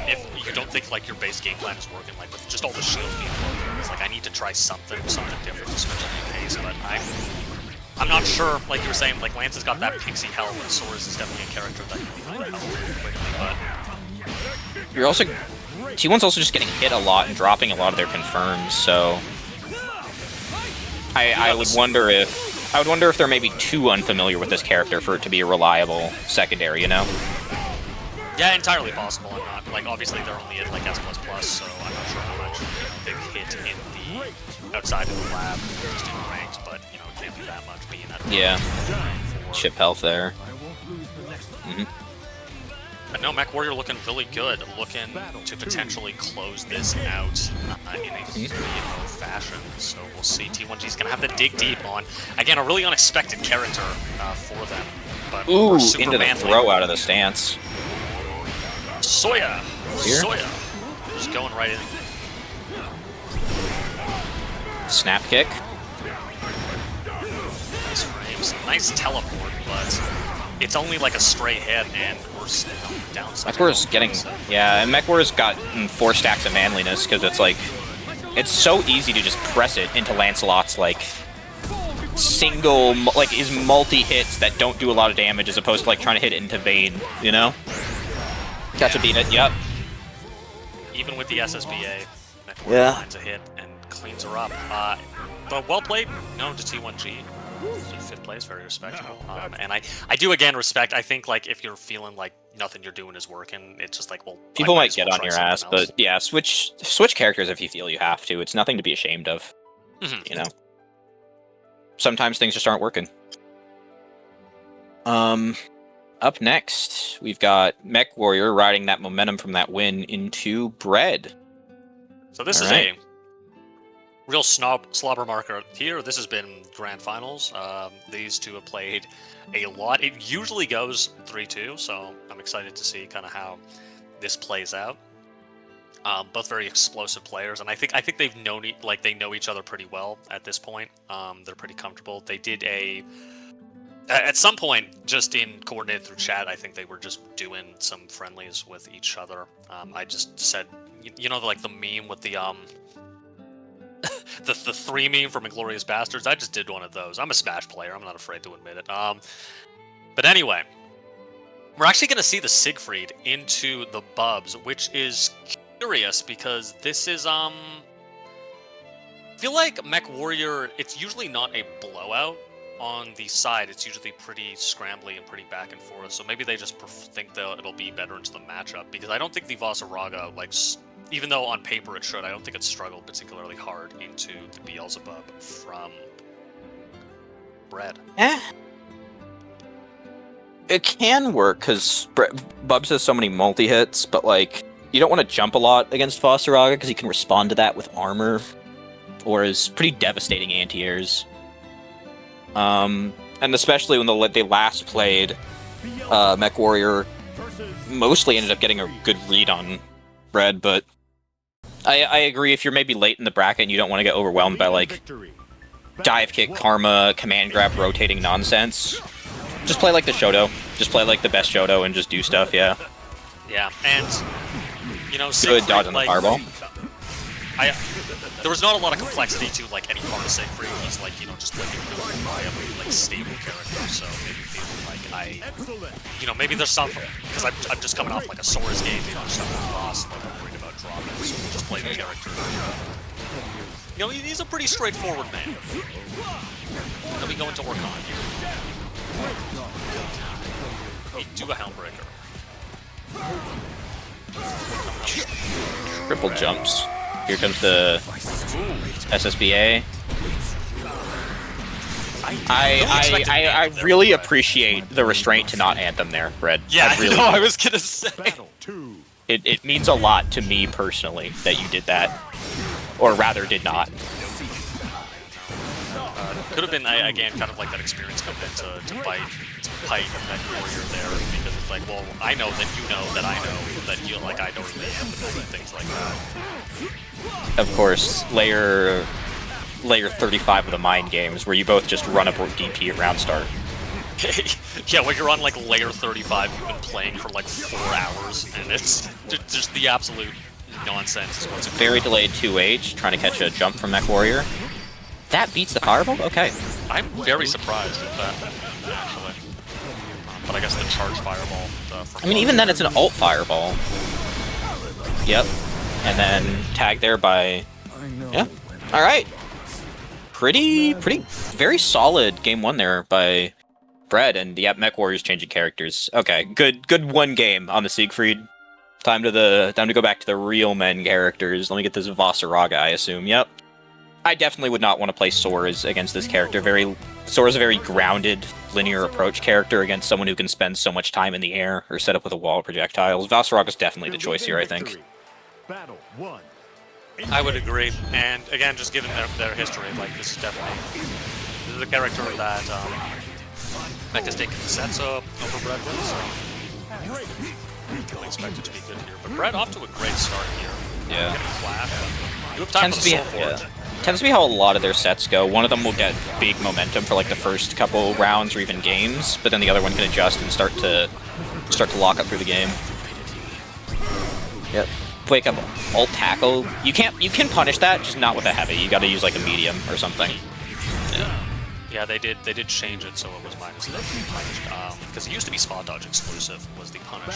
if you don't think like your base game plan is working, like with just all the shields being broken, it's like I need to try something different to switch up the pace. But I'm not sure. Like you were saying, like Lance has got that pixie health, and Sora's is definitely a character that can be behind health quickly. But You're also T1's also just getting hit a lot and dropping a lot of their confirms. So I would wonder if. I would wonder if they're maybe too unfamiliar with this character for it to be a reliable secondary, you know? yeah, entirely possible. I'm not like obviously they're only at like S++, so I'm not sure how much they've hit in the outside of the lab, just in the ranks. But you know, it can't be that much being at Chip health there. But no, Mech Warrior looking really good, looking to potentially close this out in a 3-0 fashion. So we'll see. T1G's going to have to dig deep on, again, a really unexpected character for them. But Ooh, super into the manly. throw out of the stance. Soya! Here? Soya! Just going right in. Snap kick. Nice frames. Nice teleport, but it's only like a stray hit, and we're down. MechWar's getting... Yeah, and MechWar's got 4 stacks of manliness, because it's like... It's so easy to just press it into Lancelot's, like... single... like, his multi-hits that don't do a lot of damage, as opposed to, like, trying to hit it into Vayne, you know? Gotcha, beat it, yep. Even with the SSBA, MechWarrior finds a hit and cleans her up. But well played, no, to T1G. 5th place, very respectable. And I do again respect. I think like if you're feeling like nothing you're doing is working, it's just like, well, people might get on your ass, but yeah, switch characters if you feel you have to. It's nothing to be ashamed of. You know, sometimes things just aren't working. Up next, we've got Mech Warrior riding that momentum from that win into Bread. So this is a real slobber marker here. This has been grand finals. These two have played a lot. It usually goes 3-2, so I'm excited to see kind of how this plays out. Both very explosive players, and I think they've known they know each other pretty well at this point. They're pretty comfortable. They did at some point, just in coordinated through chat, I think they were just doing some friendlies with each other. I just said, you know, like the meme with the the 3 meme from Inglourious Bastards. I just did one of those. I'm a Smash player. I'm not afraid to admit it. But anyway, we're actually going to see the Siegfried into the Bubs, which is curious because this is I feel like Mech Warrior. It's usually not a blowout on the side. It's usually pretty scrambly and pretty back and forth. So maybe they just think it'll be better into the matchup, because I don't think the Vasaraga even though on paper it should, I don't think it struggled particularly hard into the Beelzebub from Bread. It can work, because Bubs has so many multi-hits, but, like, you don't want to jump a lot against Vasaraga, because he can respond to that with armor, or his pretty devastating anti-airs. And especially when they last played, Mech Warrior mostly ended up getting a good read on Bread, but I agree, if you're maybe late in the bracket and you don't want to get overwhelmed by, like, dive kick, karma, command grab, rotating nonsense, just play like the Shoto. Just play like the best Shoto and just do stuff, yeah. Yeah, and, you know, good dodge on the fireball. There was not a lot of complexity to, like, any part of Siegfried. He's, like, you know, just, like, a really reliably, like, stable character, so maybe feeling like you know, maybe there's something, because I'm just coming off, like, a Sora's game, maybe there's something lost, like, I'm worried about dropping, so we'll just play the character. You know, he's a pretty straightforward man. Let me go into work on here. Do a Helmbreaker. Triple jumps. Here comes the SSBA. I really Bread. appreciate the restraint to not anthem there, Fred. Yeah, I really I know, I was gonna say. appreciate the restraint to not anthem there, Fred. Yeah, I was gonna say. Battle 2. It means a lot to me personally that you did that. Or rather, did not. Could have been, again, kind of like that experience coming in to bite that warrior there, because it's like, well, I know that you know that I know that you, like, I don't really have to and things like that. Of course, layer 35 of the mind games, where you both just run up DP at round start. Yeah, when you're on, like, layer 35, you've been playing for, like, 4 hours, and it's just the absolute nonsense. Is what's Very delayed 2H, trying to catch a jump from Mech Warrior. That beats the Fireball? Okay. I'm very surprised at that, actually. But I guess the charge Fireball... I mean, even then, it's an ult Fireball. Yep. And then tag there by... Yeah. Alright. Very solid game 1 there by Bread, and yeah, Mech Warrior's changing characters. Okay, good one game on the Siegfried. Time to go back to the real men characters. Let me get this Vasaraga, I assume. Yep. I definitely would not want to play Sora's against this character. Sora's a very grounded, linear approach character against someone who can spend so much time in the air or set up with a wall of projectiles. Vasaraga's definitely the choice here, I think. Battle 1. I would agree, and again, just given their history, like, this is definitely... This is a character that, Mech has taken the sets up over Brett with, so... I expect it to be good here, but Brett off to a great start here. Yeah. Getting flash. You have time for the Soul Forge. Tends to be how a lot of their sets go. One of them will get big momentum for like the first couple rounds or even games, but then the other one can adjust and start to lock up through the game. Yep. Wake up, ult tackle. You can punish that, just not with a heavy. You got to use like a medium or something. Yeah, they did change it so it was -3 punished. Because it used to be spot dodge exclusive was the punish.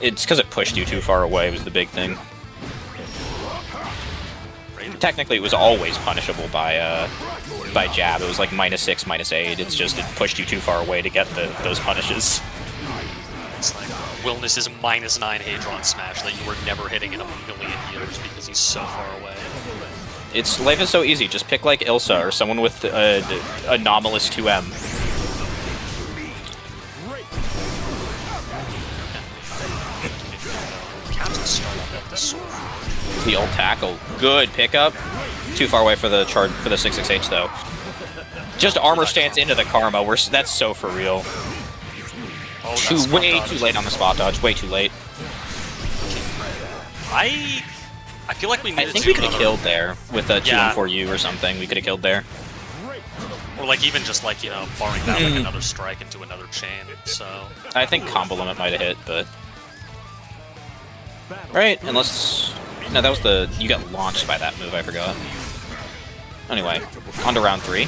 It's because it pushed you too far away was the big thing. Technically, it was always punishable by jab. It was like -6, -8. It's just it pushed you too far away to get those punishes. It's like Wilness is -9 Hadron smash that you were never hitting in a million years because he's so far away. Life is so easy. Just pick like Ilsa or someone with anomalous 2M. The ult tackle, good pickup. Too far away for the 6-6H though. Just armor stance into the Karma. That's so for real. Oh, way too late on the spot dodge. Way too late. I feel like we needed to. I think we could have killed there with a 2-1-4U or something. We could have killed there. Or like even just like, you know, barring that like another strike into another chain. So I think combo limit might have hit, but right, unless no, that was you got launched by that move. I forgot. Anyway, on to round 3.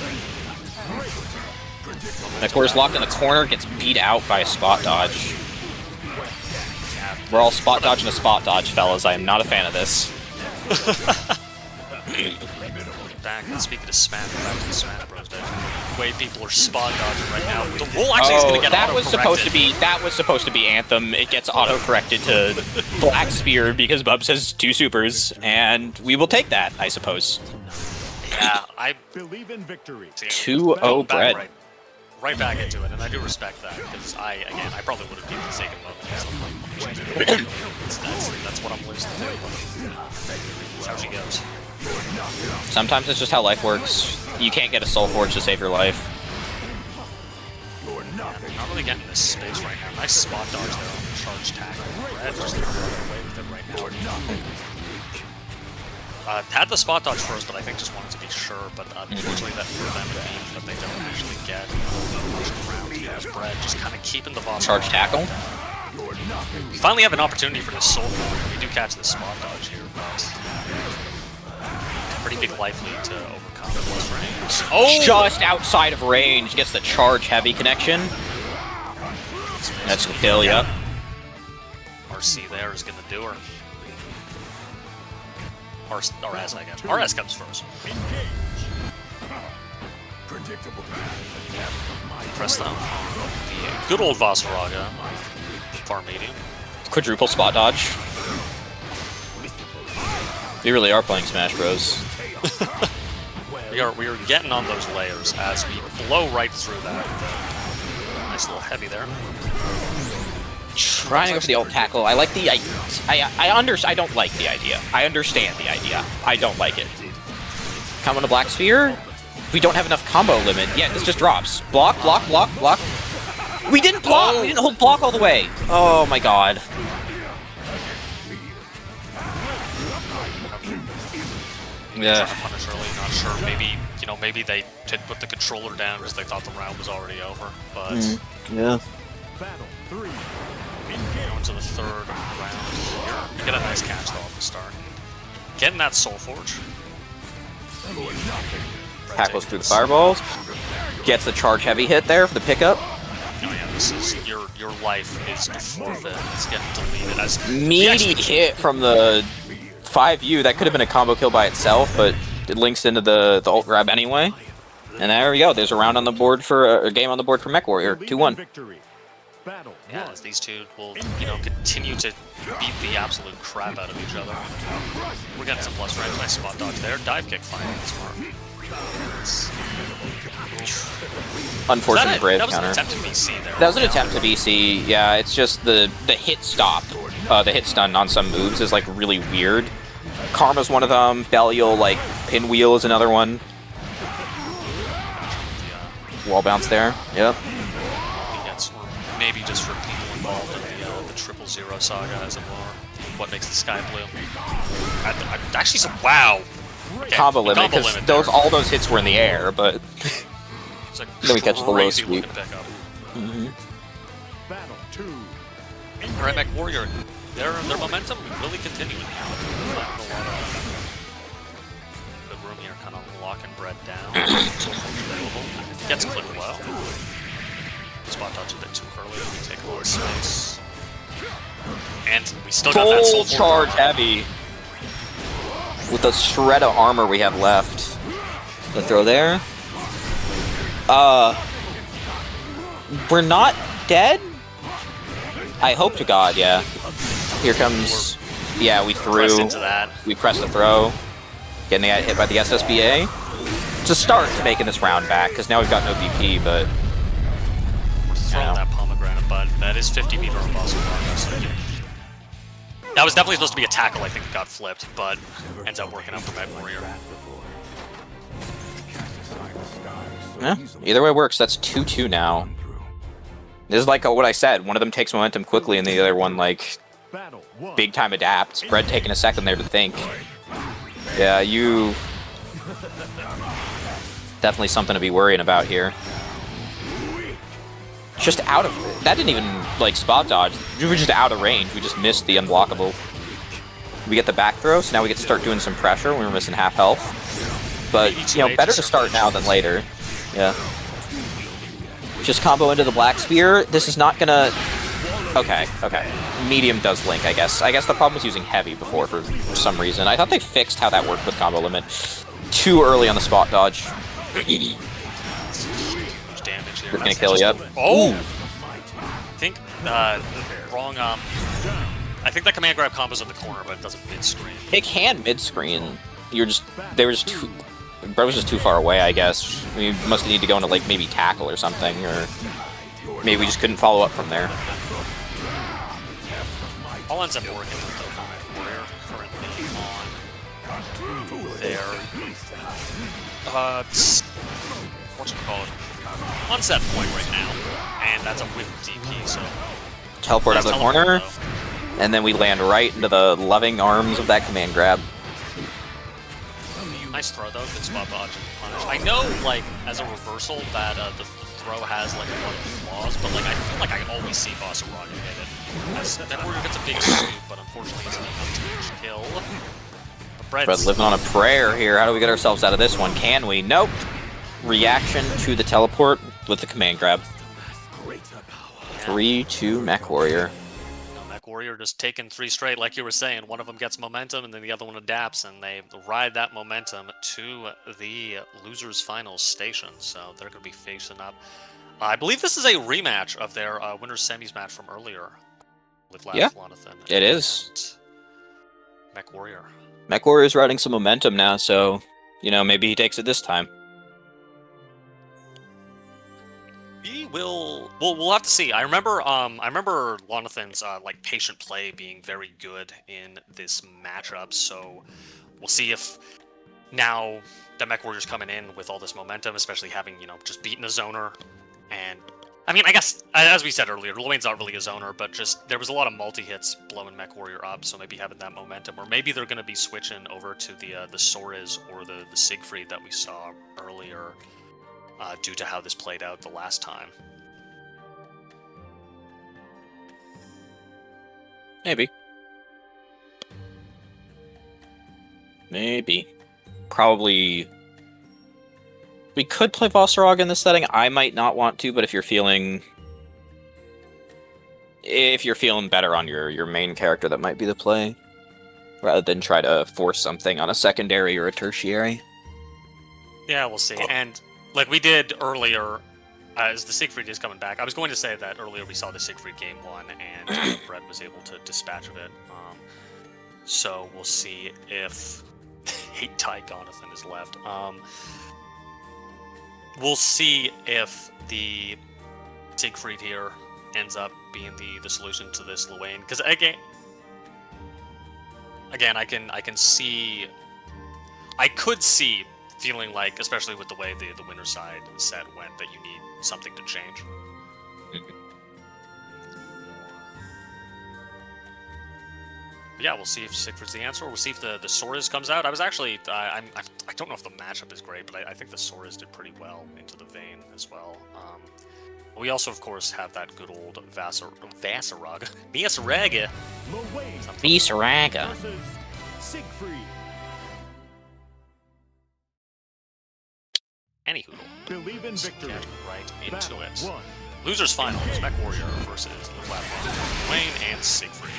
Mech Warrior's locked in the corner, gets beat out by a spot dodge. We're all spot dodging a spot dodge, fellas. I am not a fan of this. Back, speaking of Smash, back to the Smash Bros. The way people are spot dodging right now. The roll actually is going to get that was supposed to be Anthem. It gets auto-corrected to Black Spear because Bubs has 2 supers, and we will take that, I suppose. Yeah, I believe in victory. 2-0 Bread. Right back into it, and I do respect that, because I probably would have even taken moment. That's what I'm losing to. That's how she goes. Sometimes it's just how life works. You can't get a Soul Forge to save your life. Not really getting this space right now. Nice spot dodge there on the charge tackle. Red just away with it right now. Had the spot dodge first, but I think just wanted to be sure. But unfortunately, that for them means that they don't actually get much ground. As Bread just kind of keeping the Voss. Charge tackle. We finally have an opportunity for this Soul Forge. We do catch the spot dodge here, but pretty big life lead to overcome the plus range. Oh! Just outside of range, gets the charge heavy connection. That's a kill, yep. RC there is gonna do her. RS, I guess. RS comes first. Press down. The good old Vasaraga. Far medium. Quadruple spot dodge. We really are playing Smash Bros. we are getting on those layers as we blow right through that. Nice little heavy there. Trying to go for the ult tackle. I like the I don't like the idea. I understand the idea. I don't like it. Combo to Black Sphere. We don't have enough combo limit. Yeah, this just drops. Block, block, block, block. We didn't block. We didn't hold block all the way. Oh my god. Yeah. Trying to punish early, not sure. Maybe, you know, maybe they did put the controller down because they thought the round was already over. But Yeah. Battle 3. going to the third round here. We get a nice catch though at the start. Getting that Soul Forge. Tackles through the fireballs. Gets the charge heavy hit there for the pickup. Oh yeah, this is your life is forfeit. It's getting deleted as Meaty hit from the 5U. That could have been a combo kill by itself, but it links into the ult grab anyway. And there we go. There's a round on the board for a game on the board for Mech Warrior. 2-1. Victory. Battle Yeah, 1. as these two will, you know, continue to beat the absolute crap out of each other. We're getting some plus range, nice spot dodge there. Dive kick finding smart. Unfortunate Brave that was counter. an attempt to BC there. That was an attempt to BC. Yeah, it's just the hit stop, the hit stun on some moves is like really weird. Karma's one of them. Belial, like Pinwheel is another one. Wall bounce there. Yep. He gets, or maybe just for people involved in the 000 saga as it were. What makes the sky blue? Actually, wow. Okay, Combo limit, combo because limit there. all those hits were in the air, but It's a then we catch the low crazy sweep. looking pickup. Battle 2. All right, Mech Warrior, their momentum really continuing now. A lot of good room here, kind of locking Bread down. So available. Gets clipped well. Spot dodge a bit too early. We take a lot of space. And we still got that full soul charge forge. heavy. With the shred of armor we have left. The throw there. We're not dead? I hope to God, yeah. Here comes... Yeah, we Pressed threw. into that. We pressed the throw. Getting hit by the SSBA. It's a start to making this round back, because now we've got no BP, but... We're throwing Yeah. that pomegranate, but that is 50 meter robust progress. That was definitely supposed to be a tackle, I think it got flipped, but ends up working out for Mech Warrior. Yeah, either way works. That's 2-2 now. This is like what I said. One of them takes momentum quickly, and the other one, like, Battle 1. big time adapts. Bread taking a second there to think. Yeah, you... Definitely something to be worrying about here. Just out of... That didn't even, like, spot dodge. We were just out of range. We just missed the unblockable. We get the back throw, so now we get to start doing some pressure when we're missing half health. But, you know, better to start now than later. Yeah. Just combo into the Black Spear. This is not gonna... Okay, okay. Medium does link, I guess. I guess the problem was using heavy before for some reason. I thought they fixed how that worked with combo limit. Too early on the spot dodge. Huge damage here. We're gonna kill you up. Oh! I think, wrong, I think that command grab combo's in the corner, but it doesn't mid-screen. It can mid-screen. You're just... They were just too... Bro was just too far away, I guess. We must need to go into, like, maybe tackle or something, or... Maybe we just couldn't follow up from there. All ends up working with the Warrior currently on their whatchamacallit, on set point right now, and that's a whiff DP, so Teleport out of the corner, and then we land right into the loving arms of that command grab. nice throw though, good spot dodge and punish. I know, like, as a reversal that the throw has like a lot of flaws, but like I feel like I always see Boss Rocket hit it. That Warrior gets a big scoop, but unfortunately it's enough to kill. But Bread living on a prayer here. How do we get ourselves out of this one? Can we? Nope. Reaction to the teleport with the command grab. 3-2 Mech Warrior. Mech Warrior just taking 3 straight, like you were saying. One of them gets momentum, and then the other one adapts, and they ride that momentum to the losers' finals station. So they're going to be facing up. I believe this is a rematch of their winners' semis match from earlier with Yeah, Lonathan. it is. Mech Warrior. Mech Warrior's riding some momentum now, so, you know, maybe he takes it this time. We'll have to see. I remember Lonathan's like patient play being very good in this matchup, so we'll see if now the Mech Warrior's coming in with all this momentum, especially having, just beaten a zoner. And I mean, I guess as we said earlier, Luane's not really a zoner, but just there was a lot of multi-hits blowing Mech Warrior up, so maybe having that momentum, or maybe they're gonna be switching over to the Soriz or the Siegfried that we saw earlier. Due to how this played out the last time. Maybe. Probably. We could play Vossarog in this setting. I might not want to, but if you're feeling better on your main character, that might be the play. Rather than try to force something on a secondary or a tertiary. Yeah, we'll see. And like we did earlier, as the Siegfried is coming back, I was going to say that earlier we saw the Siegfried game 1, and Brett was able to dispatch of it. So we'll see if Hate Ty Gonathan is left. We'll see if the Siegfried here ends up being the solution to this Luane. Because again, I could see feeling like, especially with the way the winner side set went, that you need something to change. But yeah, we'll see if Siegfried's the answer. We'll see if the Soriz comes out. I was actually, I don't know if the matchup is great, but I think the Soriz did pretty well into the vein as well. We also, of course, have that good old Vassaraga. Viasaraga. Visaraga. Versus Siegfried. Anywho, Believe in let's victory. get right into Battle it. 1. Losers final is Mech Warrior versus the platform Wayne and Siegfried.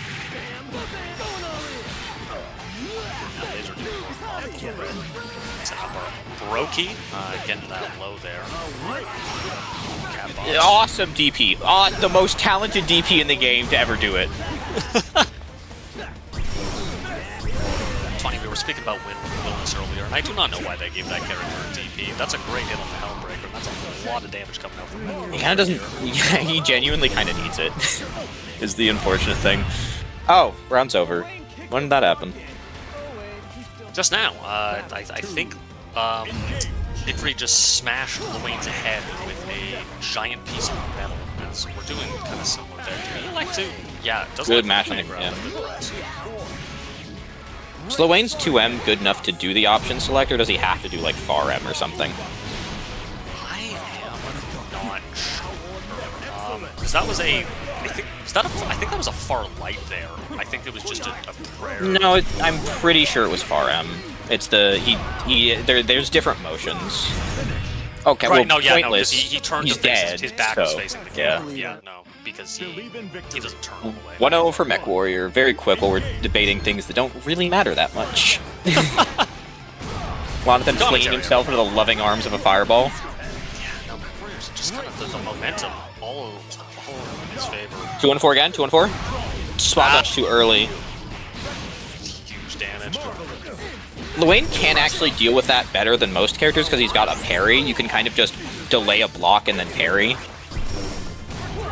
Laser duel off the red. Setting up our Brokey, getting that low there. Cat box. Awesome DP. The most talented DP in the game to ever do it. Funny, we were speaking about Wilness earlier, and I do not know why they gave that character a DP. That's a great hit on the Helmbreaker, and that's a lot of damage coming out from him. He kind of doesn't. Yeah, he genuinely kind of needs it. Is the unfortunate thing. Oh, round's over. When did that happen? Just now, I think Siegfried just smashed Luane's head with a giant piece of metal. As we're doing kind of similar there. Do you like to? Yeah, it does Good like mashing, yeah. Good press. So Luane's 2M good enough to do the option select, or does he have to do like far M or something? I am not sure. Because that was I think that was a far light there. I think it was just a prayer. No, I'm pretty sure it was far M. It's there's different motions. Okay, Right, well, no, yeah, no, pointless. because he turned He's to face dead, his back was so, facing the yeah. camera. Yeah, no, because he doesn't turn all the way. 1-0 for Mech Warrior. Very quick while we're debating things that don't really matter that much. Lonathan flinging himself into the loving arms of a fireball. Yeah, no, Mech Warriors are just kind of the momentum all in his favor. 2-1-4 again, 2-1-4. Spot dodge too early. Huge damage. Luane can actually deal with that better than most characters because he's got a parry. You can kind of just delay a block and then parry.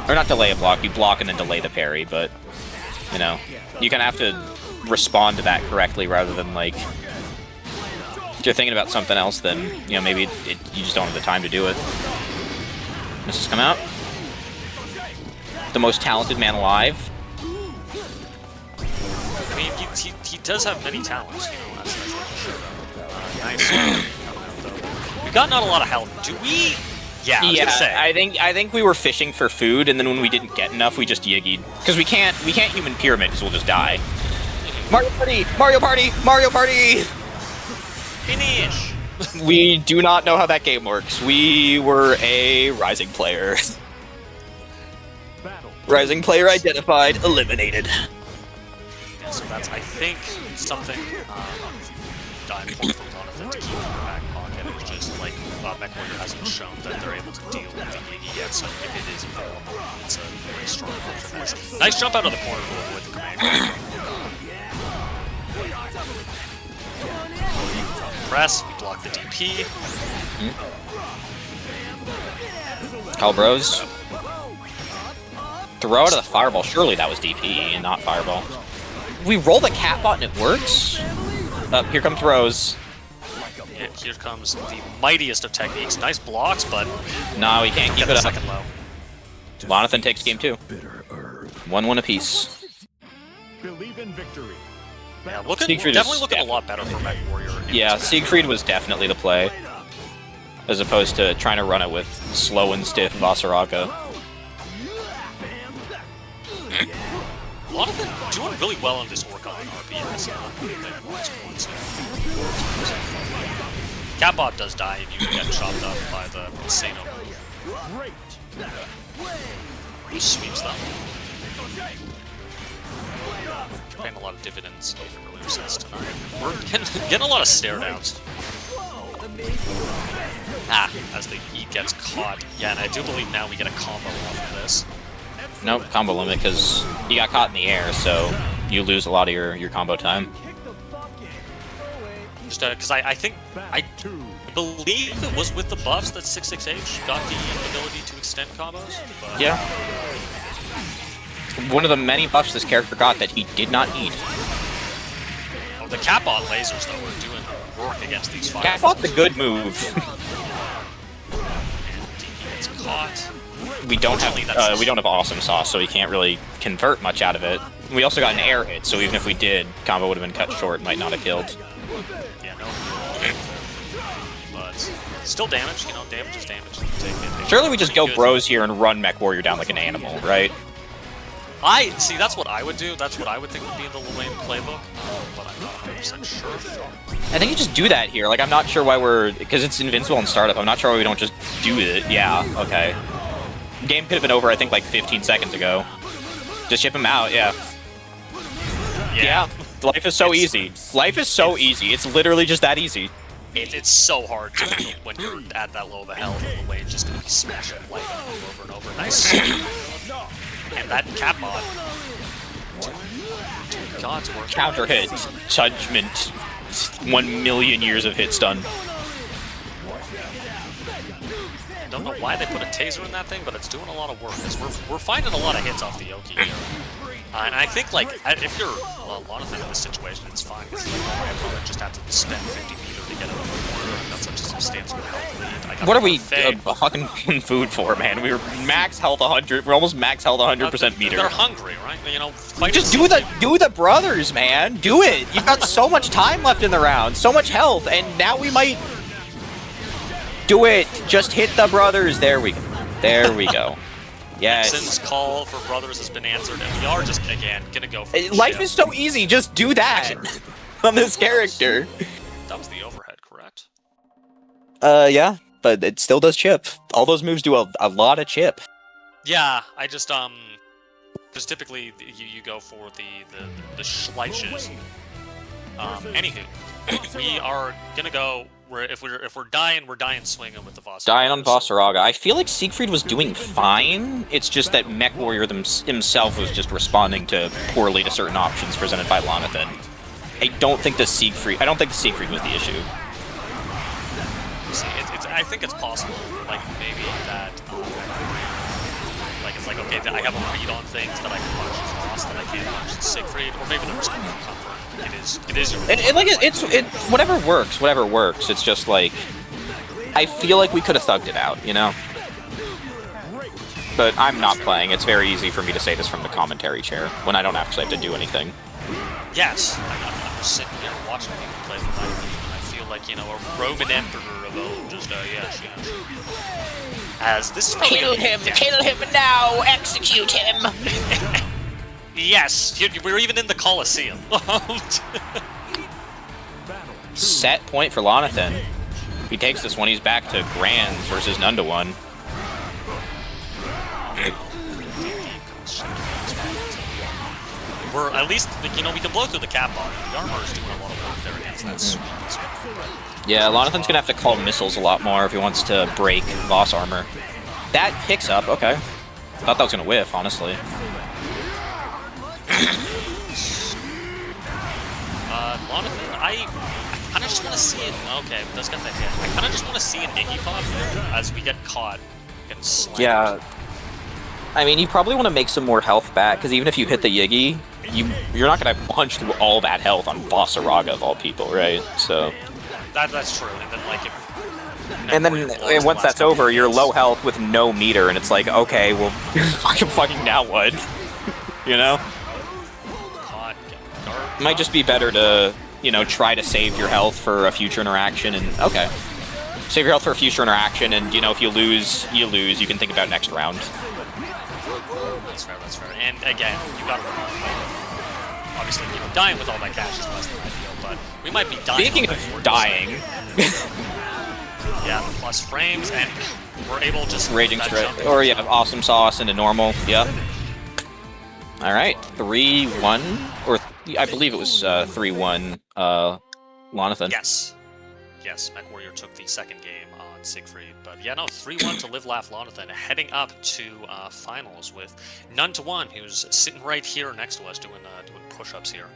Or not delay a block, you block and then delay the parry, but, you know, you kind of have to respond to that correctly rather than, like, if you're thinking about something else, then, you know, maybe you just don't have the time to do it. This has come out. The most talented man alive. I mean, he does have many talents, you know. That's nice. We got not a lot of health. Do we? Yeah, I was gonna say. I think we were fishing for food, and then when we didn't get enough, we just yiggied. Because we can't human pyramid, because we'll just die. Mario Party! Mario Party! Mario Party! Finish! We do not know how that game works. We were a Rising player. Battle. Rising player identified, eliminated. Yeah, so that's, I think, something important for Jonathan to keep in the back pocket. It's just like Mech Warrior hasn't shown that they're able to deal with the Yiggy yet, so if it is available, it's a very strong option. Nice jump out of the corner with the command. Press, we block the DP. Call bros. Throw out of the fireball. Surely that was DP and not fireball. We roll the cat bot and it works? Here comes Rose. And here comes the mightiest of techniques. Nice blocks, but No, we can't keep get it a up. second low. Lonathan takes game 2. 1-1 apiece. Believe in victory. Yeah, Siegfried definitely is- looking a lot better for Mech Warrior. in Yeah, this match. Siegfried was definitely the play. As opposed to trying to run it with slow and stiff Vasaraka. A lot of them doing really well on this Orc on RPS. Catbot does die and you get chopped up by the Insano. Great. Sweeps them. Paying a lot of dividends in earlier sets tonight. We're getting a lot of stare downs. As the E gets caught. Yeah, and I do believe now we get a combo off of this. Nope, combo limit because you got caught in the air, so you lose a lot of your combo time. Just because I think, I believe it was with the buffs that 66H got the ability to extend combos. But Yeah. One of the many buffs this character got that he did not need. Oh, the Catbot lasers, though, are doing work against these fire. Catbot's a good move. DP gets caught. We don't have awesome sauce, so we can't really convert much out of it. We also got an air hit, so even if we did, combo would have been cut short, might not have killed. Yeah, no. But still damage, you know, damage is damage. You take it. Surely we just go Good. bros here and run Mech Warrior down like an animal, right? See, that's what I would do. That's what I would think would be in the Lane playbook. But I'm not 100% sure. I think you just do that here. Like, I'm not sure why because it's invincible in startup. I'm not sure why we don't just do it. Yeah, okay. Game could have been over, I think, like 15 seconds ago. Just ship him out, yeah. Yeah. Life is so easy. Life is so easy. It's literally just that easy. It's so hard to when you're at that low of a health, and Lane's just gonna be smashing life over and over. Nice. And that Catbot. God's work. Counter hit. Judgment. 1 million years of hit stun. I don't know why they put a taser in that thing, but it's doing a lot of work. 'Cause we're finding a lot of hits off the Yoki here. And I think, like, if you're a lot of things in this situation, it's fine. Because my opponent just had to spend 50 meter to get a That's such a substantial health lead. I got What are the we Faye. fucking food for, man? We were max health 100. We're almost max health 100% meter. They're hungry, right? You know, fight Just do the brothers, man. Do it. You've got so much time left in the round, so much health, and now we might do it. Just hit the brothers. There we go. There we go. Yes. Sin's call for brothers has been answered, and we are just again gonna go for the Life ship. is so easy. Just do that on this character. That was the overhead, correct? Yeah, but it still does chip. All those moves do a lot of chip. Yeah, I just because typically you go for the schleiches. Anywho, we are gonna go. If we're dying, we're dying swinging with the Voss. Dying on Vasaraga. I feel like Siegfried was doing fine. It's just that Mech Warrior himself was just responding to poorly to certain options presented by Lonathan. I don't think the Siegfried was the issue. See, I think it's possible, like maybe that, like it's like okay, I have a read on things that I can punch Voss that I can't punch Siegfried, or maybe they're just going to comfort. It is your. It's whatever works. It's just like I feel like we could have thugged it out, you know. But I'm not playing. It's very easy for me to say this from the commentary chair when I don't actually have to do anything. Yes, I'm just sitting here watching people play the night, and I feel like, you know, a Roman emperor of old. Just yes. As this is probably Kill him now, execute him. Yes, we're even in the Colosseum. Set point for Lonathan. He takes this one. He's back to Grands versus none to one. We're at least, you know, we can blow through the cap on. The armor is doing a lot of work there against that sweep. Yeah, Lonathan's gonna have to call missiles a lot more if he wants to break Voss armor. That picks up. Okay. Thought that was gonna whiff, honestly. Lonathan, I kind of just want to see it. Okay, it does get that hit. I kind of just want to see an Iggy pop here as we get caught. Getting slammed. Yeah. I mean, you probably want to make some more health back, because even if you hit the Yiggy, you're not going to punch through all that health on Bossaraga of all people, right? So. That's true. And then like And once that's over, you're low health with no meter, and it's like, okay, well, fucking now what? You know? Might just be better to, you know, try to save your health for a future interaction, and okay. Save your health for a future interaction, and, you know, if you lose, you lose. You can think about next round. That's fair, that's fair. And again, you gotta obviously, you know, dying with all that cash is less than ideal, but we might be dying. Speaking of dying... Yeah, plus frames, and we're able to just... Raging Strike. Or, yeah, Awesome Sauce into normal. Yep. Alright, 3-1. Or, I believe it was 3-1, Lonathan. Yes. Yes, MechWarrior took the second game on Siegfried. But yeah, no, 3-1 to Live Laugh Lonathan, heading up to finals with None to One, who's sitting right here next to us doing push-ups here.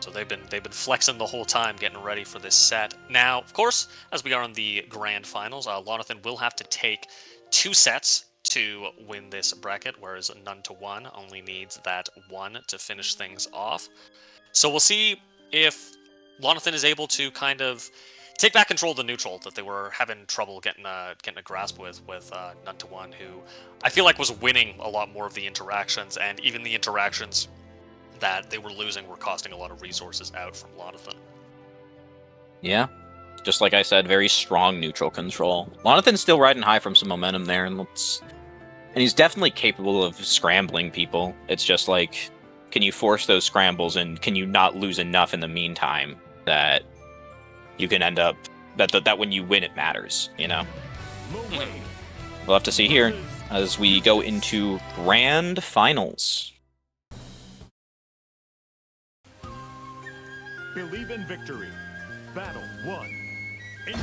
So they've been flexing the whole time, getting ready for this set. Now, of course, as we are in the grand finals, Lonathan will have to take 2 sets to win this bracket, whereas None to One only needs that 1 to finish things off. So we'll see if Lonathan is able to kind of take back control of the neutral that they were having trouble getting a grasp with None to One, who I feel like was winning a lot more of the interactions, and even the interactions that they were losing were costing a lot of resources out from Lonathan. Yeah. Just like I said, very strong neutral control. Lonathan's still riding high from some momentum there, and he's definitely capable of scrambling people. It's just like, can you force those scrambles, and can you not lose enough in the meantime that you can end up that when you win it matters, you know? We'll have to see here as we go into grand finals. Believe in victory. Battle 1. Engage.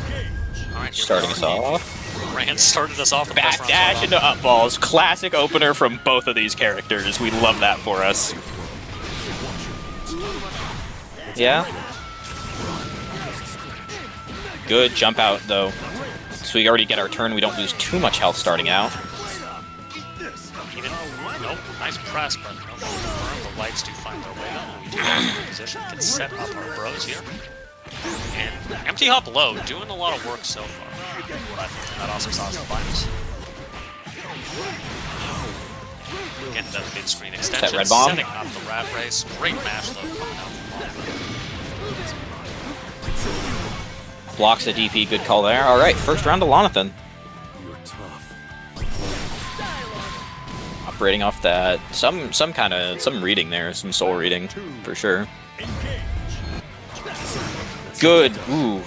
All right, Starting us off. Rand started us off with the first round. Backdash into up balls. Classic opener from both of these characters. We love that for us. Yeah. Good jump out, though. So we already get our turn. We don't lose too much health starting out. Nope, nice press, but no confirm. The lights do find their way out. We do have a good position. Can set up our bros here. And empty hop low, doing a lot of work so far. But that awesome sauce finds. Getting that mid screen extension. That red bomb. Setting up the rat race. Great mash though coming out from Blocks the DP. Good call there. All right, first round to Lonathan. Operating off that, some reading there, some soul reading for sure. Good, ooh,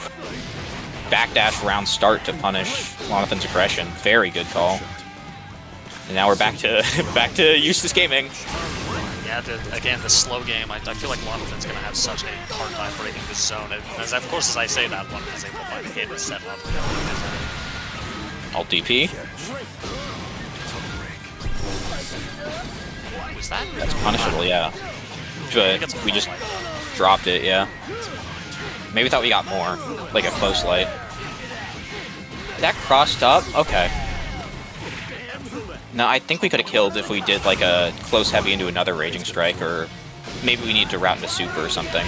backdash round start to punish Lonathan's aggression. Very good call. And now we're back to Eustace Gaming. Yeah, again, the slow game. I feel like Lonathan's gonna have such a hard time breaking the zone. And as of course as I say that, Lonathan's able to find a hit and set up. Alt DP. Was that? That's punishable, yeah. But we just dropped it, yeah. Maybe we thought we got more, like a close light. That crossed up? Okay. No, I think we could have killed if we did like a close heavy into another Raging Strike, or maybe we need to route into super or something.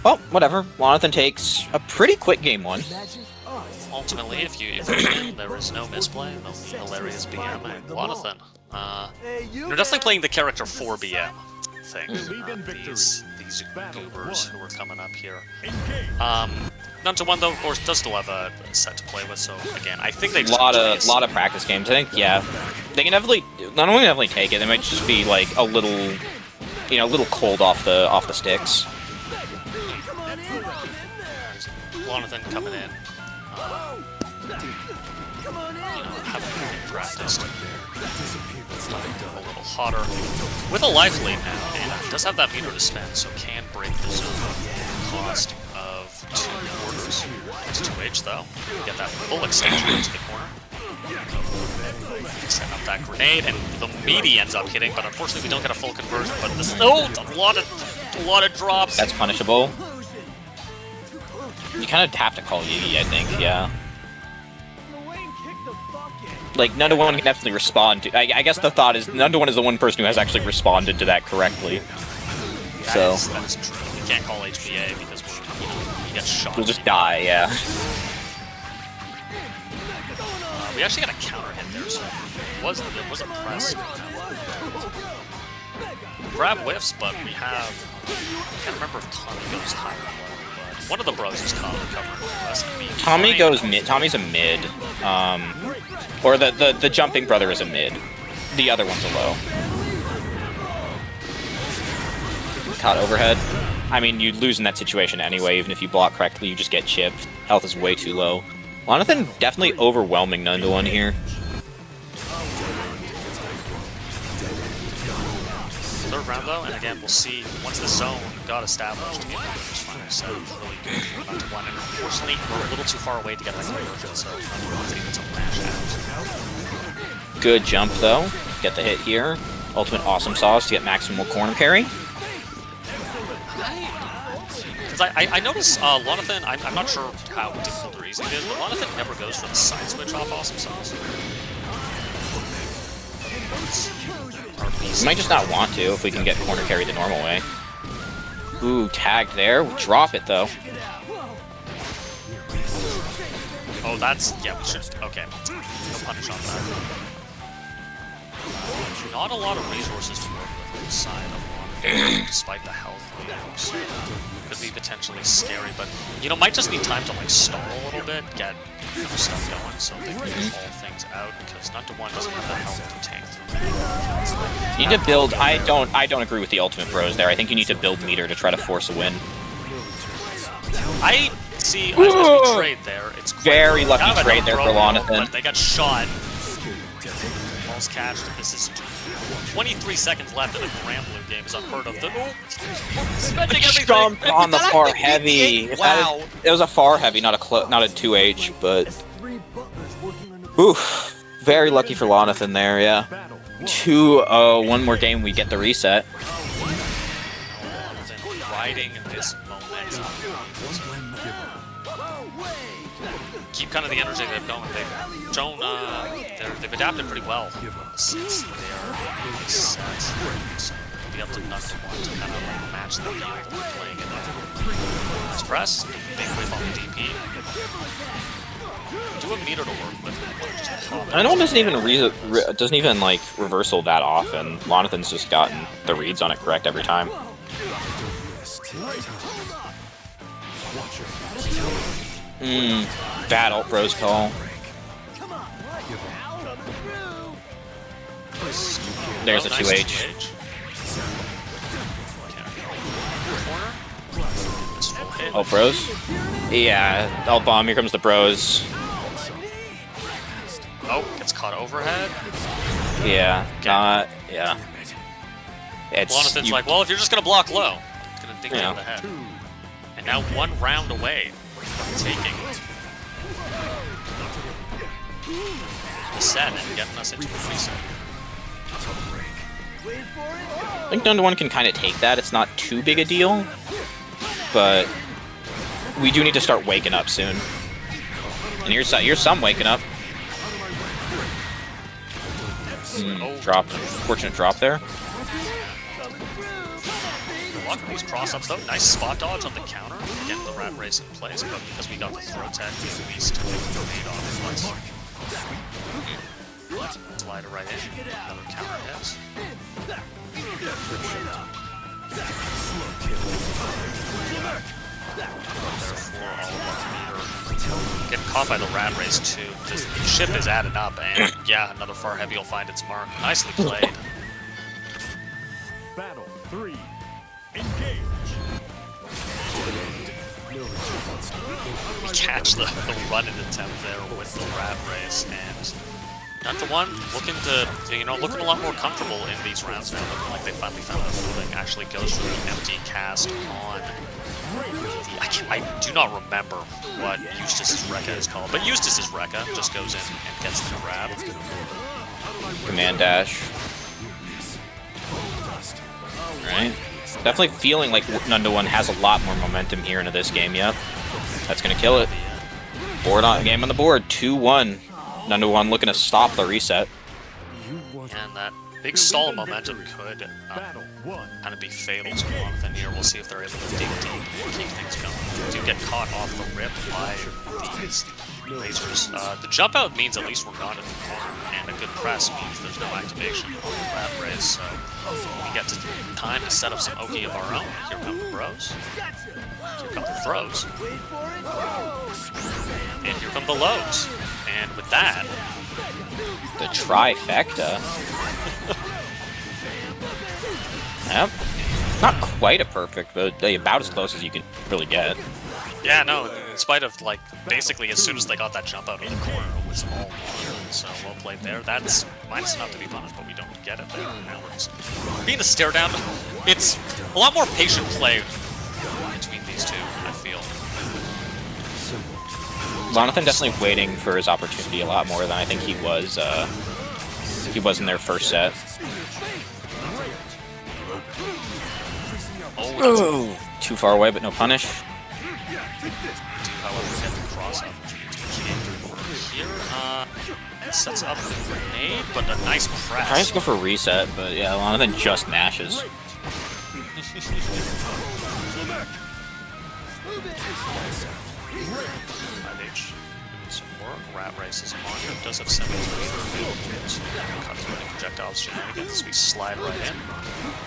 Well, whatever. Lonathan takes a pretty quick game 1. Ultimately, if you win, there is no misplay, no hilarious BM, and Lonathan. You're definitely playing the character for BM thing. These goobers who are coming up here. None to One though, of course, does still have a set to play with. So again, I think they just lot of practice games. I think, yeah, they can definitely not only definitely take it. They might just be like a little, you know, a little cold off the sticks. Lonathan coming in. Having practiced a little hotter with a life lead now, and does have that meter to spend, so can break the zone at the cost of 2 quarters. It's 2H though. Get that full extension into the corner. Set up that grenade, and the meaty ends up hitting, but unfortunately we don't get a full conversion. But this, oh, a lot of drops. That's punishable. You kind of have to call Yiggy, I think. Yeah. Like, Nunda1 can definitely respond to... I guess the thought is Nunda1 is the one person who has actually responded to that correctly. So... That is true. We can't call HBA because we get shot. We'll just die, yeah. We actually got a counter hit there, so it was a press. Grab whiffs, but we have... I can't remember if Tommy goes higher or low, but one of the bros is caught recovering. Tommy goes mid. Tommy's a mid. Or the jumping brother is a mid. The other one's a low. Caught overhead. I mean, you'd lose in that situation anyway, even if you block correctly, you just get chipped. Health is way too low. Lonathan definitely overwhelming Nunda1 here. Third round though, and again we'll see once the zone got established in the first final set, it was really good for Nunda1, and unfortunately we're a little too far away to get that conversion, so Nunda1's able to mash out. Good jump though. Get the hit here. Ultimate awesome sauce to get maximal corner carry. Because I notice Lonathan, I'm not sure how difficult or easy it is, but Lonathan never goes for the side switch off awesome sauce. We might just not want to if we can get corner carry the normal way. Ooh, tagged there. Drop it though. Oh, that's... yeah, we should... okay. No punish on that. Not a lot of resources to work with on the side of Lonathan, despite the health on the so could be potentially scary, but, you know, might just need time to, like, stall a little bit, get stuff going, so they can call things out, because Nunda1 doesn't have the health to tank through. You need to build... I don't agree with the ultimate bros there. I think you need to build meter to try to force a win. I see, as we trade there, it's very lucky trade there for Lonathan. But they got shot. Ball's catched. This is 23 seconds left in a Granblue game is unheard of. Spending everything. Jump on the far heavy. Wow. It was a far heavy, not a 2H, but... oof. Very lucky for Lonathan there, yeah. 2-0. One more game, we get the reset. Riding this momentum. Keep kind of the energy they've going. They've shown, they've adapted pretty well since they are set. So they'll be able to Nunda1 to kind of like match the game that they're playing in there. Nice press, big whiff on the DP. Do a meter to work with. I know it doesn't even like reversal that often. Lonathan's just gotten the reads on it correct every time. Bad ult bros call. There's a 2H. Oh, bros? Yeah, ult bomb, here comes the bros. Oh, gets caught overhead. Yeah, yeah. Lonathan's like, well, if you're just gonna block low, it's gonna ding you in the head. And now 1 round away from taking the set and getting us into a reset. I think Nunda1 can kind of take that. It's not too big a deal, but we do need to start waking up soon. And here's some waking up. Drop. Fortunate drop there. Luck these cross-ups though. Nice spot dodge on the counter. Get the rat race in place, but because we got the throw tech, at least take the nade off. Slide it right in. Another counter hit. Therefore, all of meter. Getting caught by the rat race too. The ship is added up, and yeah, another far heavy will find its mark. Nicely played. Battle 3. Engage. We catch the run-in attempt there with the rat race, and Nunda1 looking a lot more comfortable in these rounds now. Looking like they finally found the footing. Actually goes for the empty cast on. I do not remember what Eustace's Rekka is called, but Eustace's Rekka just goes in and gets the grab. Command dash. Alright. Definitely feeling like Nunda1 has a lot more momentum here into this game, yep. That's gonna kill it. Game on the board, 2-1. None to one looking to stop the reset. And that big stall of momentum could Battle 1. kind of be fatal to Jonathan here. We'll see if they're able to dig deep and keep things going. They do get caught off the rip by these lasers. The jump out means at least we're not in the corner, and a good press means there's no activation on the grab raise, so we get to time to set up some Oki of our own. Here come the bros. Here come the throws. And here come the lows. And with that, The trifecta. Yep. Not quite a perfect, but about as close as you can really get. yeah, no, in spite of, like, basically as soon as they got that jump out of the corner, it was all on. So well played there. That's minus enough to be punished, but we don't get it there. Now it's being a stare down. It's a lot more patient play between these two, I feel. Jonathan definitely waiting for his opportunity a lot more than I think he was in their first set. Oh, Too far away, but no punish. however, get the cross up. Here, sets up the grenade, but a nice press. Tries to go for a reset, but yeah, Jonathan just mashes. Some more rat races on him. Does have 73 available. So cut through any projectiles shenanigans. We slide right in.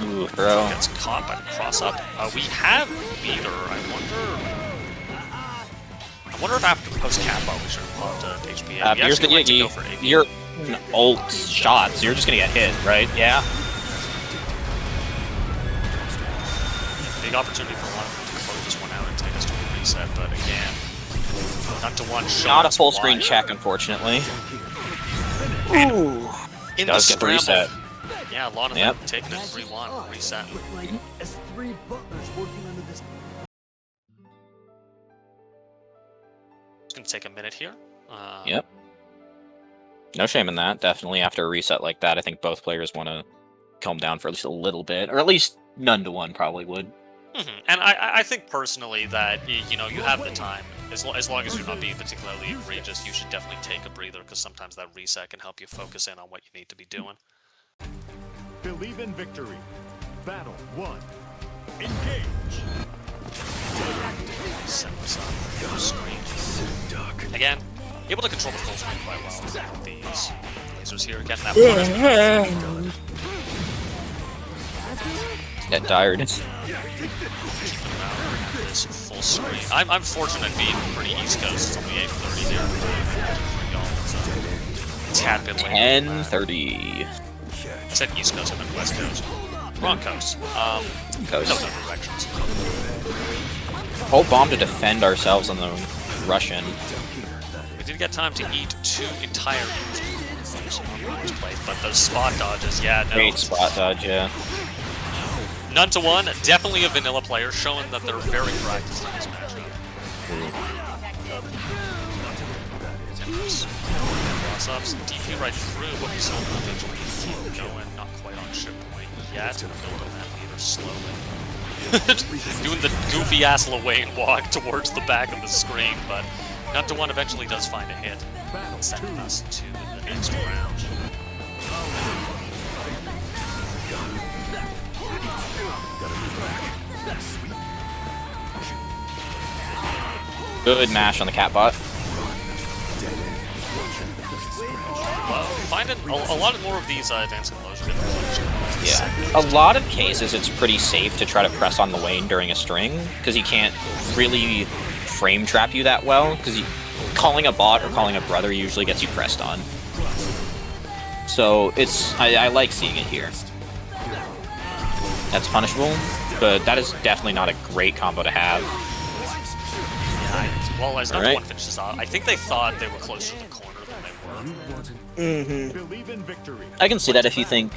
Ooh, throw. Gets caught by the cross up. We have leader. I wonder if after post Kappa we should have popped HPA. We Here's the actually went to go Yiggy. for AP. Your ult shots, you're just gonna get hit, right? Yeah. Big opportunity for one of them to close this one out and take us to a reset, but again, not to one shot. Not a full screen check, unfortunately. Ooh. In the Does get the scramble. reset. Yeah, a lot of Yep. them taking it 3-1, reset. As 3 butlers working under this. It's gonna take a minute here. Yep. No shame in that. Definitely after a reset like that, I think both players want to calm down for at least a little bit, or at least none to one probably would. And I think personally that you know you have the time, as long as you're not being particularly egregious, you should definitely take a breather because sometimes that reset can help you focus in on what you need to be doing. Believe in victory. Battle 1. Engage. Set this up. Go screen. Again, able to control the full screen quite well. These lasers here getting that punish. Get tired. This full screen. I'm fortunate being pretty East Coast. It's only 8:30 here. So it's had been late. 10:30. I said East Coast, I meant West Coast. Wrong coast. Coast. No directions. Whole bomb to defend ourselves on the Russian. We did get time to eat 2 entire plays, but those spot dodges, yeah, no. Great spot dodge, yeah. None to one, definitely a vanilla player, showing that they're very practiced in this matchup. Cross-ups, DP right through, but we still eventually keep going, not quite on ship point yet. Building that leader slowly. Doing the goofy-ass Lewayne walk towards the back of the screen, but None to one eventually does find a hit, sending us to the next round. Good mash on the cat bot. Finding a lot more of these advanced closure. Yeah. A lot of cases, it's pretty safe to try to press on the Wayne during a string, because he can't really frame trap you that well, because calling a bot or calling a brother usually gets you pressed on. So it's I like seeing it here. That's punishable, but that is definitely not a great combo to have. Yeah, well, as number one finishes off, I think they thought they were closer to the corner than they were. Believe in victory. I can see that if you think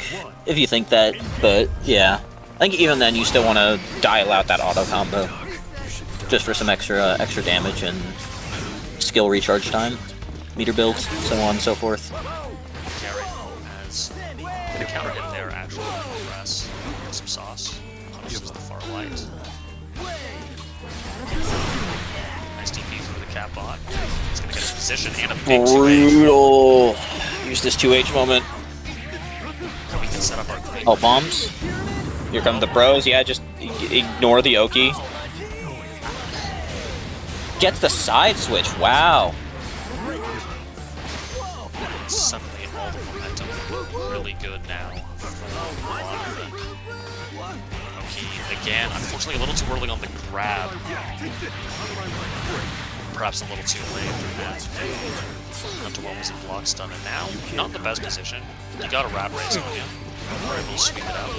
that, but yeah, I think even then you still want to dial out that auto combo just for some extra damage and skill recharge time, meter builds, so on and so forth. Carry has the counter hit there actually press some sauce punishes the far light. Nice DP through the cat bot. He's gonna get his position and a big 2H. Brutal. Use this 2H moment. So we can set up our green. Oh, bombs. Here come the bros. Yeah, just ignore the Oki. Gets the side switch. Wow. Suddenly all the momentum really good now. Okay, again, unfortunately a little too early on the grab. Perhaps a little too late. Not to was in block stun, and now not in the best position. You got a rat race on you. We're able to sweep it out.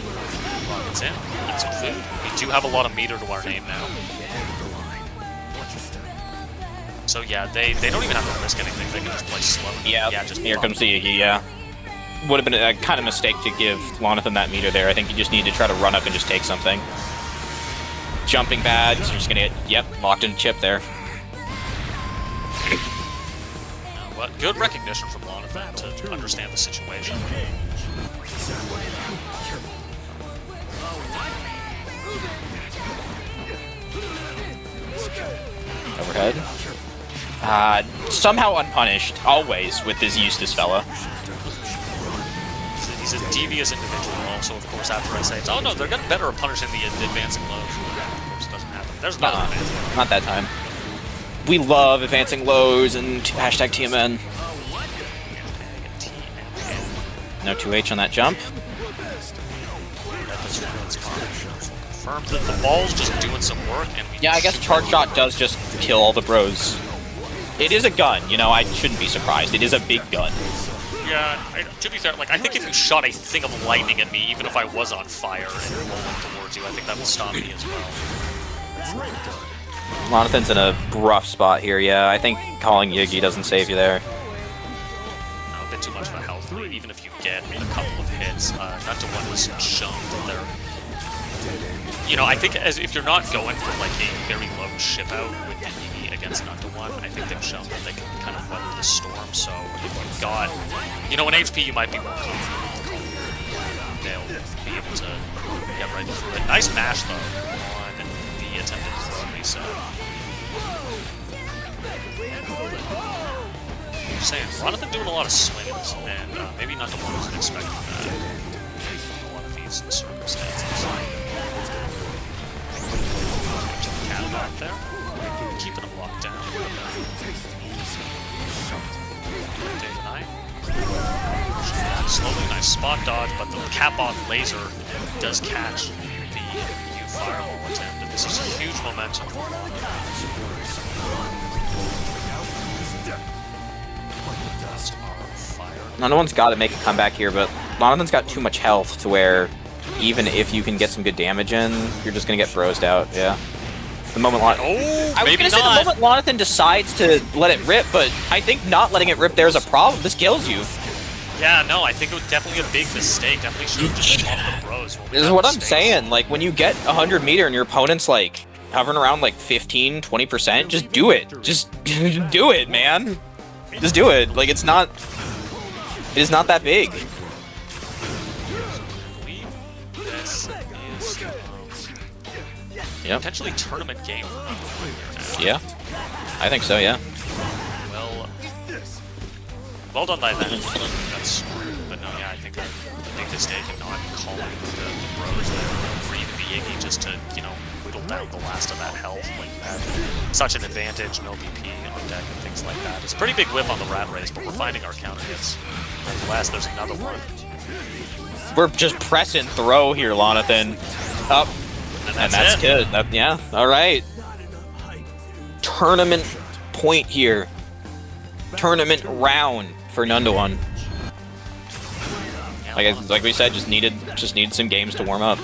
Rockets in. Eat some food. We do have a lot of meter to our name now. So yeah, they don't even have to risk anything. They can just play slow. Yeah, just here comes the Iggy, yeah. Would have been a kind of mistake to give Lonathan that meter there. I think you just need to try to run up and just take something. Jumping bad, you're just gonna get, yep, locked in chip there. But good recognition from Lonathan to understand the situation. Overhead. Somehow unpunished, always, with this Eustace fella. He's a devious individual. Also, of course, after I say it's, oh no, they're getting better at punishing the advancing low. Of course, it doesn't happen. There's no advancing low. Not that time. We love advancing lows and hashtag TMN. No 2H on that jump. Confirmed that the ball's just doing some work, and we Yeah, I guess charge shot does just kill all the bros. It is a gun, you know, I shouldn't be surprised. It is a big gun. Yeah, to be fair, like, I think if you shot a thing of lightning at me, even if I was on fire and rolling towards you, I think that would stop me as well. Lonathan's in a rough spot here, yeah. I think calling Yiggy doesn't save you there. A bit too much of a health lead, even if you get a couple of hits. Not to one was shown that they're... You know, I think as if you're not going for, like, a very low ship out with the Yiggy against Not to One, I think they've shown that they can kind of weather the storm, so if you've got... You know, in HP you might be more confident. They'll be able to get right through it. Nice mash, though, on the attempted throw reset. I'm saying, Lonathan doing a lot of swings, and maybe Not to One wasn't expecting that in a lot of these circumstances. Cat back there, keeping him locked down. Day to night. Slowly, nice spot dodge, but the cap-off laser does catch the U fireball attempt, and this is huge momentum for No one's got to make a comeback here, but Lonathan's got too much health to where even if you can get some good damage in, you're just going to get brosed out, yeah. The moment I was gonna say the moment Lonathan decides to let it rip, but I think not letting it rip there is a problem. This kills you. Yeah, no, I think it was definitely a big mistake. Definitely should have just swapped the bros. This is what I'm saying. Like, when you get 100 meter and your opponent's, like, hovering around, like, 15, 20%, just do it. Just do it, man. Just do it. Like, it's not... It is not that big. This is Yep. potentially tournament game. Yeah. I think so, yeah. Well done by that. That's smart. But no, yeah, I think big mistake in not calling the bros there, or even the Iggy, just to, you know, whittle down the last of that health when you have such an advantage, no BP on deck and things like that. It's a pretty big whiff on the rat race, but we're finding our counter hits. Nonetheless, there's another one. We're just pressing throw here, Lonathan. Up. And that's good. Yeah, alright. Tournament point here. Tournament round for None to One. Like we said, just needed some games to warm up.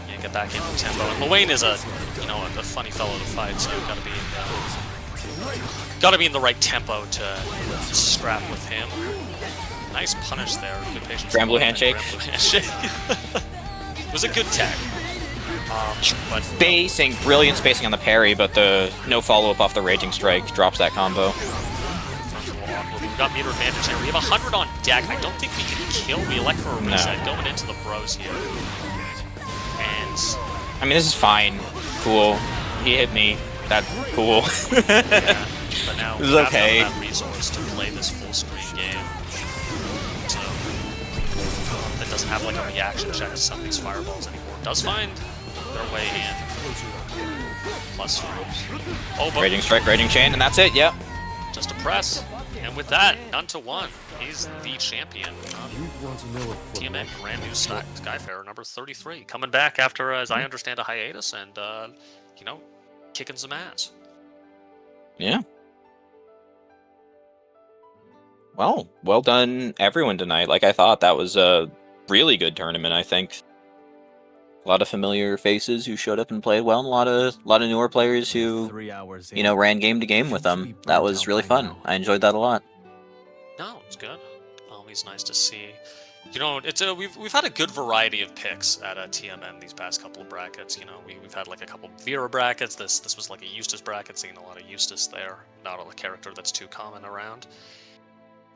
Yeah, get back into tempo. And Luane is a funny fellow to fight, so gotta be in the right tempo to scrap with him. Nice punish there. Good patience. Granblue handshake. It was a good tag. Brilliant spacing on the parry, but the no follow up off the Raging Strike drops that combo. We've got meter advantage here. We have 100 on deck. I don't think we can kill. We elect for a reset going into the bros here. And I mean, this is fine. Cool. He hit me. That's cool. yeah. but now This is we have okay. that resource to play this full screen game. So that doesn't have like a reaction check to some of these fireballs anymore. Does find their way in. Plus frames. Oh, but Raging Strike, Raging Chain, and that's it, yep. just a press. And with that, none to one. He's the champion. TMN Granblue Skyfarer, number 33. Coming back after, as I understand, a hiatus and, you know, kicking some ass. Yeah. Well done, everyone tonight. Like I thought, that was a really good tournament. I think a lot of familiar faces who showed up and played well, and a lot of newer players who 3 hours ran game to game with them. That was really fun. I enjoyed that a lot. No, it's good. Always nice to see. You know, it's we've had a good variety of picks at TMN these past couple of brackets. You know, we've had like a couple of Vera brackets. This was like a Eustace bracket, seeing a lot of Eustace there. Not a character that's too common around.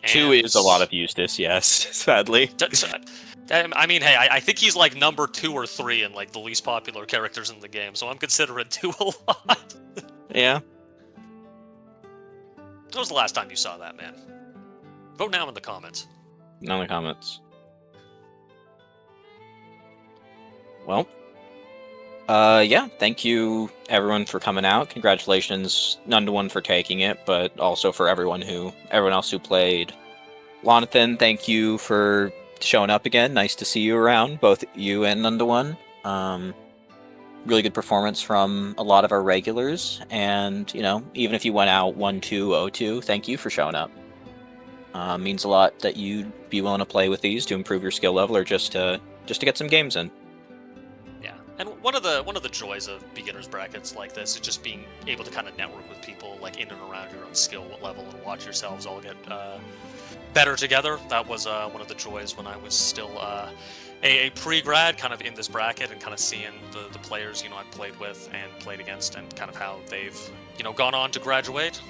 And 2 is a lot of Eustace, yes, sadly. I mean, hey, I think he's like number 2 or 3 in like the least popular characters in the game, so I'm considering 2 a lot. Yeah. When was the last time you saw that, man? Vote now in the comments. None of the comments. Well, yeah, thank you everyone for coming out. Congratulations, none to one for taking it, but also for everyone else who played. Lonathan, thank you for showing up again. Nice to see you around, both you and none to one. Really good performance from a lot of our regulars, and you know, even if you went out 1-2, 0-2, thank you for showing up. Means a lot that you'd be willing to play with these to improve your skill level, or just to get some games in. Yeah, and one of the joys of beginners brackets like this is just being able to kind of network with people like in and around your own skill level and watch yourselves all get better together. That was one of the joys when I was still a pre-grad, kind of in this bracket, and kind of seeing the players I played with and played against, and kind of how they've gone on to graduate,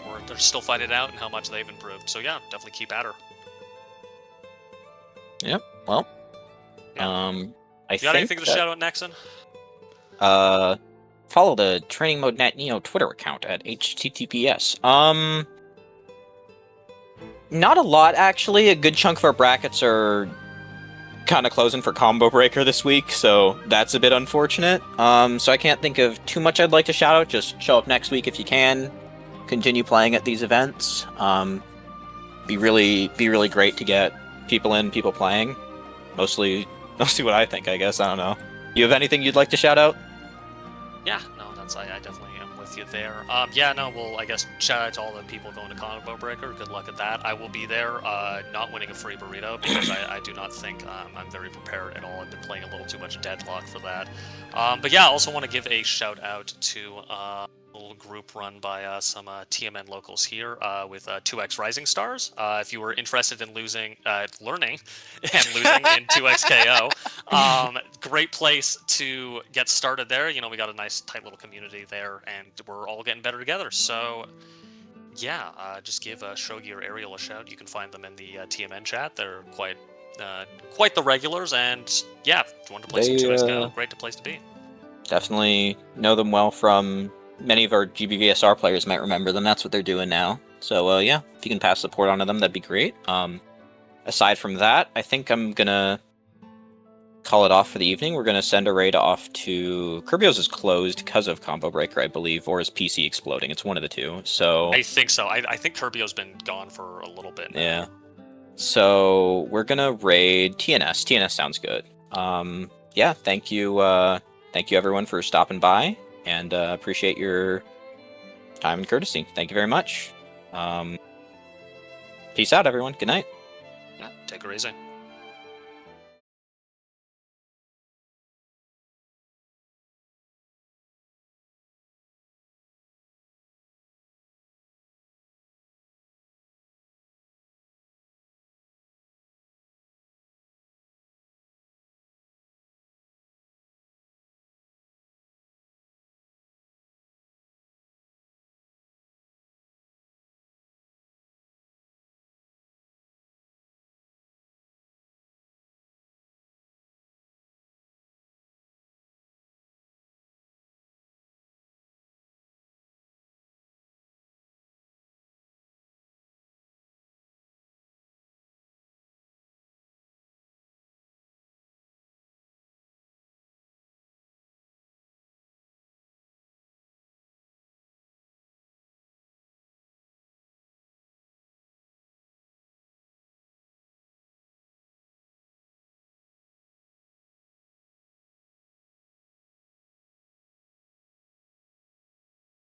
or they're still fighting it out, and how much they've improved. So yeah, definitely keep at her. Yep. Well, Yeah. I You got anything to shout out, Nexon? Follow the Training Mode Net Neo Twitter account at https. Not a lot, actually. A good chunk of our brackets are kind of closing for Combo Breaker this week, so that's a bit unfortunate. So I can't think of too much I'd like to shout out. Just show up next week if you can. Continue playing at these events. Be really great to get people playing. Mostly what I think, I guess. I don't know. You have anything you'd like to shout out? Yeah, no, I definitely am with you there. Yeah, no, well, I guess shout out to all the people going to Combo Breaker. Good luck at that. I will be there, not winning a free burrito, because I do not think I'm very prepared at all. I've been playing a little too much Deadlock for that. But yeah, I also want to give a shout out to a little group run by some TMN locals here with 2X Rising Stars. If you were interested in learning and losing in 2X KO, great place to get started there. We got a nice tight little community there, and we're all getting better together. So yeah, just give Shogi or Ariel a shout. You can find them in the TMN chat. They're quite the regulars, and yeah, if you want to play some 2X KO, great place to be. Definitely know them well from many of our GBVSR players might remember them. That's what they're doing now. So yeah, if you can pass support on to them, that'd be great. Aside from that, I think I'm gonna call it off for the evening. We're gonna send a raid off to Kirbyos is closed because of Combo Breaker, I believe, or is PC exploding. It's one of the two. So I think so. I think Kirbyos been gone for a little bit now. Yeah. So we're gonna raid TNS. TNS sounds good. Yeah, thank you everyone for stopping by, and appreciate your time and courtesy. Thank you very much. Peace out, everyone. Good night. Yeah, take her easy.